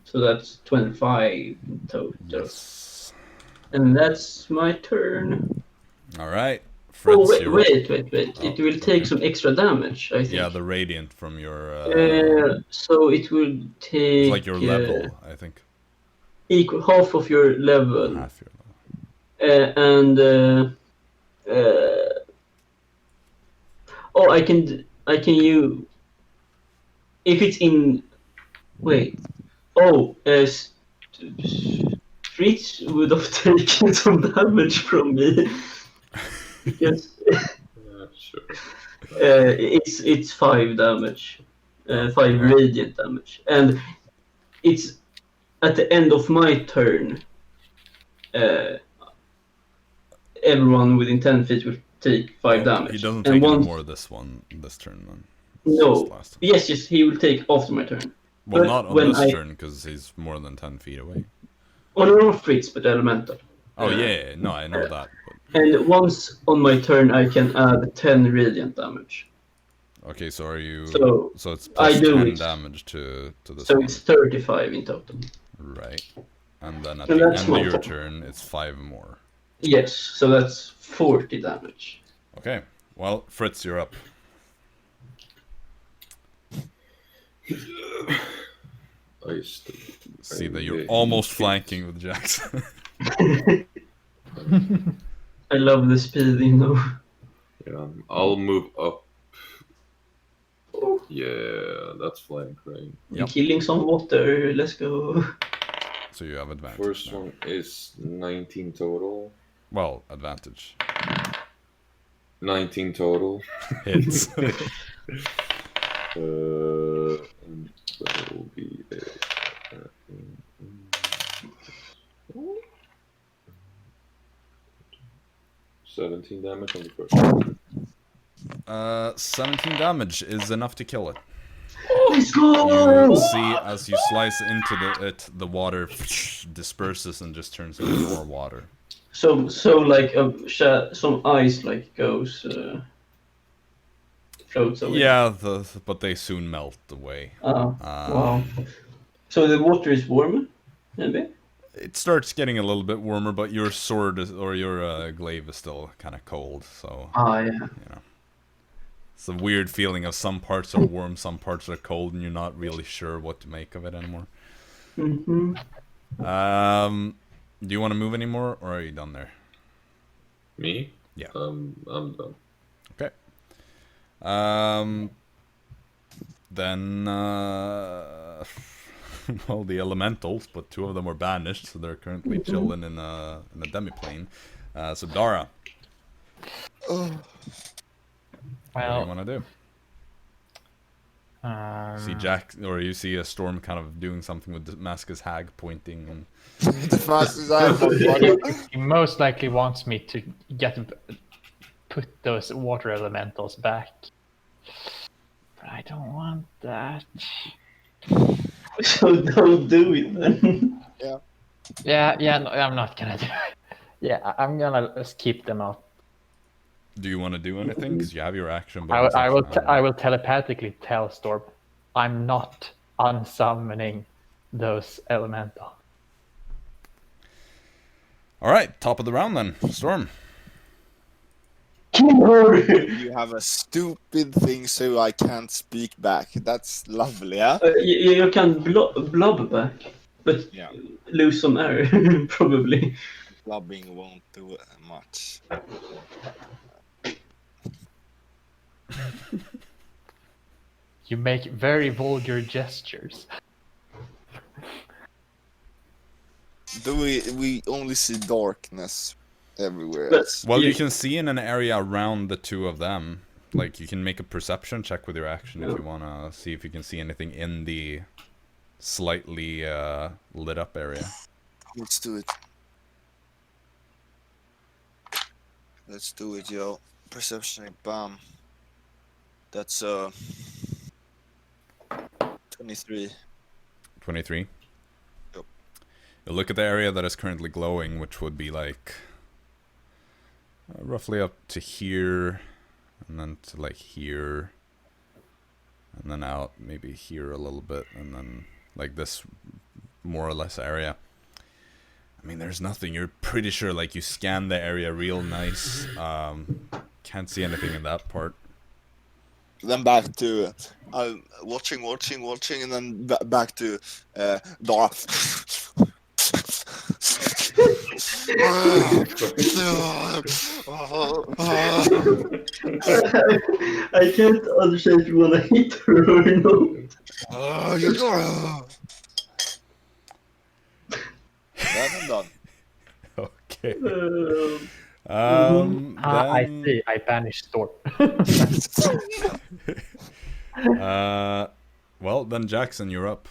so that's 25 in total. Yes. And that's my turn. Alright. Fritz, Oh, wait. you're up. It Oh, will take okay. some extra damage, I think. Yeah, the radiant from your... So it will take... it's like your level, I think. Equal half of your level. Half your level. Oh, I can use... If it's in... Wait. Oh, Fritz would have taken some damage from me. Yes. Sure. It's 5 damage. 5 radiant damage. And it's at the end of my turn, everyone within 10 feet will take 5 damage. He doesn't And take any once- more this turn then. No. Just last turn. Yes, he will take after my turn. Well, but not on when this turn, because he's more than 10 feet away. Oh, no, not Fritz, but elemental. Oh, yeah. No, I know that. But... And once on my turn, I can add 10 radiant damage. Okay, so are you... So, So it's I plus do 10 it. damage to this So one. it's 35 in total. Right. And then at And the that's end my of your turn. turn, it's 5 more. Yes, so that's 40 damage. Okay. Well, Fritz, you're up. See that you're almost flanking with Jaxson. I love the speed, you know. Yeah, I'll move up. Yeah, that's flank, right? Yep. Killing some water, let's go. So you have advantage. First now. one is 19 total. Well, advantage. 19 total. Hits. And that will be a... 17 damage on the first one. 17 damage is enough to kill it. Let's You go! see as you slice into the water disperses and just turns into more water. So like some ice like goes floats away. Yeah, but they soon melt away. Wow. So the water is warm, maybe? It starts getting a little bit warmer, but your sword or your glaive is still kind of cold. So Yeah. you know, it's a weird feeling of some parts are warm, some parts are cold, and you're not really sure what to make of it anymore. Mm-hmm. Do you want to move anymore, or are you done there? Me? Yeah. I'm done. Okay. Then, well, the elementals, but 2 of them were banished, so they're currently chilling in a demiplane. So Dara, what do you want to do? See Jack, or you see a storm kind of doing something with Damascus Hag pointing, and He most likely wants me to put those water elementals back. But I don't want that. So don't do it then. Yeah, no, I'm not gonna do it. Yeah, I'm gonna just keep them up. do you want to do anything? Because you have your action. I will telepathically tell Storm, I'm not unsummoning those elemental. All right, top of the round then, Storm. You have a stupid thing so I can't speak back. That's lovely, yeah? You can blob back, but Yeah. lose some air, probably. Blubbing won't do much. You make very vulgar gestures. We only see darkness everywhere But- else. Well, you Yeah. can see in an area around the 2 of them. Like, you can make a perception check with your action if you want to see if you can see anything in the slightly lit up area. Let's do it. Let's do it, yo. Perception, bam. That's 23. 23. Yep. You look at the area that is currently glowing, which would be like roughly up to here, and then to like here, and then out maybe here a little bit, and then like this more or less area. I mean, there's nothing. You're pretty sure, like, you scan the area real nice. Can't see anything in that part. Then back to watching, and then back to Dara. I can't understand if you wanna hit her or not. Then I'm done. Okay. I Then, see. I banished Storm. well, then Jaxson, you're up.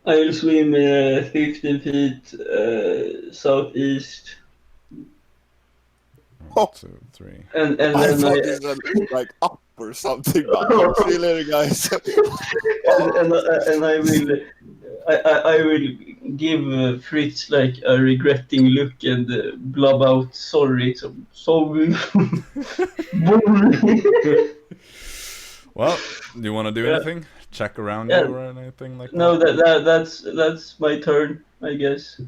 I will swim 15 feet southeast, 1, 2, 3. and I then thought this was like up or something. Man. See you later, guys. and I will give Fritz like a regretting look and blub out sorry. So Well, do you want to do Yeah. anything? Check around Yeah. you or anything like no, that? that's my turn, I guess.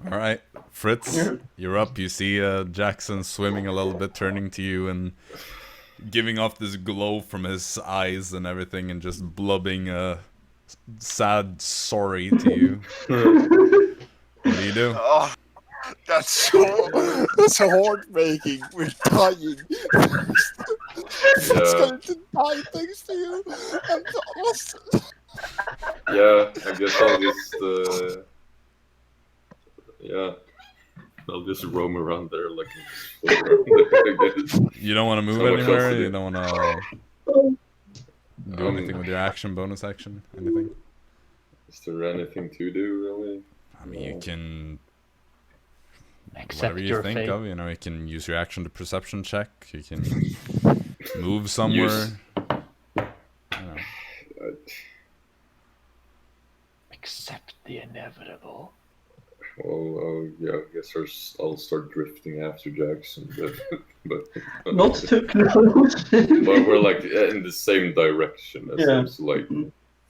All right, Fritz, Yeah. you're up. You see Jaxson swimming a little bit, turning to you and giving off this glow from his eyes and everything, and just blubbing a sad sorry to you. What do you do? Oh, that's so heartbreaking. We're dying. It's going to die thanks to you. And Thomas. Yeah, I guess I'll just I'll just roam around there like You don't want to move So much else anywhere? to do. You don't want to do anything with your action, bonus action, anything? Is there anything to do really? I mean, you can Accept whatever you your think fate. of. You know, you can use your action to perception check. You can move somewhere. You know. Accept the inevitable. Well, yeah, I guess I'll start drifting after Jaxson, but Not too close. but we're like in the same direction as Yeah. him, so like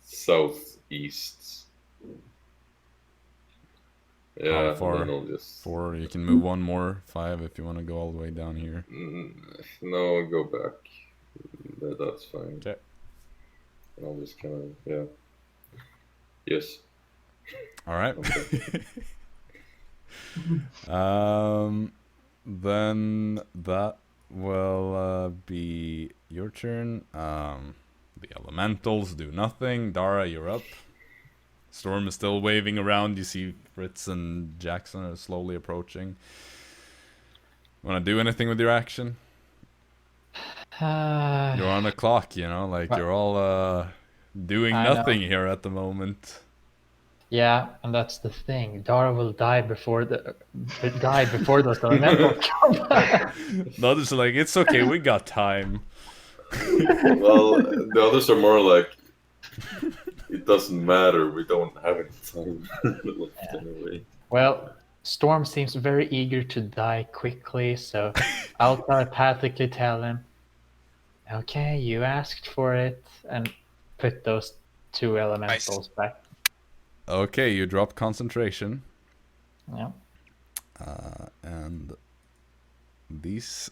southeast. Yeah, far? and then I'll just 4. You can move one more. 5 if you want to go all the way down here. No, I'll go back. That's fine. Okay. And I'll just kind of yes. All right. Okay. Then that will be your turn. The elementals do nothing. Dara, you're up. Storm is still waving around. You see Fritz and Jaxson are slowly approaching. Want to do anything with your action? You're on a clock, you know, like you're all doing I know. nothing here at the moment. Yeah, and that's the thing. Dara will die before those elementals come back. The others are like, it's okay, we got time. Well, the others are more like, it doesn't matter. We don't have any time left anyway. Well, Storm seems very eager to die quickly, so I'll telepathically tell him, okay, you asked for it, and put those 2 elementals back. Okay, you drop concentration. Yeah. And these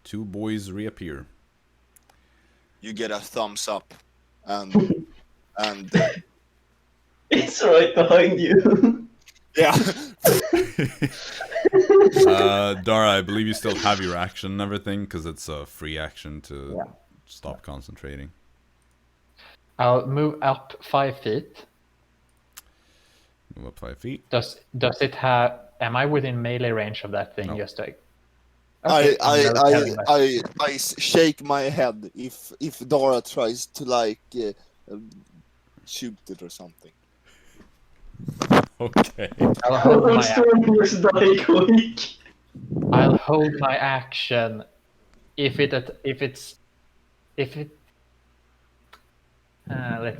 2 boys reappear. You get a thumbs up, and It's right behind you. yeah. Dara, I believe you still have your action and everything, because it's a free action to stop concentrating. I'll move up 5 feet. Move up 5 feet. Does it have? Am I within melee range of that thing? No. Just like. I shake my head if Dara tries to like shoot it or something. Okay. I'll hold my Storm must die quick. I'll hold my action if let's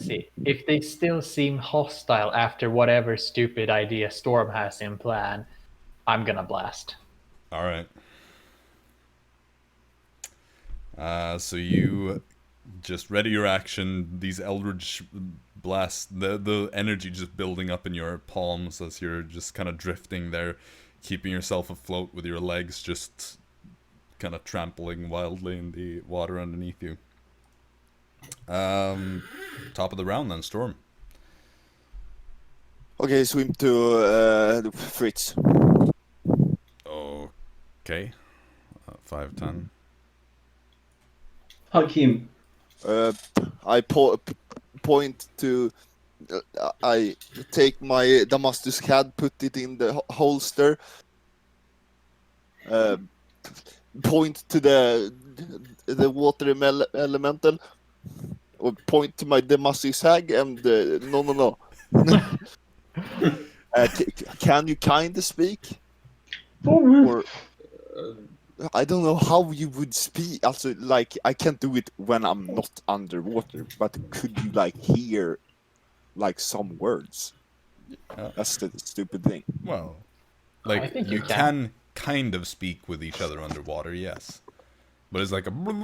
see. If they still seem hostile after whatever stupid idea Storm has in plan, I'm gonna blast. All right. So you just ready your action. These eldritch blasts, the energy just building up in your palms as you're just kind of drifting there, keeping yourself afloat with your legs just kind of trampling wildly in the water underneath you. Top of the round then, Storm. Okay, swim to Fritz. Okay. 5, 10. Hug him. I point to. I take my Damascus CAD, put it in the holster. Point to the water elemental. Or point to my Damascus hag and no. Can you kind of speak? Or I don't know how you would speak. Also, like I can't do it when I'm not underwater. But could you like hear like some words? That's the stupid thing. Well, I like think you you can kind of speak with each other underwater, yes. But it's like a. But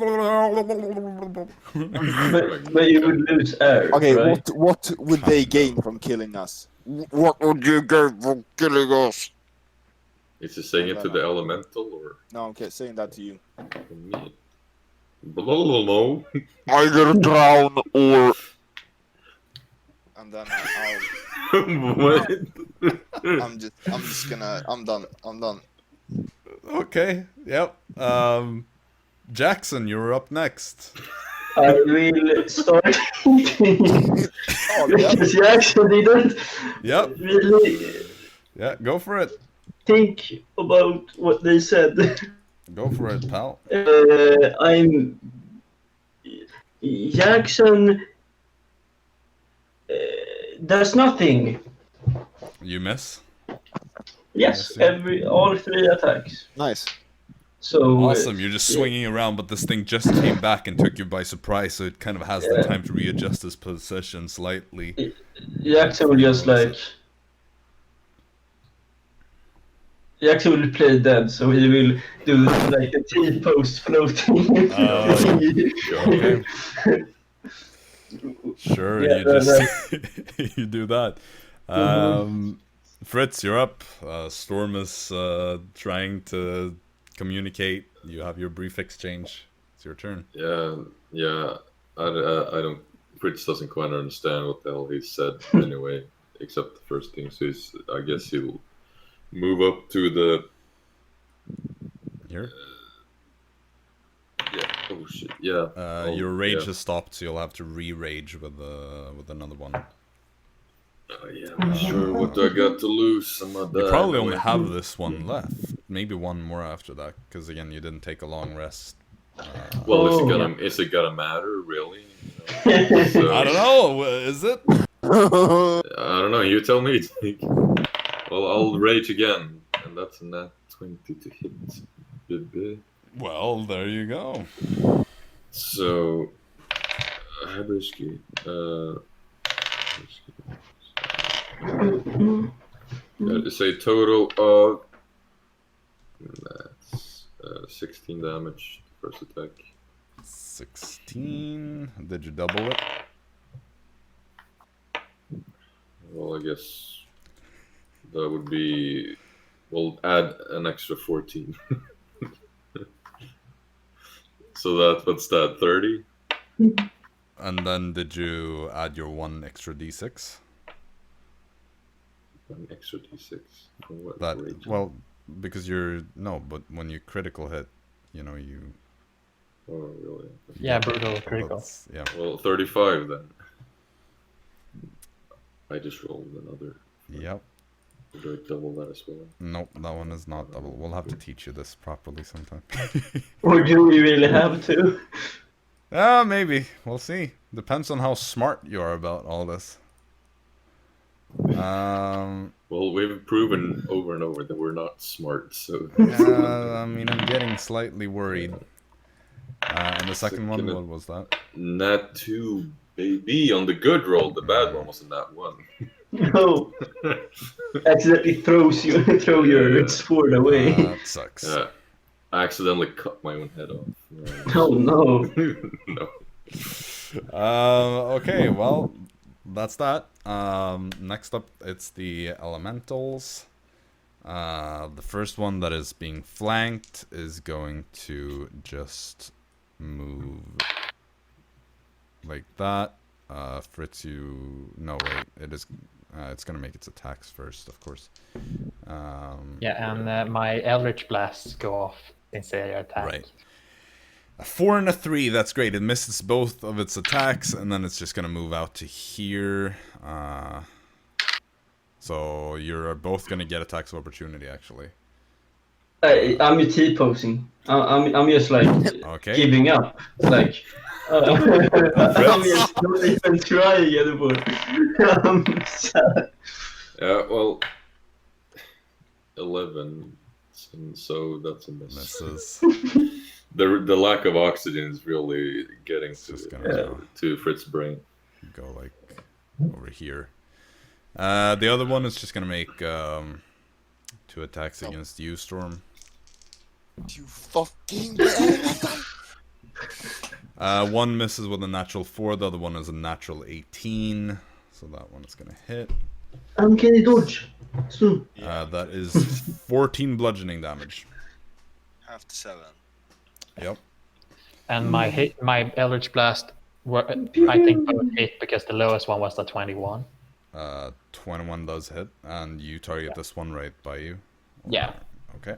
you would lose air, Okay, right? what would they gain from killing us? What would you gain from killing us? Is he saying it to the elemental or No, I'm saying that to you. to me? No. I'm gonna drown or. And then What? I'm just gonna. I'm done. Okay. Yep. Jaxson, you're up next. I will start eating. Oh, yeah. Because you actually didn't Yep. really Yeah, go for it. think about what they said. Go for it, pal. I'm Jaxson does nothing. You miss. Yes, I all 3 attacks. Nice. So Awesome. You're just swinging around, but this thing just came back and took you by surprise, so it kind of has the time to readjust its position slightly. Jaxson will just like. Jaxson will play dead, so he will do like a T-post floating. Okay. Sure, Yeah, you just you do that. Fritz, you're up. Storm is trying to communicate. You have your brief exchange. It's your turn. Yeah. I don't. Fritz doesn't quite understand what the hell he said anyway, except the first thing. So I guess he'll move up to the. Here. Yeah. Oh shit. Yeah. Your rage yeah. has stopped, so you'll have to re-rage with another one. Yeah, I'm not sure what do I got to lose. You probably only have this one left. Maybe one more after that, because again, you didn't take a long rest. Well, is it gonna matter really? So, I don't know. Is it? I don't know. You tell me. Well, I'll rage again, and that's a nat 20 to hit. Baby. Well, there you go. So, Habrisky. Say total of that's 16 damage first attack. 16. Did you double it? Well, I guess that would be. We'll add an extra 14. So what's that? 30. And then did you add your one extra d6? An extra d6. From what That rage? well, because but when you critical hit, you. Oh, really? Yeah, brutal critical. Yeah. Well, 35 then. I just rolled another. Yep. Do I double that as well? Nope, that one is not double. We'll have to teach you this properly sometime. Or do we really have to? Maybe. We'll see. Depends on how smart you are about all this. Well, we've proven over and over that we're not smart, so. I mean, I'm getting slightly worried. And the second one, what was that? Nat 2, baby, on the good roll. The bad one was a nat 1. No. Accidentally throw your sword away. That sucks. Yeah. I accidentally cut my own head off. Oh no. No. Okay, well, that's that. Next up, it's the elementals. The first one that is being flanked is going to just move like that. Fritz, no, wait, it's gonna make its attacks first, of course. Yeah, and my Eldritch Blasts go off since they attack. Right. A 4 and a 3, that's great. It misses both of its attacks, and then it's just gonna move out to here. So you're both gonna get attacks of opportunity, actually. I'm T-posing. I'm just like Okay. giving up. Like I'm just not even trying anymore. I'm sad. Yeah, well, 11, and so that's a miss. Misses. The lack of oxygen is really getting Just gonna to Fritz's brain. go like over here. The other one is just gonna make 2 attacks against you, Storm. You fucking. One misses with a natural 4, the other one is a natural 18. So that one is gonna hit. Can you dodge? So, That is 14 bludgeoning damage. Half to 7. Yep. And my Eldritch Blast, I think both hit because the lowest one was the 21. 21 does hit, and you target this one right by you. Yeah. Okay.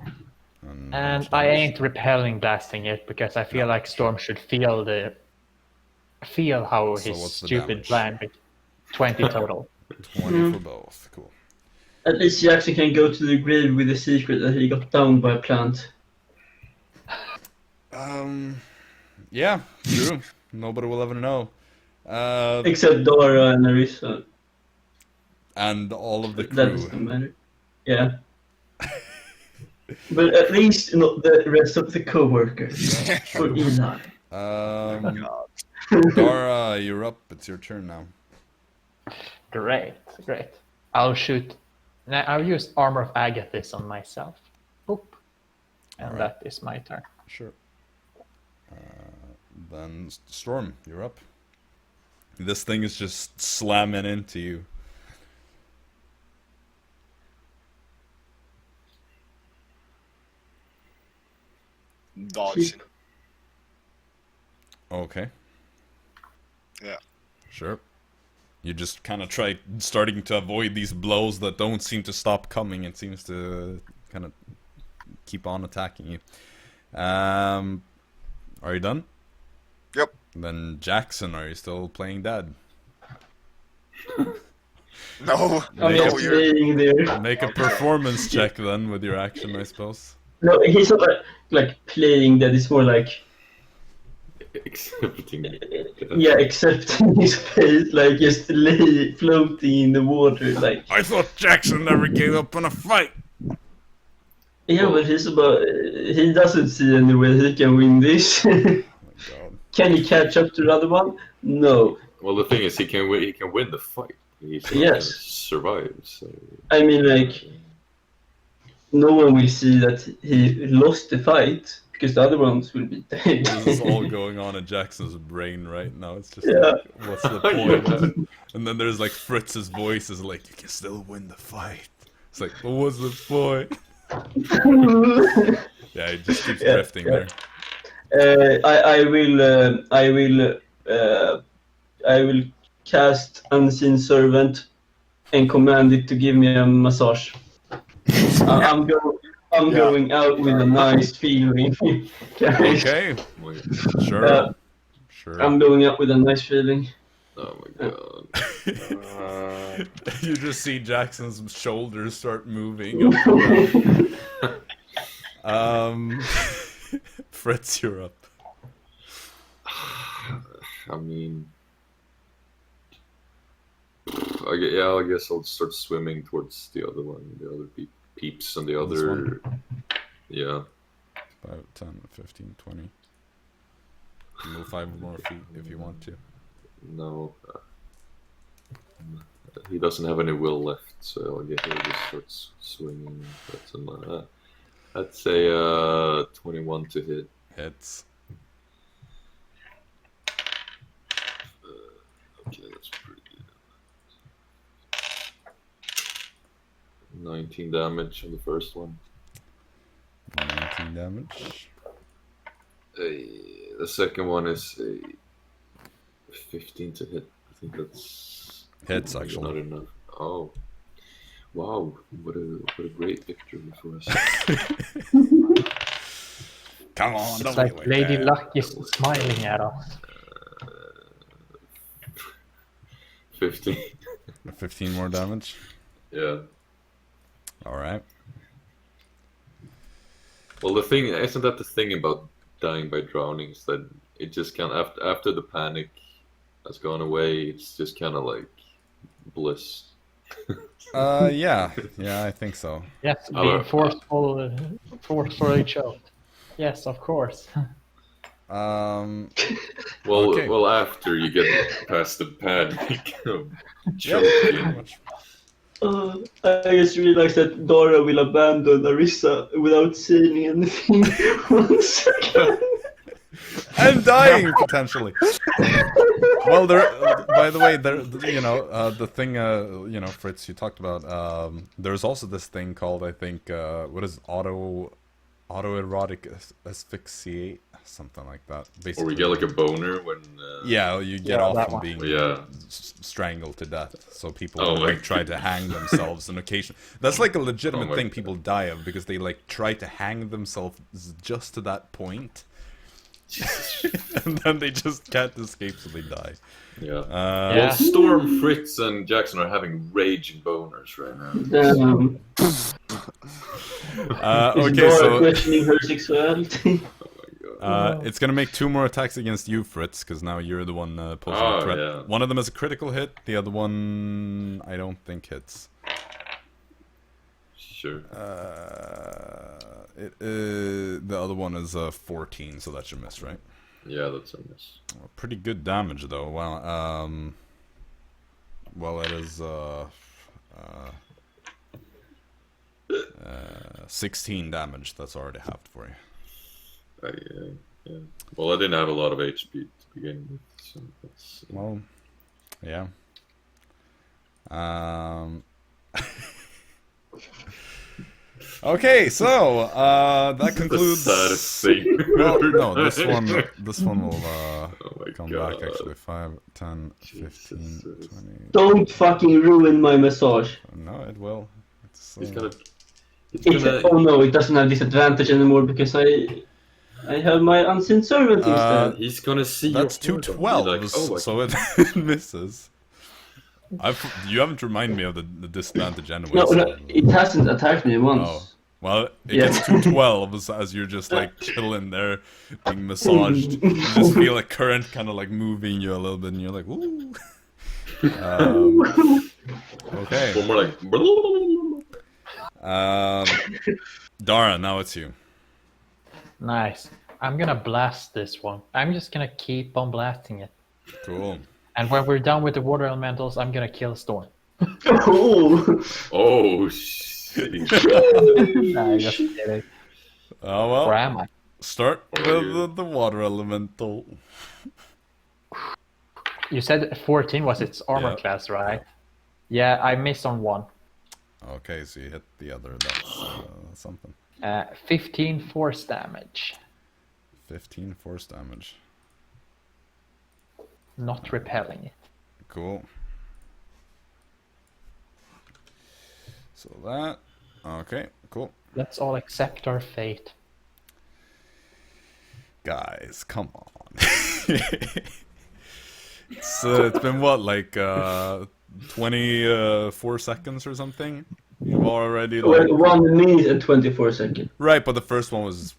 And much I damage? ain't repelling blasting it because I feel like Storm should feel how So his what's the stupid damage? plan. 20 total. 20 for both. Cool. at least Jaxson can go to the grave with the secret that he got downed by a plant. Yeah, true. Nobody will ever know. Except Dara and Arisa. And all of the That crew. doesn't matter. Yeah. But at least not the rest of the co-workers. For Eli. Dara, you're up. It's your turn now. Great. I'll shoot. Now I'll use Armor of Agathis on myself. Oop. And Alright. that is my turn. Sure. Then Storm, you're up. This thing is just slamming into you. Dodging. Okay. Yeah. Sure. You just kind of try starting to avoid these blows that don't seem to stop coming. It seems to kind of keep on attacking you. Are you done? Yep. Then Jaxson, are you still playing dead? No. I'm Make, just laying there. make a performance check then with your action, I suppose. No, he's not like playing that. It's more like Accepting. accepting his fate, like just floating in the water, like. I thought Jaxson never gave up on a fight. Yeah, but he doesn't see any way he can win this. Oh my god. Can he catch up to the other one? No. Well, the thing is, he can win the fight. He still Yes. survives. So. I mean, like, no one will see that he lost the fight because the other ones will be dead. This is all going on in Jackson's brain right now. It's just Yeah. like, what's the point? And then there's like Fritz's voice is like, you can still win the fight. It's like, what was the point? Yeah, it just keeps drifting there. I will cast Unseen Servant and command it to give me a massage. I'm going out with a nice feeling. Guys. Okay, Wait. sure. Sure. I'm going out with a nice feeling. Oh my god. You just see Jackson's shoulders start moving. Up and down. Fritz, you're up. I mean, I guess I'll start swimming towards the other one, the other peeps on the This other. one? Yeah. About 10, 15, 20. You can move 5 more feet if you want to. No. He doesn't have any will left, so I guess he'll just start swinging. I'd say 21 to hit. Hits. Okay, that's pretty good. 19 damage on the first one. 19 damage. The second one is a 15 to hit. I think that's Hits, not actually. enough. Oh, wow! What a great victory for us. Come on, don't It's be like like Lady that. Luck is smiling at us. 15. 15 more damage. Yeah. Alright. Well, the thing isn't that the thing about dying by drowning is that it just kind of after the panic has gone away, it's just kind of like bliss. Yeah, I think so. Yes, Oh, being forcefully choked. Yes, of course. Um, Well, Okay. well, after you get past the panic of yeah, choking. pretty much. I just realized that Dara will abandon Arisa without saying anything once again. And dying potentially. Well, there. By the way, there. The thing. Fritz, you talked about. There's also this thing called, I think, what is autoerotic asphyxiate, something like that. Basically, Or we get like a boner when. Yeah, you get Yeah, off that from one. being Yeah. strangled to death. So people Oh will, my like try to hang themselves on occasion. That's like a legitimate Oh my thing God. people die of because they like try to hang themselves just to that point, and then they just can't escape, so they die. Yeah. Uh, Yeah. Well, Storm, Fritz, and Jaxson are having raging boners right now. Damn. Is Okay, Dara so questioning her sexuality? Oh my god. it's gonna make 2 more attacks against you, Fritz, because now you're the one posing Oh, a threat. yeah. One of them is a critical hit. The other one, I don't think hits. Sure. The other one is 14, so that should miss, right? Yeah, that's a miss. Pretty good damage though. Well, it is 16 damage. That's already halved for you. Yeah. Well, I didn't have a lot of HP to begin with, so that's. Well, yeah. Okay, so that concludes. The saddest thing. Well, no, this one will Oh my come god. back actually. 5, 10, 15, Jesus. 20. Don't fucking ruin my massage. No, it will. It's, He's gonna. It's It, gonna. oh no, it doesn't have disadvantage anymore because I have my unseen servant instead. He's gonna see. That's your 2 heart and be 12s, like, oh, so it misses. You haven't reminded me of the disadvantage anyway. No, so- it hasn't attacked me once. Oh. Well, it Yeah. gets 2 12s as you're just like chilling there, being massaged. You just feel a current kind of like moving you a little bit, and you're like, ooh. Okay. One more like. Dara, now it's you. Nice. I'm gonna blast this one. I'm just gonna keep on blasting it. Cool. And when we're done with the water elementals, I'm gonna kill Storm. Oh. Oh shit. Nah, just kidding. Oh Or well. am I? Start Or with the water elemental. You said 14 was its armor Yeah. class, right? Yeah, I missed on one. Okay, so you hit the other. That's something. 15 force damage. 15 force damage. Not repelling it. Cool. So that. Okay, cool. Let's all accept our fate. Guys, come on. It's been what, like 24 seconds or something? You've already like... Well, 1 minute and 24 seconds. Right, but the first one was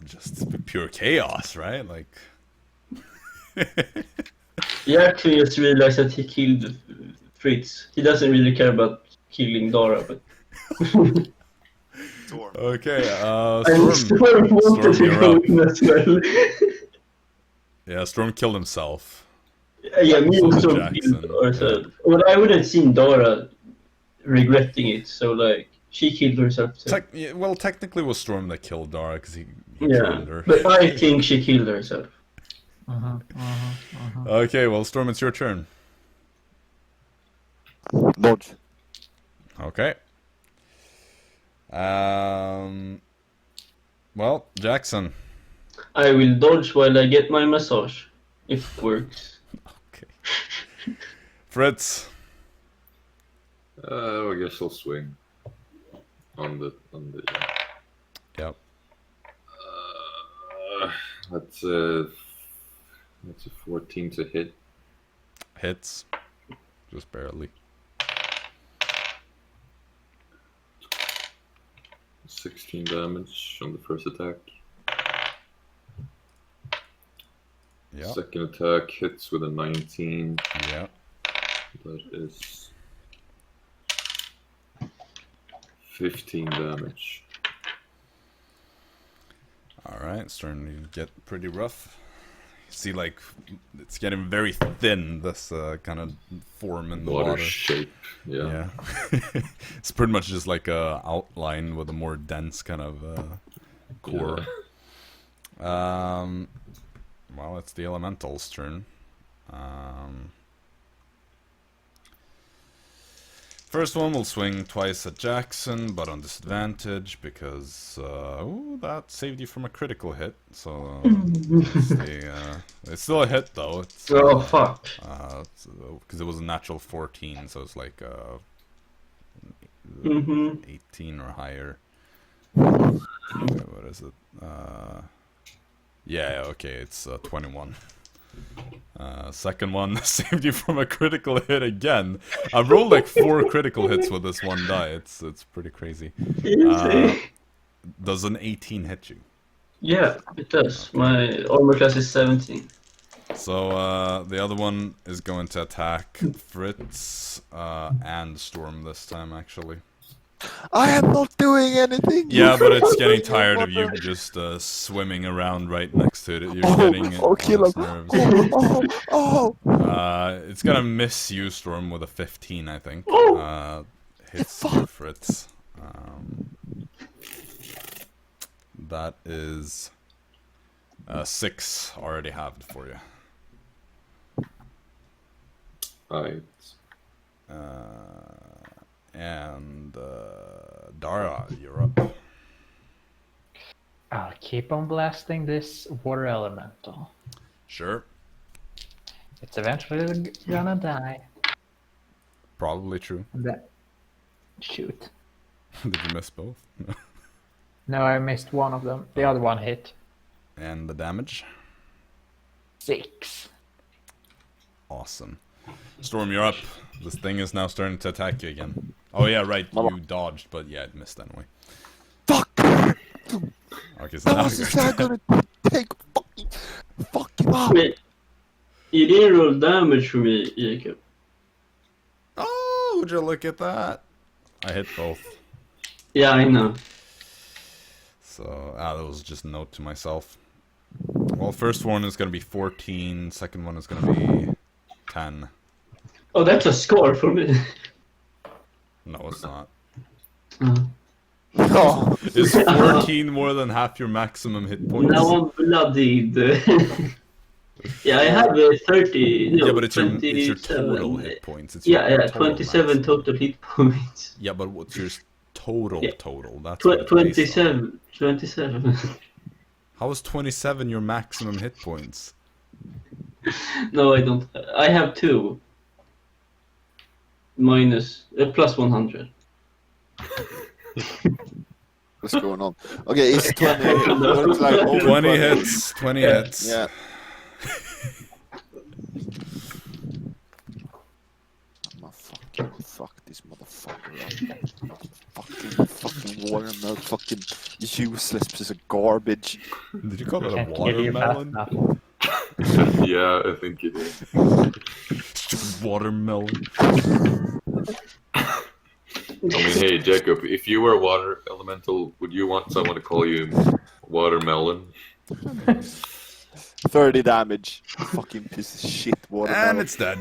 just pure chaos, right? Like... You actually just realized that he killed Fritz. He doesn't really care about killing Dara, but... Storm. Okay, And Storm wanted Storm, to you're go up. in as well. Yeah, Storm killed himself. Yeah, me and Storm Jaxson, killed herself. Well, I wouldn't seen Dara regretting it, so like, she killed herself too. Well, technically it was Storm that killed Dara, because he Yeah, trained her. but I think she killed herself. Okay, well, Storm, it's your turn. Dodge. Okay. Well, Jaxson. I will dodge while I get my massage, if it works. Okay. Fritz. I guess I'll swing on the. Yep. That's a 14 to hit. Hits. Just barely. 16 damage on the first attack. Yeah. Second attack hits with a 19. Yeah. That is 15 damage. Alright, starting to get pretty rough. You see, like, it's getting very thin, this kind of form in the water. Shape, yeah. It's pretty much just like a outline with a more dense kind of core. Yeah. Well, it's the elemental's turn. First one will swing twice at Jaxson, but on disadvantage because ooh, that saved you from a critical hit. So it's still a hit though. It's, Oh fuck. because it was a natural 14, so it's like 18 or higher. What is it? Yeah, okay, it's 21. Second one saved you from a critical hit again. I've rolled like 4 critical hits with this one die. It's pretty crazy. Does an 18 hit you? Yeah, it does. My armor class is 17. So the other one is going to attack Fritz and Storm this time, actually. I am not doing anything. Yeah, but it's getting tired of you just swimming around right next to it. You're getting it on its nerves. It's gonna miss you, Storm, with a 15, I think. Hits you, Fritz. That is 6 already halved for you. Alright. And Dara, you're up. I'll keep on blasting this water elemental. Sure. It's eventually gonna die. Probably true. Shoot. Did you miss both? No, I missed one of them. The other one hit. And the damage? 6. Awesome. Storm, you're up. This thing is now starting to attack you again. Oh yeah, right. You dodged, but yeah, it missed anyway. Fuck! Okay, so I now was you're just gonna take fuck you up. Wait, you didn't roll damage for me, Jacob. Oh, would you look at that? I hit both. Yeah, I know. So, that was just a note to myself. Well, first one is gonna be 14. Second one is gonna be 10. Oh, that's a score for me. No, it's not. Oh. Is 14 more than half your maximum hit points? Now I'm bloodied. Yeah, I have 30. No, Yeah, but it's your total 27. hit points. It's your total 27 maximum. total hit points. Yeah, but what's your total? That's Tw- what it's based on. 27. How is 27 your maximum hit points? No, I don't. I have 2. Minus, plus 100. What's going on? Okay, it's 20. Looks like over 20 hits. 20 hits. Yeah. I'm gonna fuck this motherfucker up. Fucking watermelon, fucking useless piece of garbage. Did you call it a Can't kill you fast watermelon? enough. Yeah, I think it is. Watermelon. I mean, hey, Jacob, if you were a water elemental, would you want someone to call you Watermelon? 30 damage. Fucking piece of shit watermelon. And it's dead.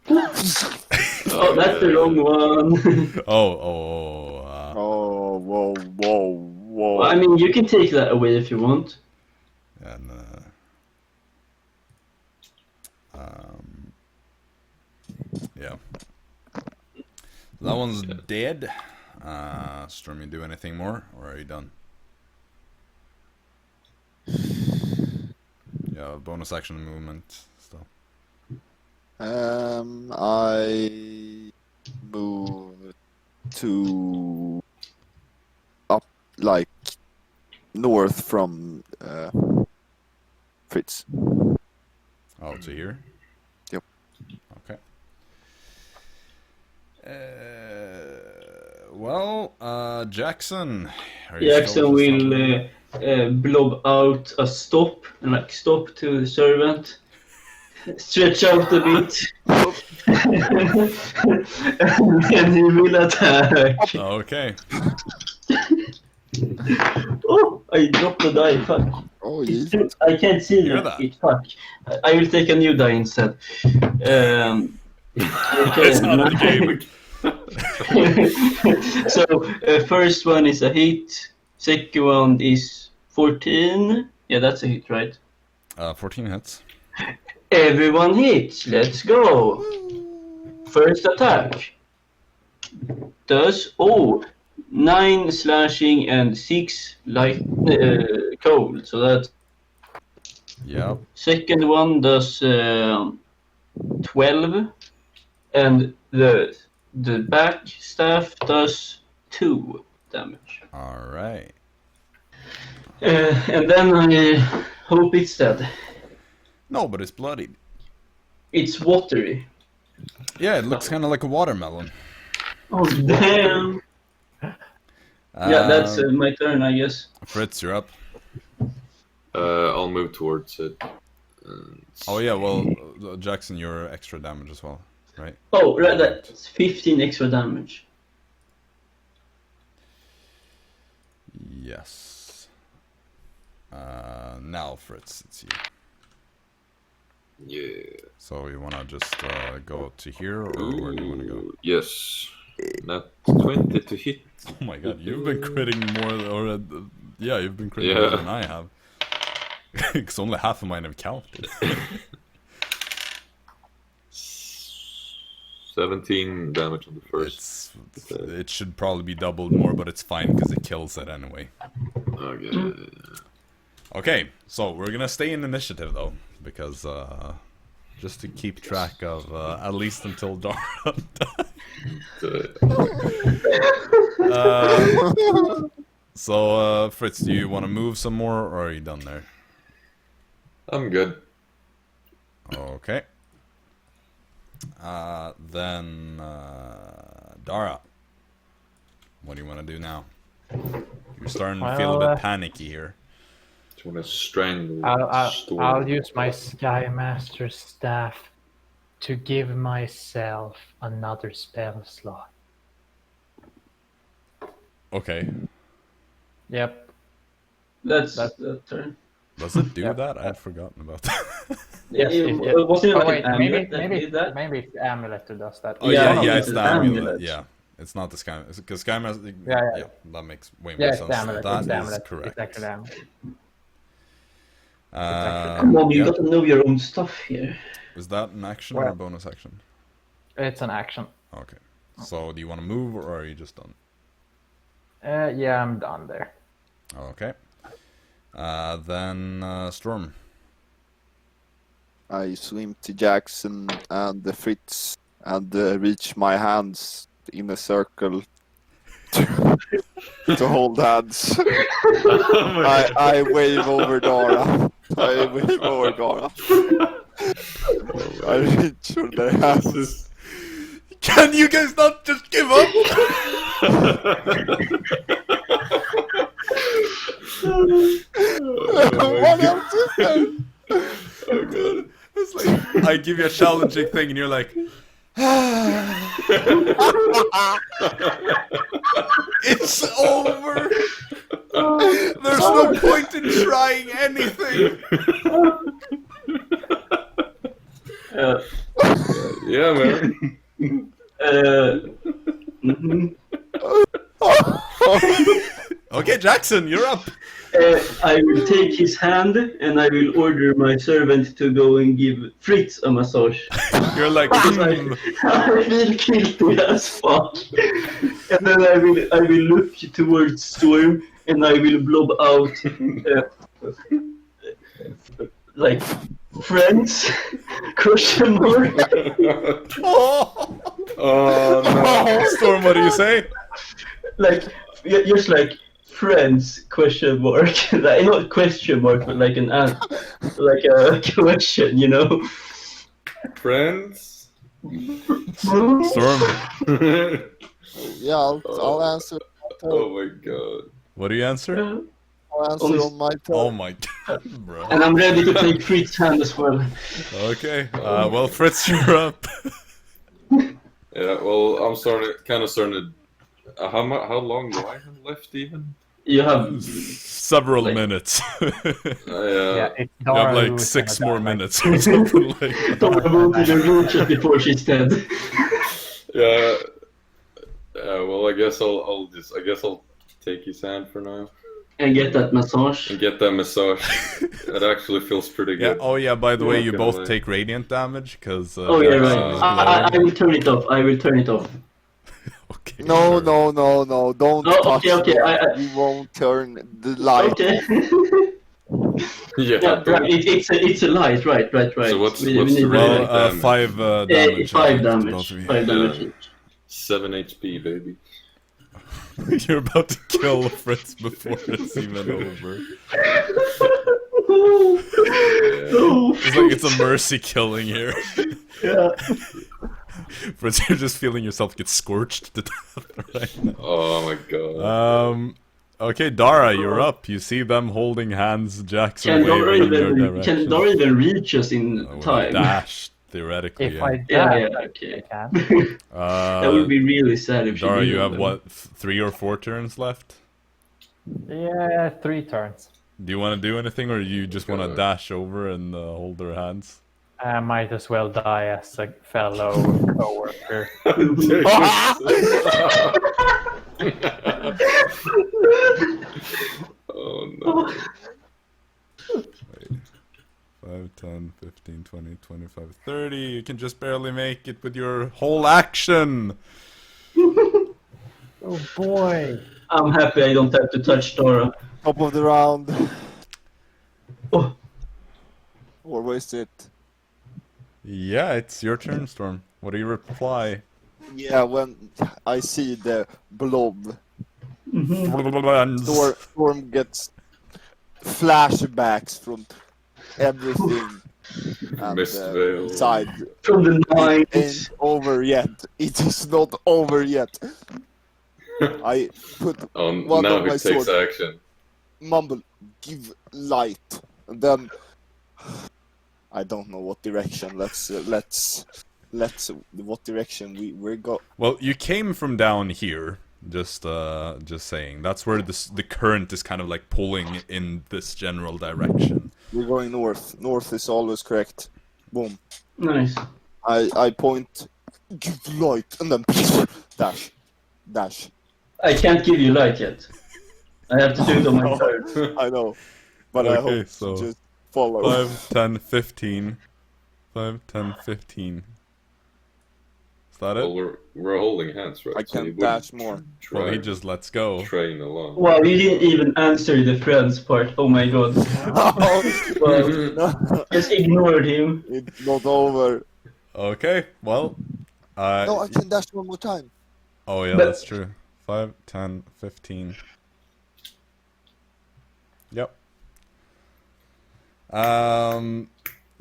Oh, that's the wrong one. Oh, whoa. I mean, you can take that away if you want. And yeah. That one's dead. Storm, you do anything more, or are you done? Yeah, bonus action movement still. I move to up like north from Fritz. Oh, to here? Yep. Okay. Jaxson. Are you still Jaxson just will blob out a stop, and stop to the servant, stretch out a bit, and then he will attack. Okay. Oh, I dropped the die, fuck. Oh, Jesus. I can't see Hear that. that? Fuck. I will take a new die instead. Okay, It's not a game. So, first one is a hit, second one is 14. Yeah, that's a hit, right? 14 hits. Everyone hits, let's go. First attack. Does 9 slashing and 6 light cold, so that's Yep. second one does 12, and the back staff does 2 damage. Alright. And then I hope it's dead. No, but it's bloodied. It's watery. Yeah, it looks kind of like a watermelon. Oh damn! Yeah, that's my turn, I guess. Fritz, you're up. I'll move towards it. Oh yeah, well, Jaxson, you're extra damage as well, right? Oh, right, that's 15 extra damage. Yes. Now, Fritz, it's you. Yeah. So you want to just go to here, or where do you want to go? Yes. Not 20 to hit. Oh my god, you've been critting more, yeah, you've been critting Yeah. more than I have. Because only half of mine have counted. 17 damage on the first. It should probably be doubled more, but it's fine because it kills it anyway. Okay. Okay, so we're gonna stay in initiative though, because just to keep track of at least until Dara So Fritz, do you want to move some more, or are you done there? I'm good. Okay. Then Dara, what do you want to do now? You're starting to feel a bit panicky here. Do you want to strangle I'll use my Sky Master staff to give myself another spell slot. Okay. Yep. That's the turn. Does it do that? I had forgotten about that. Yeah, It- wasn't it Oh like wait, an maybe amulet that did that? maybe it's amulet that does that. Oh Yeah, yeah, it's it's the an amulet. amulet. Yeah, it's not the Sky, because Sky Master. Yeah. That makes way more Yeah, it's sense. the amulet. That It's the is amulet. correct. It's actually the amulet. Come on, you yeah. gotta know your own stuff here. Is that an action or a Well- bonus action? It's an action. Okay. So do you want to move, or are you just done? Yeah, I'm done there. Okay. Then Storm. I swim to Jaxson and the Fritz and reach my hands in a circle to hold hands. I wave over Dara. I wave over Dara. I reach for their hands. Can you guys not just give up? What else is there? Oh god. It's like I give you a challenging thing and you're like it's over. There's no point in trying anything. Yeah, man. Mhm. Okay, Jaxson, you're up. I will take his hand and I will order my servant to go and give Fritz a massage. You're like I feel guilty as fuck. And then I will look towards Storm and I will blob out like friends question mark. Oh, Oh Storm, what do you say? Like just like friends question mark. Like, not question mark, but like like a question, you know. no. Friends? Storm, Yeah, I'll answer. Oh my god. What do you answer? I'll answer on my turn. Oh my god, bro. And I'm ready to take Fritz's hand as well. Okay, well, Fritz, you're up. Yeah, well, I'm kind of starting to. How long do I have left even? You have Several minutes. Yeah, Yeah. it's You have Dara like who's 6 gonna more die, like, minutes or something like that. Dara moved to the room just before she's dead. Yeah. Well, I guess I'll take his hand for now And get that massage. and get that massage. It actually feels pretty Yeah, good. oh yeah, by the way, you Not both gonna lie. take radiant damage, because... Oh yeah, right. Jaxson is I will turn it off. I will turn it off. Okay. No, don't Oh, touch okay, okay, it. You won't turn the light. Okay. Yeah. Yeah, right. It's a light. Right. So what's we the need radiant Well, damage? 5 damage. 5 to damage. both of you. 5 damage. Yeah. 7 HP, baby. You're about to kill Fritz before it's even over. Oh, It's like it's a mercy killing here. yeah. Fritz, you're just feeling yourself get scorched to death right now. Oh my god. Okay, Dara, you're up. You see them holding hands, Jaxson Can Dara waving in your even direction. reach us in Oh, well, time? dash, theoretically, If yeah. I Yeah, die, yeah, I okay. can. That would be really sad if she Dara, you didn't, have though. what, 3 or 4 turns left? Yeah, 3 turns. Do you want to do anything, or you just want to God. dash over and hold their hands? I might as well die as a fellow coworker. Oh no. 5, 10, 15, 20, 25, 30. You can just barely make it with your whole action. Oh boy! I'm happy I don't have to touch Dara. Top of the round. Oh, Or was it? Yeah, it's your turn, Storm. What do you reply? Yeah, when I see the blob, Storm. Storm gets flashbacks from everything. And, Mist veil. inside. from the It night. ain't over yet. It is not over yet. I put Oh, one now of he my takes sword. action. mumble, give light, and then I don't know what direction. Let's what direction we go. Well, you came from down here. Just saying. That's where the current is kind of like pulling in this general direction. We're going north. North is always correct. Boom. Nice. I point, give light, and then dash. I can't give you light yet. I have to do it on my turn. I know, but I Okay, hope so to just follow. 5, 10, 15. 5, 10, 15. Is that Well, it? we're holding hands, right? I So you can wouldn't dash more. Well, he Try, just lets go. train along. Wow, you didn't even answer the friends part. Oh my god. Well, No, just ignored him. it's not over. Okay, well. No, I can dash one more time. Oh, yeah, But- that's true. 5, 10, 15. Yep.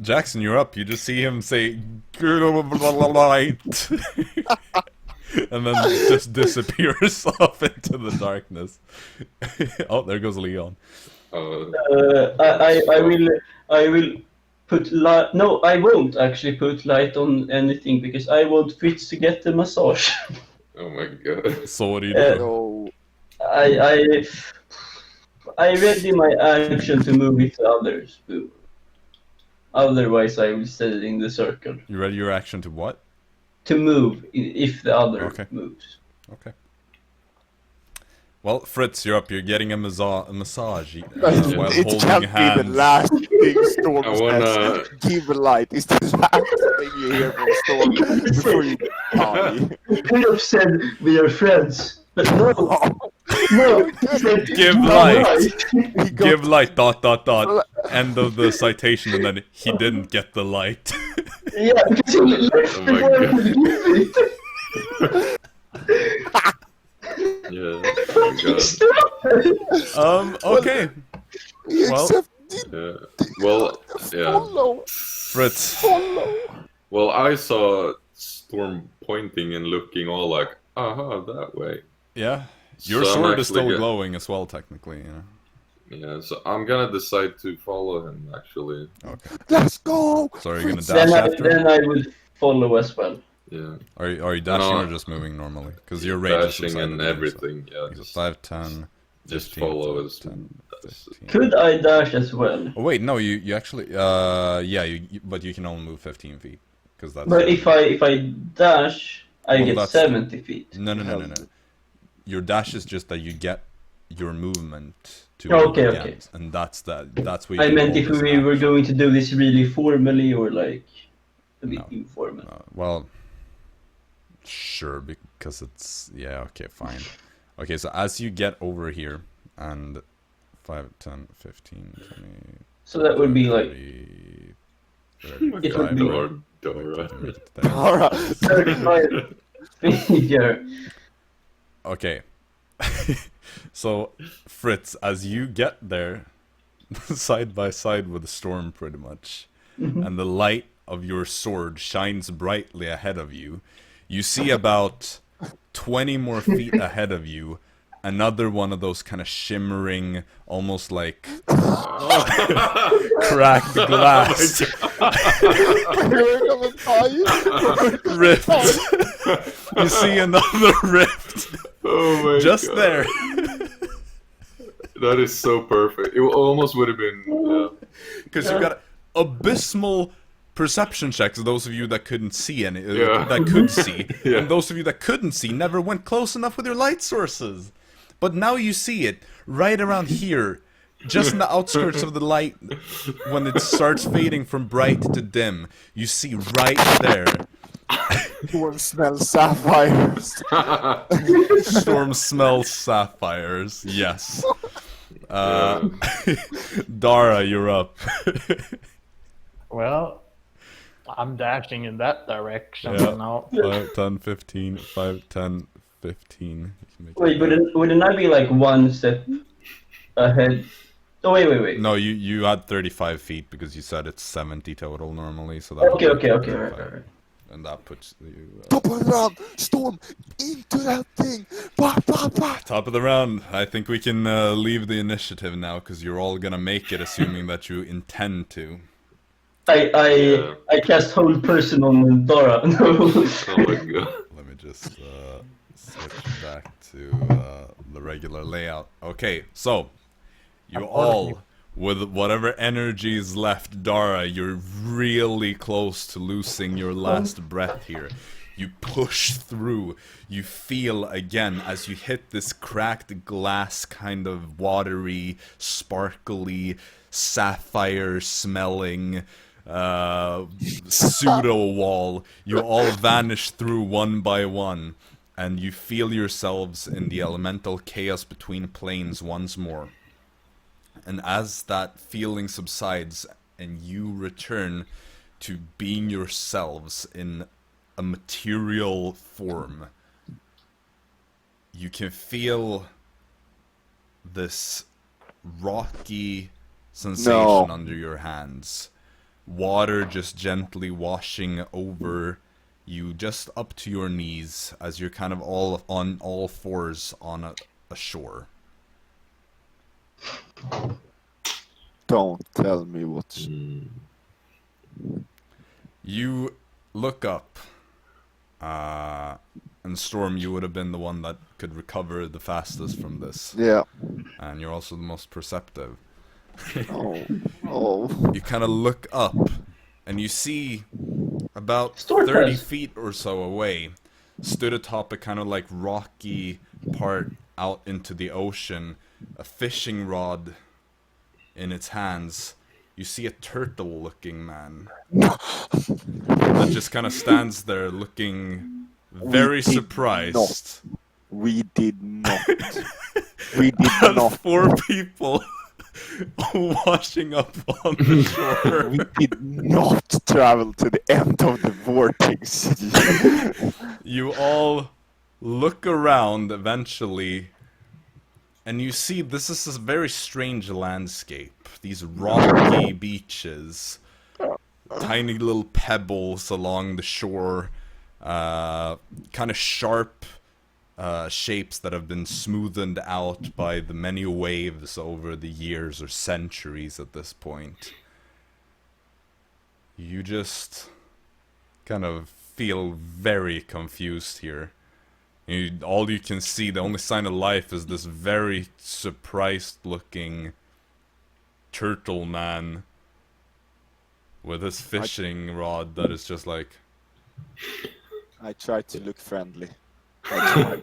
Jaxson, you're up. You just see him say, light. And then just disappears off into the darkness. Oh, there goes Leon. I will put light. No, I won't actually put light on anything because I want Fritz to get the massage. Oh my god. So what do you do? So I ready my action to move with others. Otherwise, I will stay in the circle. You ready your action to what? To move if the other Okay. moves. Okay. Well, Fritz, you're up. You're getting a massage it while can't holding be the hands. last thing Storm I wanna- says. Give light. It's the last thing you hear from Storm before you die. He could have said we are friends, but no, no. He said, Give "I'm light." right." He got Give light, ... End of the citation, and then he didn't get the light. Yeah, because he left Oh my before I God. could give it. Yeah. Oh my god. Okay. Well, accepted. Yeah. Well, yeah. Follow. Fritz. Follow. Well, I saw Storm pointing and looking all like, that way. Yeah. Your So I'm sword is actually still glowing as well, technically. Yeah, so I'm gonna decide to follow him, actually. Okay. Let's go! So are you gonna Fritz. dash after him? Then I will follow as well. Yeah. Are you dashing No, or just moving normally? Because your rage is Dashing subsided and now, so- everything, yeah. Okay, so 5, 10, just 15, follow 10, 15. Could I dash as well? Oh wait, no, you actually, yeah, but you can only move 15 feet. Because that's... But if I dash, I Well, get that's- 70 feet. No. Your dash is just that you get your movement to Okay, move okay. again, and that's what you I can meant roll if as we an were action. going to do this really formally or like a bit No. informal. Well, sure, because it's... Yeah, okay, fine. Okay, so as you get over here, and 5, 10, 15, 20... So that would be like 30, It would 35, be- Dara. 30. Alright. 35 figure. Okay. So, Fritz, as you get there, side by side with the storm pretty much, and the light of your sword shines brightly ahead of you, you see about 20 more feet ahead of you, another one of those kind of shimmering, almost like cracked glass rift. You see another rift Oh my just God. there. That is so perfect. It almost would have been. Because you got abysmal perception checks. Those of you that couldn't see any, Yeah. that could see, Yeah. and those of you that couldn't see never went close enough with your light sources. But now you see it right around here, just in the outskirts of the light. When it starts fading from bright to dim, you see right there. Storm smells sapphires. Storm smells sapphires. Yes. Dara, you're up. Well, I'm dashing in that direction Yeah. now. 5, 10, 15. 5, 10, 15. You can make Wait, it wouldn't I be like one step ahead? Oh wait. No, you had 35 feet because you said it's 70 total normally, so that Okay, would be right. 35. And that puts you Top of the round, Storm into that thing. Bah, bah, bah. top of the round. I think we can leave the initiative now because you're all gonna make it, assuming that you intend to. I cast hold person on Dara. No. Oh my God. Let me just switch back to the regular layout. Okay, so you all, with whatever energy is left, Dara, you're really close to losing your last breath here. You push through. You feel again as you hit this cracked glass, kind of watery, sparkly, sapphire-smelling pseudo wall. You all vanish through one by one, and you feel yourselves in the elemental chaos between planes once more. And as that feeling subsides and you return to being yourselves in a material form, you can feel this rocky sensation under your hands. Water just gently washing over you just up to your knees as you're kind of all on all fours on a shore. Don't tell me what's... You look up, and Storm, you would have been the one that could recover the fastest from this. Yeah. And you're also the most perceptive. Oh. You kind of look up, and you see about Storm 30 has- feet or so away, stood atop a kind of like rocky part out into the ocean, a fishing rod in its hands. You see a turtle-looking man that just kind of stands there looking very We did surprised. We did not. We did And not. 4 people washing up on the shore. We did not travel to the end of the vortex. You all look around eventually, and you see this is a very strange landscape. These rocky beaches, tiny little pebbles along the shore, kind of sharp shapes that have been smoothened out by the many waves over the years or centuries at this point. You just kind of feel very confused here. All you can see, the only sign of life is this very surprised-looking turtle man with his fishing rod that is just like... I try to look friendly. I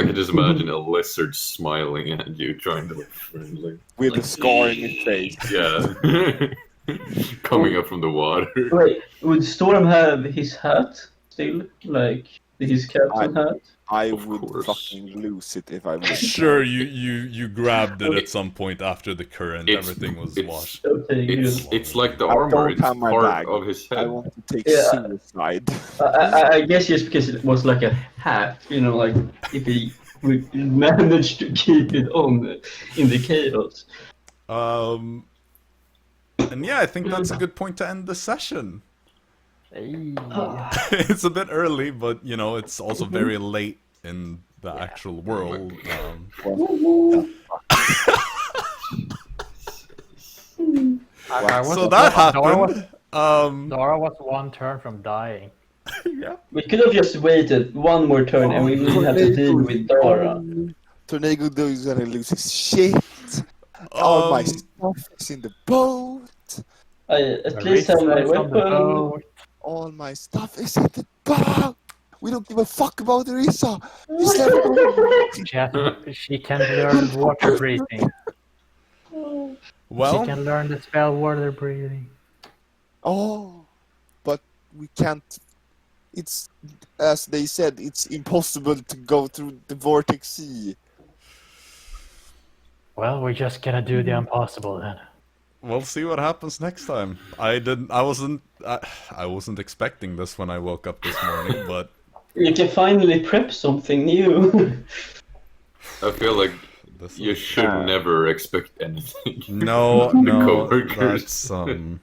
can just imagine a lizard smiling at you, trying to look friendly. With a scar in his face. Yeah. Coming up from the water. Wait, would Storm have his hat still? Like, his captain hat? I Of would course. fucking lose it if I was. Sure, you grabbed it at some point after the current. Everything was washed. Okay, It's like the I armor. don't It's have my part bag. of his I head. want to take Yeah. suicide. I guess just because it was like a hat, you know, like if he would manage to keep it on in the chaos. And yeah, I think that's a good point to end the session. Hey. It's a bit early, but you know, it's also very late in the actual world. So that happened. Dara was one turn from dying. Yeah. We could have just waited one more turn and we wouldn't have to deal with Dara. Tornado is gonna lose his shit. All my stuff is in the boat. I at least have my weapon. All my stuff is in the boat. We don't give a fuck about Arisa. Just let her go. She can learn water breathing. Well, She can learn the spell water breathing. Oh, but we can't. It's, as they said, it's impossible to go through the vortex sea. Well, we're just gonna do the impossible then. we'll see what happens next time. I wasn't expecting this when I woke up this morning, but You can finally prep something new. I feel like this you is- should never expect anything. no, The no, coworkers. that's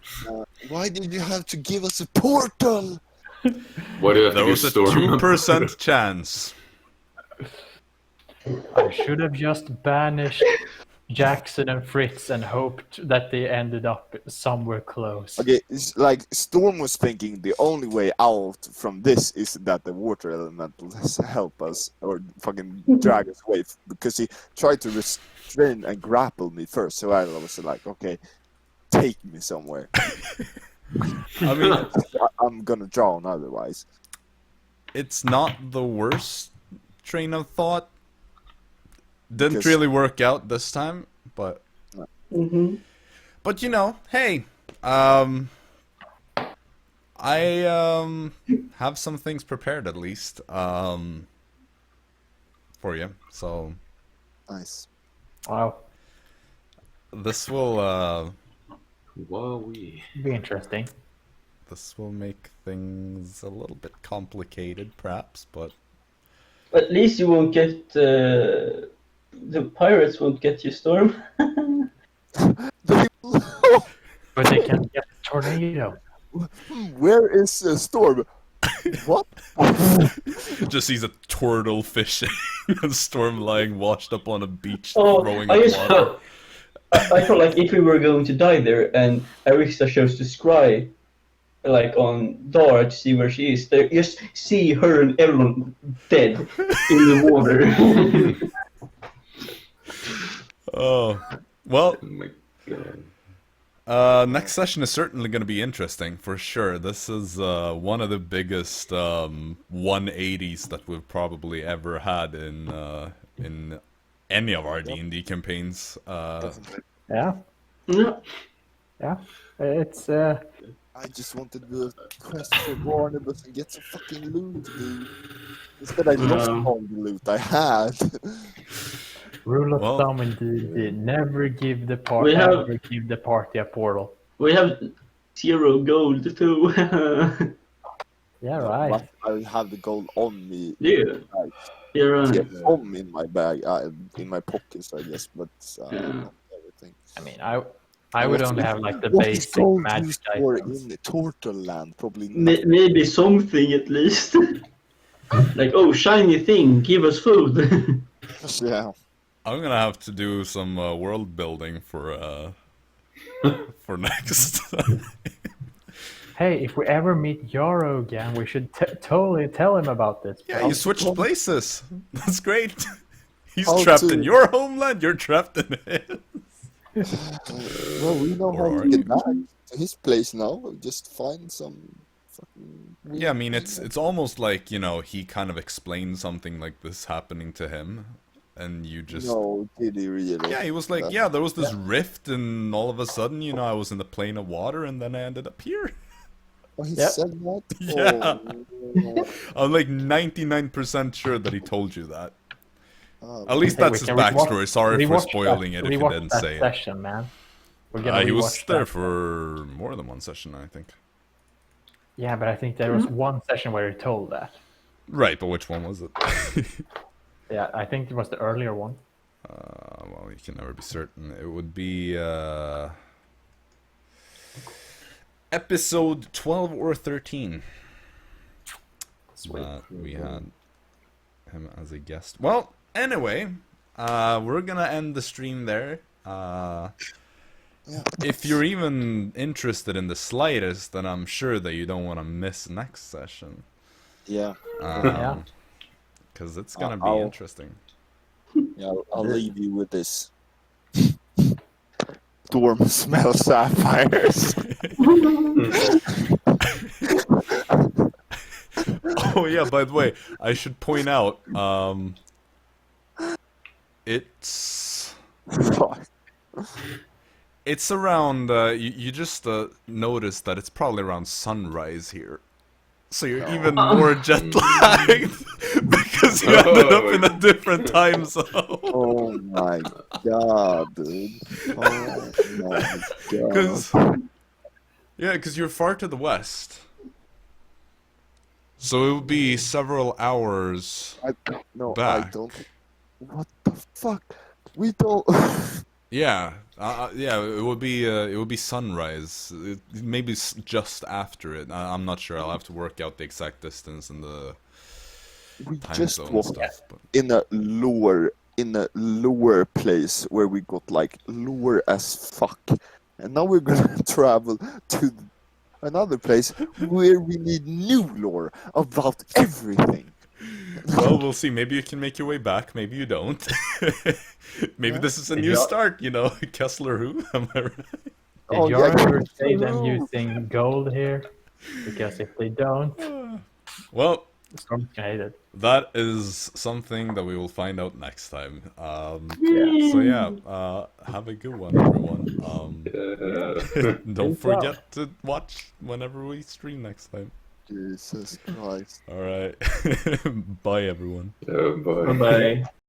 Why did you have to give us a portal? Why do you have there to was give a Storm 2% chance. I should have just banished Jaxson and Fritz and hoped that they ended up somewhere close. Okay, it's like Storm was thinking the only way out from this is that the water elementals help us or fucking drag us away because he tried to restrain and grapple me first. So I was like, okay, take me somewhere. I mean, I'm gonna drown otherwise. it's not the worst train of thought. Didn't Because- really work out this time, but Mm-hmm. but you know, hey, I have some things prepared at least for you. So Nice. Wow, this will Wowee. be interesting. this will make things a little bit complicated, perhaps, but At least you won't get the pirates won't get you, Storm. But they can get a tornado. Where is Storm? What? just sees a turtle fishing and Storm lying washed up on a beach Oh, throwing I up just water. I felt like if we were going to die there and Arisa chose to scry like on Dara to see where she is, they just see her and everyone dead in the water. Oh, well, Oh my god. next session is certainly going to be interesting for sure. This is one of the biggest 180s that we've probably ever had in any of our D&D campaigns. Yeah, Yeah. yeah. It's I just wanted to quest for Barnabas and get some fucking loot, dude. Instead, I lost all the loot I had. rule of Well- thumb in D&D: never give the We have- party a portal. We have 0 gold too. Yeah, right. But I have the gold on me. Yeah. You're right. Yeah, some in my bag, in my pockets, I guess, but not everything. I mean, I would only have like the What is basic gold magic used for items. in Turtle Land? Probably Maybe something at least. Like, oh, shiny thing, give us food. Yeah. I'm gonna have to do some world building for next. Hey, if we ever meet Yarrow again, we should totally tell him about this. Yeah, bro. you switched places. That's great. He's How trapped to- in your homeland. You're trapped in his. Well, we know Or how are to get you? back to his place now. Just find some fucking. Yeah, I mean, it's almost like, you know, he kind of explained something like this happening to him, and you just... No, did he really? Yeah, he was like, That- yeah, there was this rift, and all of a sudden, you know, I was in the plane of water, and then I ended up here. Oh, he Yep. said that? Yeah. Oh, I'm like 99% sure that he told you that. oh, At least Hey, we that's his can rewatch- backstory. Sorry for rewatch spoiling that- it if you rewatch didn't that say it. session, man. We're gonna He was rewatch there that. for more than one session, I think. Yeah, but I think there was one session where he told that. Right, but which one was it? Yeah, I think it was the earlier one. Well, you can never be certain. It would be episode 12 or 13. Sweet. We had him as a guest. Well, anyway, we're gonna end the stream there. Yeah. If you're even interested in the slightest, then I'm sure that you don't want to miss next session. Yeah. Yeah. Because it's gonna be I'll- interesting. Yeah, I'll leave you with this. Dorm smell sapphires. Oh yeah, by the way, I should point out, it's Fuck. it's around. You just noticed that it's probably around sunrise here, so you're even more jet lagged because you ended up in a different time zone. Oh my god, dude. Oh my god. Because you're far to the west, so it would be several hours. No, I back. don't. What the fuck? We don't. Yeah, yeah. It would be sunrise. Maybe just after it. I'm not sure. I'll have to work out the exact distance and the We time just zone walked stuff. But in a lower place where we got like lower as fuck, and now we're gonna travel to another place where we need new lore about everything. well, we'll see. Maybe you can make your way back. Maybe you don't. Maybe Yeah. this is a new start. You know, Kessler who? Am I right? Did Oh, you yeah, ever say them no. using gold here? Because if they don't, Well, the storm's gonna hate it. that is something that we will find out next time. Yeah. So yeah, have a good one, everyone. Don't Peace out. forget to watch whenever we stream next time. Jesus Christ. All right, bye, everyone. Bye. Bye-bye.